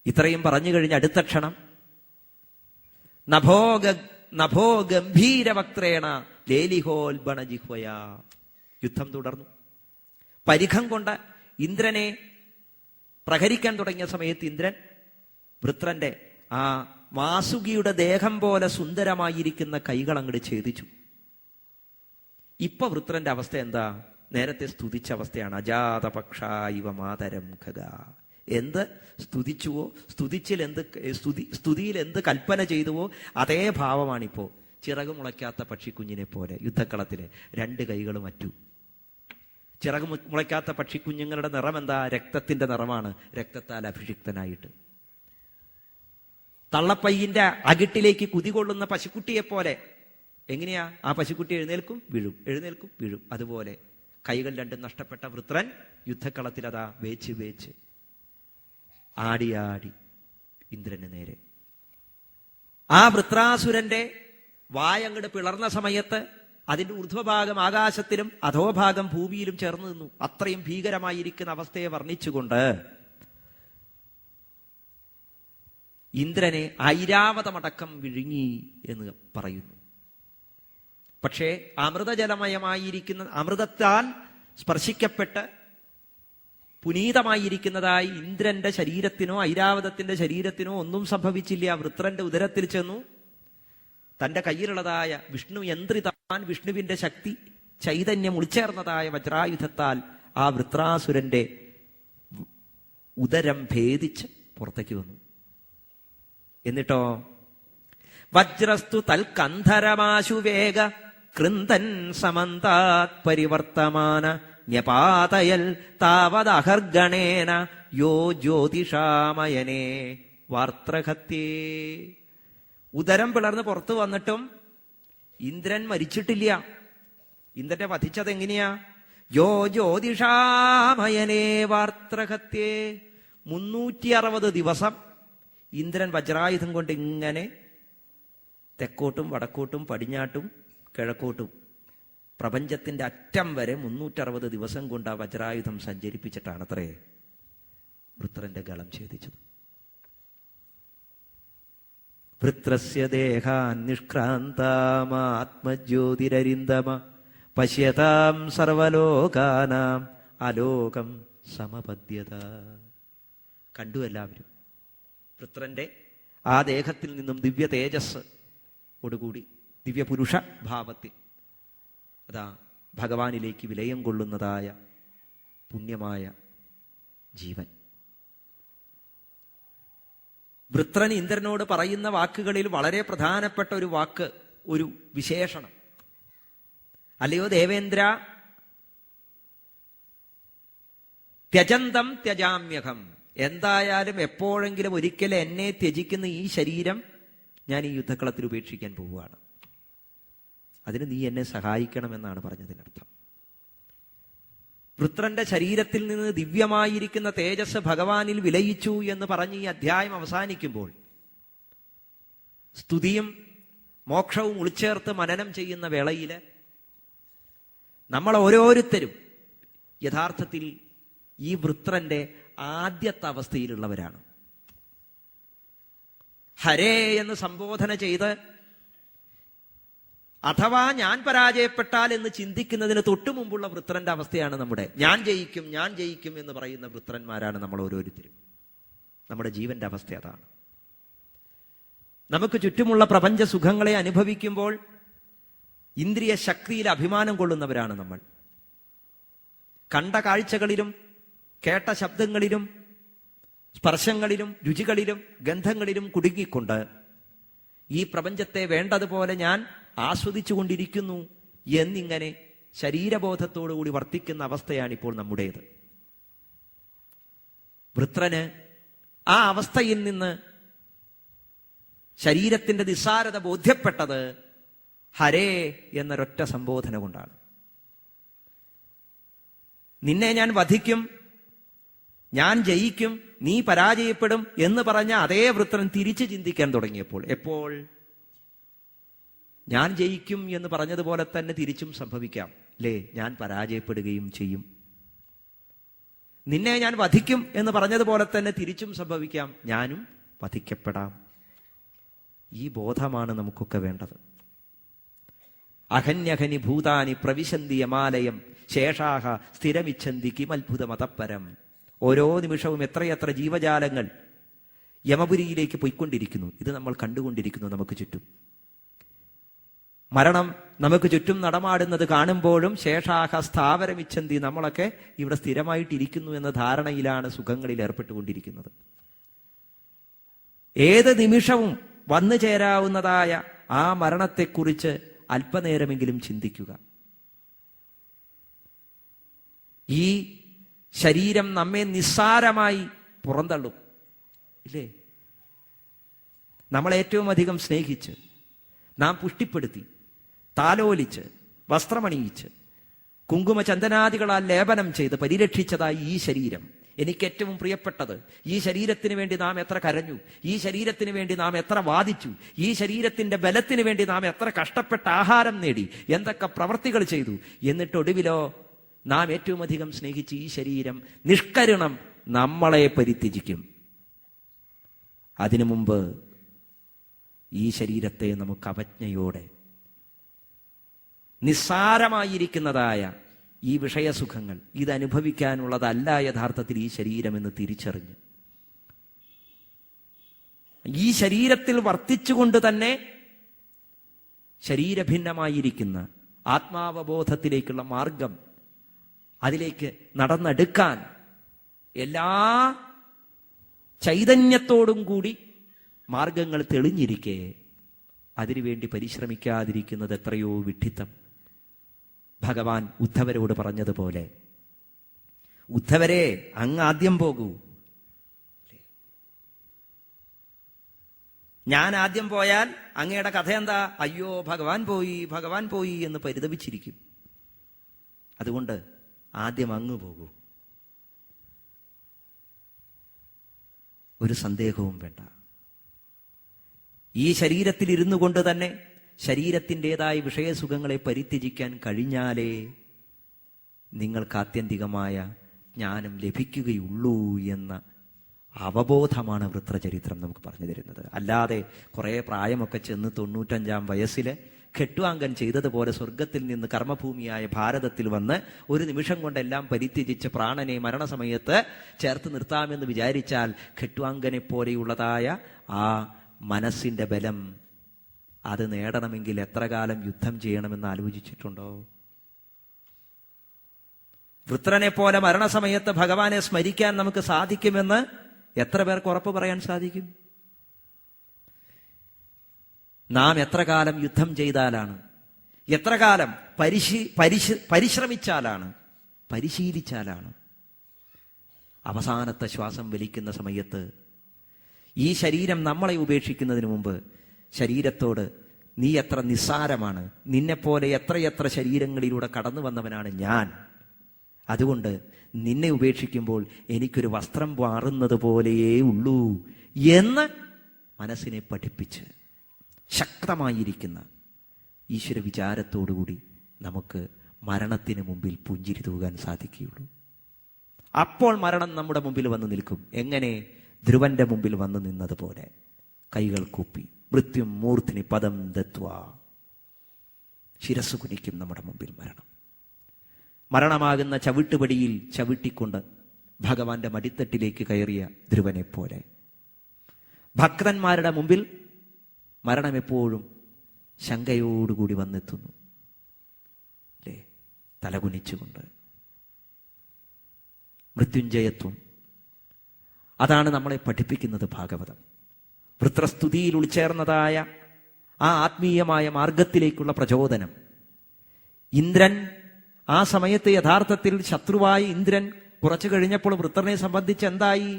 ഇത്രയും പറഞ്ഞു കഴിഞ്ഞ അടുത്ത ക്ഷണം നഭോ ഗംഭീരവക്ത്രേണ ലേലിഹോൽബണ ജിഹ്വയാ. യുദ്ധം തുടർന്നു. പരിഖം കൊണ്ട് ഇന്ദ്രനെ പ്രഹരിക്കാൻ തുടങ്ങിയ സമയത്ത് ഇന്ദ്രൻ വൃത്രന്റെ ആ വാസുകിയുടെ ദേഹം പോലെ സുന്ദരമായിരിക്കുന്ന കൈകൾ അങ്ങോട്ട് ഛേദിച്ചു. ഇപ്പൊ വൃത്രന്റെ അവസ്ഥ എന്താ? നേരത്തെ സ്തുതിച്ച അവസ്ഥയാണ്. അജാതപക്ഷ ഇവ മാതരം ഖഗ. എന്ത് സ്തുതിച്ചുവോ, സ്തുതിയിൽ എന്ത് കൽപ്പന ചെയ്തുവോ അതേ ഭാവമാണിപ്പോ. ചിറക് മുളയ്ക്കാത്ത പക്ഷിക്കുഞ്ഞിനെ പോലെ യുദ്ധക്കളത്തിലെ രണ്ട് കൈകളും അറ്റു. ചിറക് മുളയ്ക്കാത്ത പക്ഷിക്കുഞ്ഞുങ്ങളുടെ നിറം എന്താ? രക്തത്തിന്റെ നിറമാണ്, രക്തത്താൽ അഭിഷിക്തനായിട്ട്. തള്ളപ്പയ്യന്റെ അകിട്ടിലേക്ക് കുതികൊള്ളുന്ന പശുക്കുട്ടിയെ പോലെ. എങ്ങനെയാ? ആ പശുക്കുട്ടി എഴുന്നേൽക്കും വീഴും, എഴുന്നേൽക്കും വീഴും. അതുപോലെ കൈകൾ രണ്ടും നഷ്ടപ്പെട്ട വൃത്രൻ യുദ്ധക്കളത്തിൽ അതാ വേച്ച് വേച്ച് ആടിയാടി ഇന്ദ്രന് നേരെ. ആ വൃത്രാസുരന്റെ വായങ്ങട് പിളർന്ന സമയത്ത് അതിന്റെ ഊർധ്വഭാഗം ആകാശത്തിലും അധോഭാഗം ഭൂമിയിലും ചേർന്ന് നിന്നു. അത്രയും ഭീകരമായിരിക്കുന്ന അവസ്ഥയെ വർണ്ണിച്ചുകൊണ്ട് ഇന്ദ്രനെ ഐരാവതമടക്കം വിഴുങ്ങി എന്ന് പറയുന്നു. പക്ഷേ അമൃതജലമയമായിരിക്കുന്ന, അമൃതത്താൽ സ്പർശിക്കപ്പെട്ട് പുനീതമായിരിക്കുന്നതായി ഇന്ദ്രന്റെ ശരീരത്തിനോ ഐരാവതത്തിന്റെ ശരീരത്തിനോ ഒന്നും സംഭവിച്ചില്ല. വൃത്രന്റെ ഉദരത്തിൽ ചെന്നു തന്റെ കയ്യിലുള്ളതായ വിഷ്ണു യന്ത്രിതാൻ വിഷ്ണുവിന്റെ ശക്തി ചൈതന്യം ഉൾച്ചേർന്നതായ വജ്രായുധത്താൽ ആ വൃത്രാസുരന്റെ ഉദരം ഭേദിച്ച് പുറത്തേക്ക് വന്നു. എന്നിട്ടോ വജ്രസ്തു തൽക്കന്ധരമാശു വേഗ കൃന്ദൻ സമന്താത് പരിവർത്തമാന ന്യപാതയൽ താവദഹർഗണേന യോ ജ്യോതിഷാമയനേ വാർത്രഹത്യേ. ഉദരം പിളർന്ന് പുറത്തു വന്നിട്ടും ഇന്ദ്രൻ മരിച്ചിട്ടില്ല. ഇന്ദ്രനെ വധിച്ചത് എങ്ങനെയാ? യോ ജ്യോതിഷാമയനേ വാർത്രഹത്യേ. 360 ദിവസം ഇന്ദ്രൻ വജ്രായുധം കൊണ്ട് ഇങ്ങനെ തെക്കോട്ടും വടക്കോട്ടും പടിഞ്ഞാട്ടും കിഴക്കോട്ടും പ്രപഞ്ചത്തിന്റെ അറ്റം വരെ 360 ദിവസം കൊണ്ട് ആ വജ്രായുധം സഞ്ചരിപ്പിച്ചിട്ടാണത്രേ വൃത്രന്റെ ഗളം ഛേദിച്ചത്. വൃത്രസ്യ ദേഹാൻ നിഷ്ക്രാന്താമാത്മജ്യോതിരരിന്ദമ പശ്യതാം സർവലോകാനാം അലോകം സമപദ്യത. കണ്ടു എല്ലാവരും വൃത്രന്റെ ആ ദേഹത്തിൽ നിന്നും ദിവ്യ തേജസ് ഓടുകൂടി ദിവ്യപുരുഷ ഭാവത്തിൽ അതാ ഭഗവാനിലേക്ക് വിലയം കൊള്ളുന്നതായ പുണ്യമായ ജീവൻ. വൃത്രൻ ഇന്ദ്രനോട് പറയുന്ന വാക്കുകളിൽ വളരെ പ്രധാനപ്പെട്ട ഒരു വാക്ക്, ഒരു വിശേഷണം. അല്ലയോ ദേവേന്ദ്ര, ത്യജന്തം ത്യജാമ്യഹം. എന്തായാലും എപ്പോഴെങ്കിലും ഒരിക്കൽ എന്നെ ത്യജിക്കുന്ന ഈ ശരീരം ഞാൻ ഈ യുദ്ധക്കളത്തിൽ ഉപേക്ഷിക്കാൻ പോവുകയാണ്. അതിന് നീ എന്നെ സഹായിക്കണമെന്നാണ് പറഞ്ഞതിനർത്ഥം. വൃത്രന്റെ ശരീരത്തിൽ നിന്ന് ദിവ്യമായിരിക്കുന്ന തേജസ് ഭഗവാനിൽ വിലയിച്ചു എന്ന് പറഞ്ഞ് ഈ അധ്യായം അവസാനിക്കുമ്പോൾ സ്തുതിയും മോക്ഷവും ഉൾച്ചേർത്ത് മനനം ചെയ്യുന്ന വേളയിൽ നമ്മൾ ഓരോരുത്തരും യഥാർത്ഥത്തിൽ ഈ വൃത്രന്റെ ആദ്യത്തെ അവസ്ഥയിലുള്ളവരാണ്. ഹരേ എന്ന് സംബോധന ചെയ്ത് അഥവാ ഞാൻ പരാജയപ്പെട്ടാൽ എന്ന് ചിന്തിക്കുന്നതിന് തൊട്ടു മുമ്പുള്ള വൃത്രന്റെ അവസ്ഥയാണ് നമ്മുടെ. ഞാൻ ജയിക്കും, ഞാൻ ജയിക്കും എന്ന് പറയുന്ന വൃത്രന്മാരാണ് നമ്മൾ ഓരോരുത്തരും. നമ്മുടെ ജീവന്റെ അവസ്ഥ അതാണ്. നമുക്ക് ചുറ്റുമുള്ള പ്രപഞ്ച സുഖങ്ങളെ അനുഭവിക്കുമ്പോൾ ഇന്ദ്രിയ ശക്തിയിൽ അഭിമാനം കൊള്ളുന്നവരാണ് നമ്മൾ. കണ്ട കാഴ്ചകളിലും കേട്ട ശബ്ദങ്ങളിലും സ്പർശങ്ങളിലും രുചികളിലും ഗന്ധങ്ങളിലും കുടുങ്ങിക്കൊണ്ട് ഈ പ്രപഞ്ചത്തെ വേണ്ടതുപോലെ ഞാൻ ആസ്വദിച്ചു കൊണ്ടിരിക്കുന്നു എന്നിങ്ങനെ ശരീരബോധത്തോടുകൂടി വർത്തിക്കുന്ന അവസ്ഥയാണ് ഇപ്പോൾ നമ്മുടേത്. വൃത്രന് ആ അവസ്ഥയിൽ നിന്ന് ശരീരത്തിന്റെ നിസ്സാരത ബോധ്യപ്പെട്ടത് ഹരേ എന്നൊരൊറ്റ സംബോധന കൊണ്ടാണ്. നിന്നെ ഞാൻ വധിക്കും, ഞാൻ ജയിക്കും, നീ പരാജയപ്പെടും എന്ന് പറഞ്ഞ അതേ വൃത്രൻ തിരിച്ചു ചിന്തിക്കാൻ തുടങ്ങിയപ്പോൾ, എപ്പോൾ ഞാൻ ജയിക്കും എന്ന് പറഞ്ഞതുപോലെ തന്നെ തിരിച്ചും സംഭവിക്കാം അല്ലേ? ഞാൻ പരാജയപ്പെടുകയും ചെയ്യും. നിന്നെ ഞാൻ വധിക്കും എന്ന് പറഞ്ഞതുപോലെ തന്നെ തിരിച്ചും സംഭവിക്കാം, ഞാനും വധിക്കപ്പെടാം. ഈ ബോധമാണ് നമുക്കൊക്കെ വേണ്ടത്. അഹന്യഹനി ഭൂതാനി പ്രവിശന്തി യമാലയം ശേഷാഹ സ്ഥിരമിച്ഛന്തി കിമത്ഭുതമതപരം. ഓരോ നിമിഷവും എത്രയെത്ര ജീവജാലങ്ങൾ യമപുരിയിലേക്ക് പോയിക്കൊണ്ടിരിക്കുന്നു. ഇത് നമ്മൾ കണ്ടുകൊണ്ടിരിക്കുന്നു നമുക്ക് ചുറ്റും. മരണം നമുക്ക് ചുറ്റും നടമാടുന്നത് കാണുമ്പോഴും ശേഷാഹ സ്ഥാവരമിച്ഛന്തി, നമ്മളൊക്കെ ഇവിടെ സ്ഥിരമായിട്ടിരിക്കുന്നു എന്ന ധാരണയിലാണ് സുഖങ്ങളിൽ ഏർപ്പെട്ടുകൊണ്ടിരിക്കുന്നത്. ഏത് നിമിഷവും വന്നു ചേരാവുന്നതായ ആ മരണത്തെക്കുറിച്ച് അല്പനേരമെങ്കിലും ചിന്തിക്കുക. ഈ ശരീരം നമ്മെ നിസ്സാരമായി പുറന്തള്ളും ഇല്ലേ? നമ്മളേറ്റവും അധികം സ്നേഹിച്ച്, നാം പുഷ്ടിപ്പെടുത്തി, താലോലിച്ച്, വസ്ത്രമണിയിച്ച്, കുങ്കുമ ചന്ദനാദികളാൽ ലേപനം ചെയ്ത് പരിരക്ഷിച്ചതായി ഈ ശരീരം, എനിക്ക് ഏറ്റവും പ്രിയപ്പെട്ടത്, ഈ ശരീരത്തിന് വേണ്ടി നാം എത്ര കരഞ്ഞു, ഈ ശരീരത്തിന് വേണ്ടി നാം എത്ര വാദിച്ചു, ഈ ശരീരത്തിന്റെ ബലത്തിന് വേണ്ടി നാം എത്ര കഷ്ടപ്പെട്ട ആഹാരം നേടി, എന്തൊക്കെ പ്രവർത്തികൾ ചെയ്തു, എന്നിട്ടൊടുവിലോ നാം ഏറ്റവും അധികം സ്നേഹിച്ച് ഈ ശരീരം നിഷ്കരുണം നമ്മളെ പരിത്യജിക്കും. അതിനു മുമ്പ് ഈ ശരീരത്തെ നമുക്ക് അവജ്ഞയോടെ നിസ്സാരമായിരിക്കുന്നതായ ഈ വിഷയസുഖങ്ങൾ ഇതനുഭവിക്കാനുള്ളതല്ല യഥാർത്ഥത്തിൽ ഈ ശരീരമെന്ന് തിരിച്ചറിഞ്ഞ് ഈ ശരീരത്തിൽ വർത്തിച്ചുകൊണ്ട് തന്നെ ശരീരഭിന്നമായിരിക്കുന്ന ആത്മാവബോധത്തിലേക്കുള്ള മാർഗം, അതിലേക്ക് നടന്നെടുക്കാൻ എല്ലാ ചൈതന്യത്തോടും കൂടി മാർഗങ്ങൾ തെളിഞ്ഞിരിക്കെ അതിനുവേണ്ടി പരിശ്രമിക്കാതിരിക്കുന്നത് എത്രയോ വിഡ്ഢിത്തം. ഭഗവാൻ ഉദ്ധവരോട് പറഞ്ഞതുപോലെ ഉദ്ധവരെ, അങ്ങ് ആദ്യം പോകൂ. ഞാൻ ആദ്യം പോയാൽ അങ്ങയുടെ കഥ എന്താ? അയ്യോ ഭഗവാൻ പോയി, ഭഗവാൻ പോയി എന്ന് പരിതപിച്ചിരിക്കും. അതുകൊണ്ട് ആദ്യം അങ്ങ് പോകൂ. ഒരു സന്ദേഹവും വേണ്ട. ഈ ശരീരത്തിൽ ഇരുന്നു കൊണ്ട് തന്നെ ശരീരത്തിൻ്റെതായ വിഷയസുഖങ്ങളെ പരിത്യജിക്കാൻ കഴിഞ്ഞാലേ നിങ്ങൾക്ക് ആത്യന്തികമായ ജ്ഞാനം ലഭിക്കുകയുള്ളൂ എന്ന അവബോധമാണ് വൃത്രചരിത്രം നമുക്ക് പറഞ്ഞു തരുന്നത്. അല്ലാതെ കുറേ പ്രായമൊക്കെ ചെന്ന് 95-ാം വയസ്സിൽ ഖെട്ടുവാങ്കൻ ചെയ്തതുപോലെ സ്വർഗത്തിൽ നിന്ന് കർമ്മഭൂമിയായ ഭാരതത്തിൽ വന്ന് ഒരു നിമിഷം കൊണ്ടെല്ലാം പരിത്യജിച്ച് പ്രാണനെ മരണസമയത്ത് ചേർത്ത് നിർത്താമെന്ന് വിചാരിച്ചാൽ ഖെട്ടുവാങ്കനെ പോലെയുള്ളതായ ആ മനസ്സിന്റെ ബലം അത് നേടണമെങ്കിൽ എത്ര കാലം യുദ്ധം ചെയ്യണമെന്ന് ആലോചിച്ചിട്ടുണ്ടോ? വൃത്രനെ പോലെ മരണസമയത്ത് ഭഗവാനെ സ്മരിക്കാൻ നമുക്ക് സാധിക്കുമെന്ന് എത്ര പേർക്ക് ഉറപ്പ് പറയാൻ സാധിക്കും? നാം എത്ര കാലം യുദ്ധം ചെയ്താലാണ്, എത്ര കാലം പരിശ്രമിച്ചാലാണ്, പരിശീലിച്ചാലാണ് അവസാനത്തെ ശ്വാസം വലിക്കുന്ന സമയത്ത് ഈ ശരീരം നമ്മളെ ഉപേക്ഷിക്കുന്നതിന് മുമ്പ് ശരീരത്തോട് നീ എത്ര നിസ്സാരമാണ്, നിന്നെപ്പോലെ എത്രയെത്ര ശരീരങ്ങളിലൂടെ കടന്നു വന്നവനാണ് ഞാൻ, അതുകൊണ്ട് നിന്നെ ഉപേക്ഷിക്കുമ്പോൾ എനിക്കൊരു വസ്ത്രം മാറുന്നത് പോലെയേ ഉള്ളൂ എന്ന് മനസ്സിനെ പഠിപ്പിച്ച് ശക്തമായിരിക്കുന്ന ഈശ്വര വിചാരത്തോടുകൂടി നമുക്ക് മരണത്തിന് മുമ്പിൽ പുഞ്ചിരി തൂകാൻ സാധിക്കുകയുള്ളൂ. അപ്പോൾ മരണം നമ്മുടെ മുമ്പിൽ വന്ന് നിൽക്കും. എങ്ങനെ? ധ്രുവന്റെ മുമ്പിൽ വന്ന് നിന്നതുപോലെ കൈകൾ കൂപ്പി മൃത്യും മൂർത്തിനി പദം ദത്വാ, ശിരസ് കുനിക്കും നമ്മുടെ മുമ്പിൽ മരണം. മരണമാകുന്ന ചവിട്ടുപടിയിൽ ചവിട്ടിക്കൊണ്ട് ഭഗവാന്റെ മടിത്തട്ടിലേക്ക് കയറിയ ധ്രുവനെ പോലെ ഭക്തന്മാരുടെ മുമ്പിൽ മരണം എപ്പോഴും ശങ്കയോടുകൂടി വന്നെത്തുന്നു, അല്ലേ? തലകുനിച്ചുകൊണ്ട്. മൃത്യുഞ്ജയത്വം അതാണ് നമ്മളെ പഠിപ്പിക്കുന്നത് ഭാഗവതം. വൃത്രസ്തുതിയിൽ ഉൾച്ചേർന്നതായ ആ ആത്മീയമായ മാർഗത്തിലേക്കുള്ള പ്രചോദനം. ഇന്ദ്രൻ ആ സമയത്ത് യഥാർത്ഥത്തിൽ ശത്രുവായ ഇന്ദ്രൻ കുറച്ചു കഴിഞ്ഞപ്പോൾ വൃത്രനെ സംബന്ധിച്ച് എന്തായി?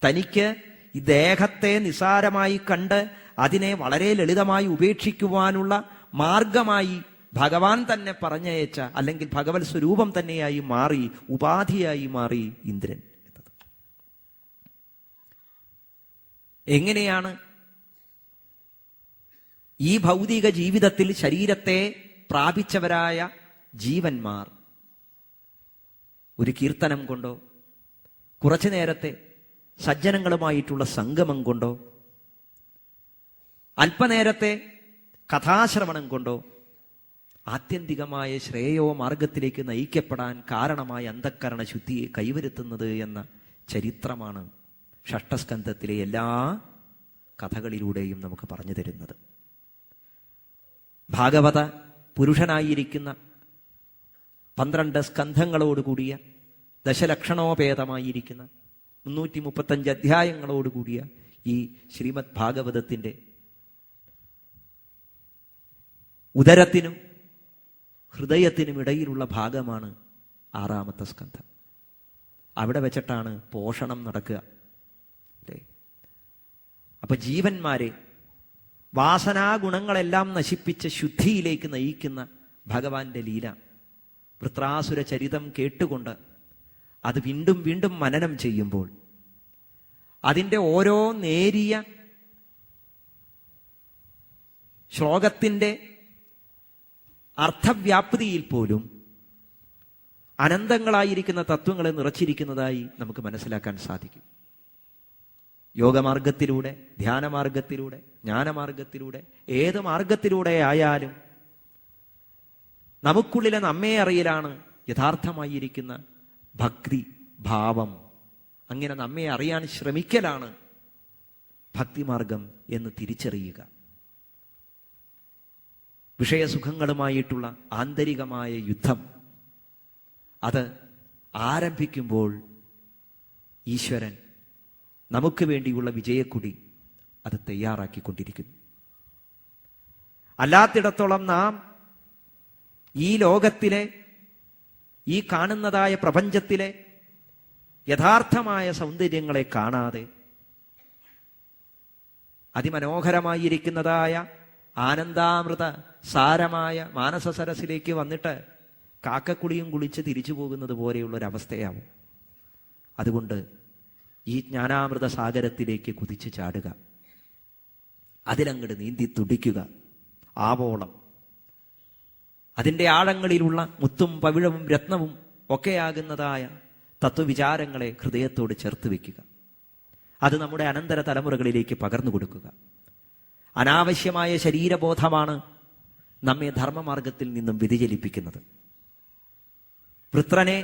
തനിക്ക് ഈ ദേഹത്തെ നിസാരമായി കണ്ട് അതിനെ വളരെ ലളിതമായി ഉപേക്ഷിക്കുവാനുള്ള മാർഗമായി ഭഗവാൻ തന്നെ പറഞ്ഞയച്ച, അല്ലെങ്കിൽ ഭഗവത് സ്വരൂപം തന്നെയായി മാറി, ഉപാധിയായി മാറി ഇന്ദ്രൻ എന്നത്. എങ്ങനെയാണ് ഈ ഭൗതിക ജീവിതത്തിൽ ശരീരത്തെ പ്രാപിച്ചവരായ ജീവന്മാർ ഒരു കീർത്തനം കൊണ്ടോ കുറച്ചു നേരത്തെ സജ്ജനങ്ങളുമായിട്ടുള്ള സംഗമം കൊണ്ടോ അല്പനേരത്തെ കഥാശ്രവണം കൊണ്ടോ ആത്യന്തികമായ ശ്രേയോ മാർഗത്തിലേക്ക് നയിക്കപ്പെടാൻ കാരണമായ അന്ധക്കരണ ശുദ്ധിയെ കൈവരുത്തുന്നത് എന്ന ചരിത്രമാണ് ഷഷ്ഠസ്കന്ധത്തിലെ എല്ലാ കഥകളിലൂടെയും നമുക്ക് പറഞ്ഞു തരുന്നത്. ഭാഗവത പുരുഷനായിരിക്കുന്ന 12 സ്കന്ധങ്ങളോടുകൂടിയ ദശലക്ഷണോപേതമായിരിക്കുന്ന 335 അധ്യായങ്ങളോടുകൂടിയ ഈ ശ്രീമദ് ഭാഗവതത്തിന്റെ ഉദരത്തിനും ഹൃദയത്തിനും ഇടയിലുള്ള ഭാഗമാണ് 6ാമത്തെ സ്കന്ധം. അവിടെ വെച്ചിട്ടാണ് പോഷണം നടക്കുക, അല്ലേ? അപ്പൊ ജീവന്മാരെ വാസനാഗുണങ്ങളെല്ലാം നശിപ്പിച്ച് ശുദ്ധിയിലേക്ക് നയിക്കുന്ന ഭഗവാന്റെ ലീല വൃത്രാസുര ചരിതം കേട്ടുകൊണ്ട് അത് വീണ്ടും വീണ്ടും മനനം ചെയ്യുമ്പോൾ അതിൻ്റെ ഓരോ നേരിയ ശ്ലോകത്തിൻ്റെ അർത്ഥവ്യാപ്തിയിൽ പോലും അനന്തങ്ങളായിരിക്കുന്ന തത്വങ്ങളെ നിറച്ചിരിക്കുന്നതായി നമുക്ക് മനസ്സിലാക്കാൻ സാധിക്കും. യോഗമാർഗത്തിലൂടെ, ധ്യാനമാർഗത്തിലൂടെ, ജ്ഞാനമാർഗത്തിലൂടെ, ഏത് മാർഗത്തിലൂടെ ആയാലും നമുക്കുള്ളിലെ നമ്മെ അറിയലാണ് യഥാർത്ഥമായിരിക്കുന്ന ഭക്തി ഭാവം. അങ്ങനെ നമ്മെ അറിയാൻ ശ്രമിക്കലാണ് ഭക്തിമാർഗം എന്ന് തിരിച്ചറിയുക. വിഷയസുഖങ്ങളുമായിട്ടുള്ള ആന്തരികമായ യുദ്ധം അത് ആരംഭിക്കുമ്പോൾ ഈശ്വരൻ നമുക്ക് വേണ്ടിയുള്ള വിജയക്കുടി അത് തയ്യാറാക്കിക്കൊണ്ടിരിക്കുന്നു. അല്ലാത്തിടത്തോളം നാം ഈ ലോകത്തിലെ, ഈ കാണുന്നതായ പ്രപഞ്ചത്തിലെ യഥാർത്ഥമായ സൗന്ദര്യങ്ങളെ കാണാതെ അതിമനോഹരമായിരിക്കുന്നതായ ആനന്ദാമൃത സാരമായ മാനസ സരസിലേക്ക് വന്നിട്ട് കാക്കക്കുളിയും കുളിച്ച് തിരിച്ചു പോകുന്നത് പോലെയുള്ളൊരവസ്ഥയാവും. അതുകൊണ്ട് ഈ ജ്ഞാനാമൃത സാഗരത്തിലേക്ക് കുതിച്ചു ചാടുക, അതിലങ്ങട് നീന്തി തുടിക്കുക ആവോളം. അതിൻ്റെ ആഴങ്ങളിലുള്ള മുത്തും പവിഴവും രത്നവും ഒക്കെയാകുന്നതായ തത്വവിചാരങ്ങളെ ഹൃദയത്തോട് ചേർത്ത് വയ്ക്കുക. അത് നമ്മുടെ അനന്തര തലമുറകളിലേക്ക് പകർന്നു കൊടുക്കുക. അനാവശ്യമായ ശരീരബോധമാണ് നമ്മെ ധർമ്മമാർഗത്തിൽ നിന്നും വ്യതിചലിപ്പിക്കുന്നത്. വൃത്രനെ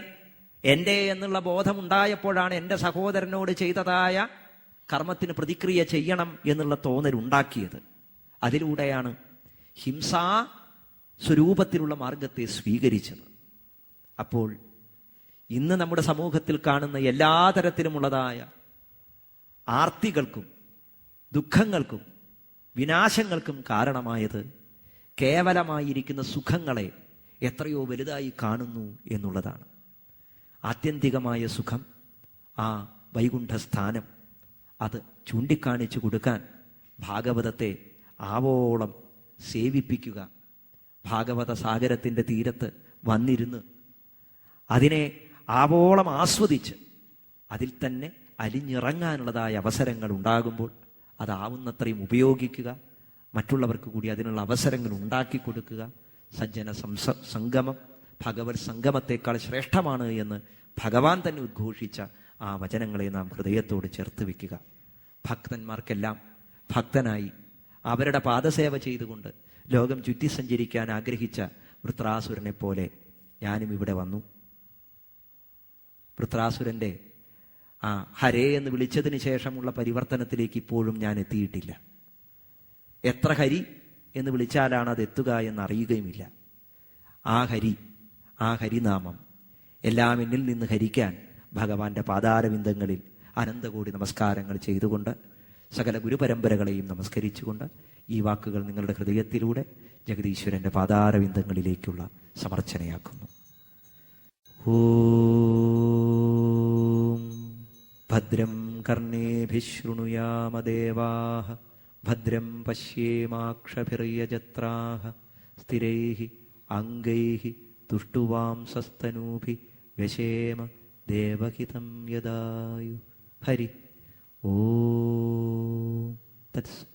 എൻ്റെ എന്നുള്ള ബോധമുണ്ടായപ്പോഴാണ് എൻ്റെ സഹോദരനോട് ചെയ്തതായ കർമ്മത്തിന് പ്രതിക്രിയ ചെയ്യണം എന്നുള്ള തോന്നലുണ്ടാക്കിയത്. അതിലൂടെയാണ് ഹിംസാ സ്വരൂപത്തിലുള്ള മാർഗത്തെ സ്വീകരിച്ചത്. അപ്പോൾ ഇന്ന് നമ്മുടെ സമൂഹത്തിൽ കാണുന്ന എല്ലാ തരത്തിലുമുള്ളതായ ആർത്തികൾക്കും ദുഃഖങ്ങൾക്കും വിനാശങ്ങൾക്കും കാരണമായത് കേവലമായിരിക്കുന്ന സുഖങ്ങളെ എത്രയോ വലുതായി കാണുന്നു എന്നുള്ളതാണ്. ആത്യന്തികമായ സുഖം, ആ വൈകുണ്ഠസ്ഥാനം, അത് ചൂണ്ടിക്കാണിച്ചു കൊടുക്കാൻ ഭാഗവതത്തെ ആവോളം സേവിപ്പിക്കുക. ഭാഗവത സാഗരത്തിൻ്റെ തീരത്ത് വന്നിരുന്ന് അതിനെ ആവോളം ആസ്വദിച്ച് അതിൽ തന്നെ അലിഞ്ഞിറങ്ങാനുള്ളതായ അവസരങ്ങൾ ഉണ്ടാകുമ്പോൾ അതാവുന്നത്രയും ഉപയോഗിക്കുക. മറ്റുള്ളവർക്ക് കൂടി അതിനുള്ള അവസരങ്ങൾ ഉണ്ടാക്കി കൊടുക്കുക. സജ്ജന സംഗമം ഭഗവത് സംഗമത്തെക്കാൾ ശ്രേഷ്ഠമാണ് എന്ന് ഭഗവാൻ തന്നെ ഉദ്ഘോഷിച്ച ആ വചനങ്ങളെ നാം ഹൃദയത്തോട് ചേർത്ത് വയ്ക്കുക. ഭക്തന്മാർക്കെല്ലാം ഭക്തനായി അവരുടെ പാദസേവ ചെയ്തുകൊണ്ട് ലോകം ചുറ്റി സഞ്ചരിക്കാൻ ആഗ്രഹിച്ച വൃത്രാസുരനെ പോലെ ഞാനും ഇവിടെ വന്നു. വൃത്രാസുരൻ്റെ ഹരേ എന്ന് വിളിച്ചതിന് ശേഷമുള്ള പരിവർത്തനത്തിലേക്ക് ഇപ്പോഴും ഞാൻ എത്തിയിട്ടില്ല. എത്ര ഹരി എന്ന് വിളിച്ചാലാണ് അത് എത്തുക എന്നറിയുകയുമില്ല. ആ ഹരിനാമം എല്ലാം എന്നിൽ നിന്ന് ഹരിക്കാൻ ഭഗവാന്റെ പാതാരവിന്ദങ്ങളിൽ അനന്തകോടി നമസ്കാരങ്ങൾ ചെയ്തുകൊണ്ട് സകല ഗുരുപരമ്പരകളെയും നമസ്കരിച്ചുകൊണ്ട് ഈ വാക്കുകൾ നിങ്ങളുടെ ഹൃദയത്തിലൂടെ ജഗദീശ്വരന്റെ പാതാരവിന്ദങ്ങളിലേക്കുള്ള സമർച്ചനയാക്കുന്നു. ഓം ഭദ്രം കർണേഭിഃ ശൃണുയാമദേവാഃ ഭദ്രം പശ്യേമാക്ഷഭിർയജത്രാഃ സ്ഥിരൈഃ അംഗൈഃ തുഷ്ടുവാംസസ്തനൂഭിः വ്യശേമ ദേവഹിതം യദായു. ഹരി ഓം തത്സത്.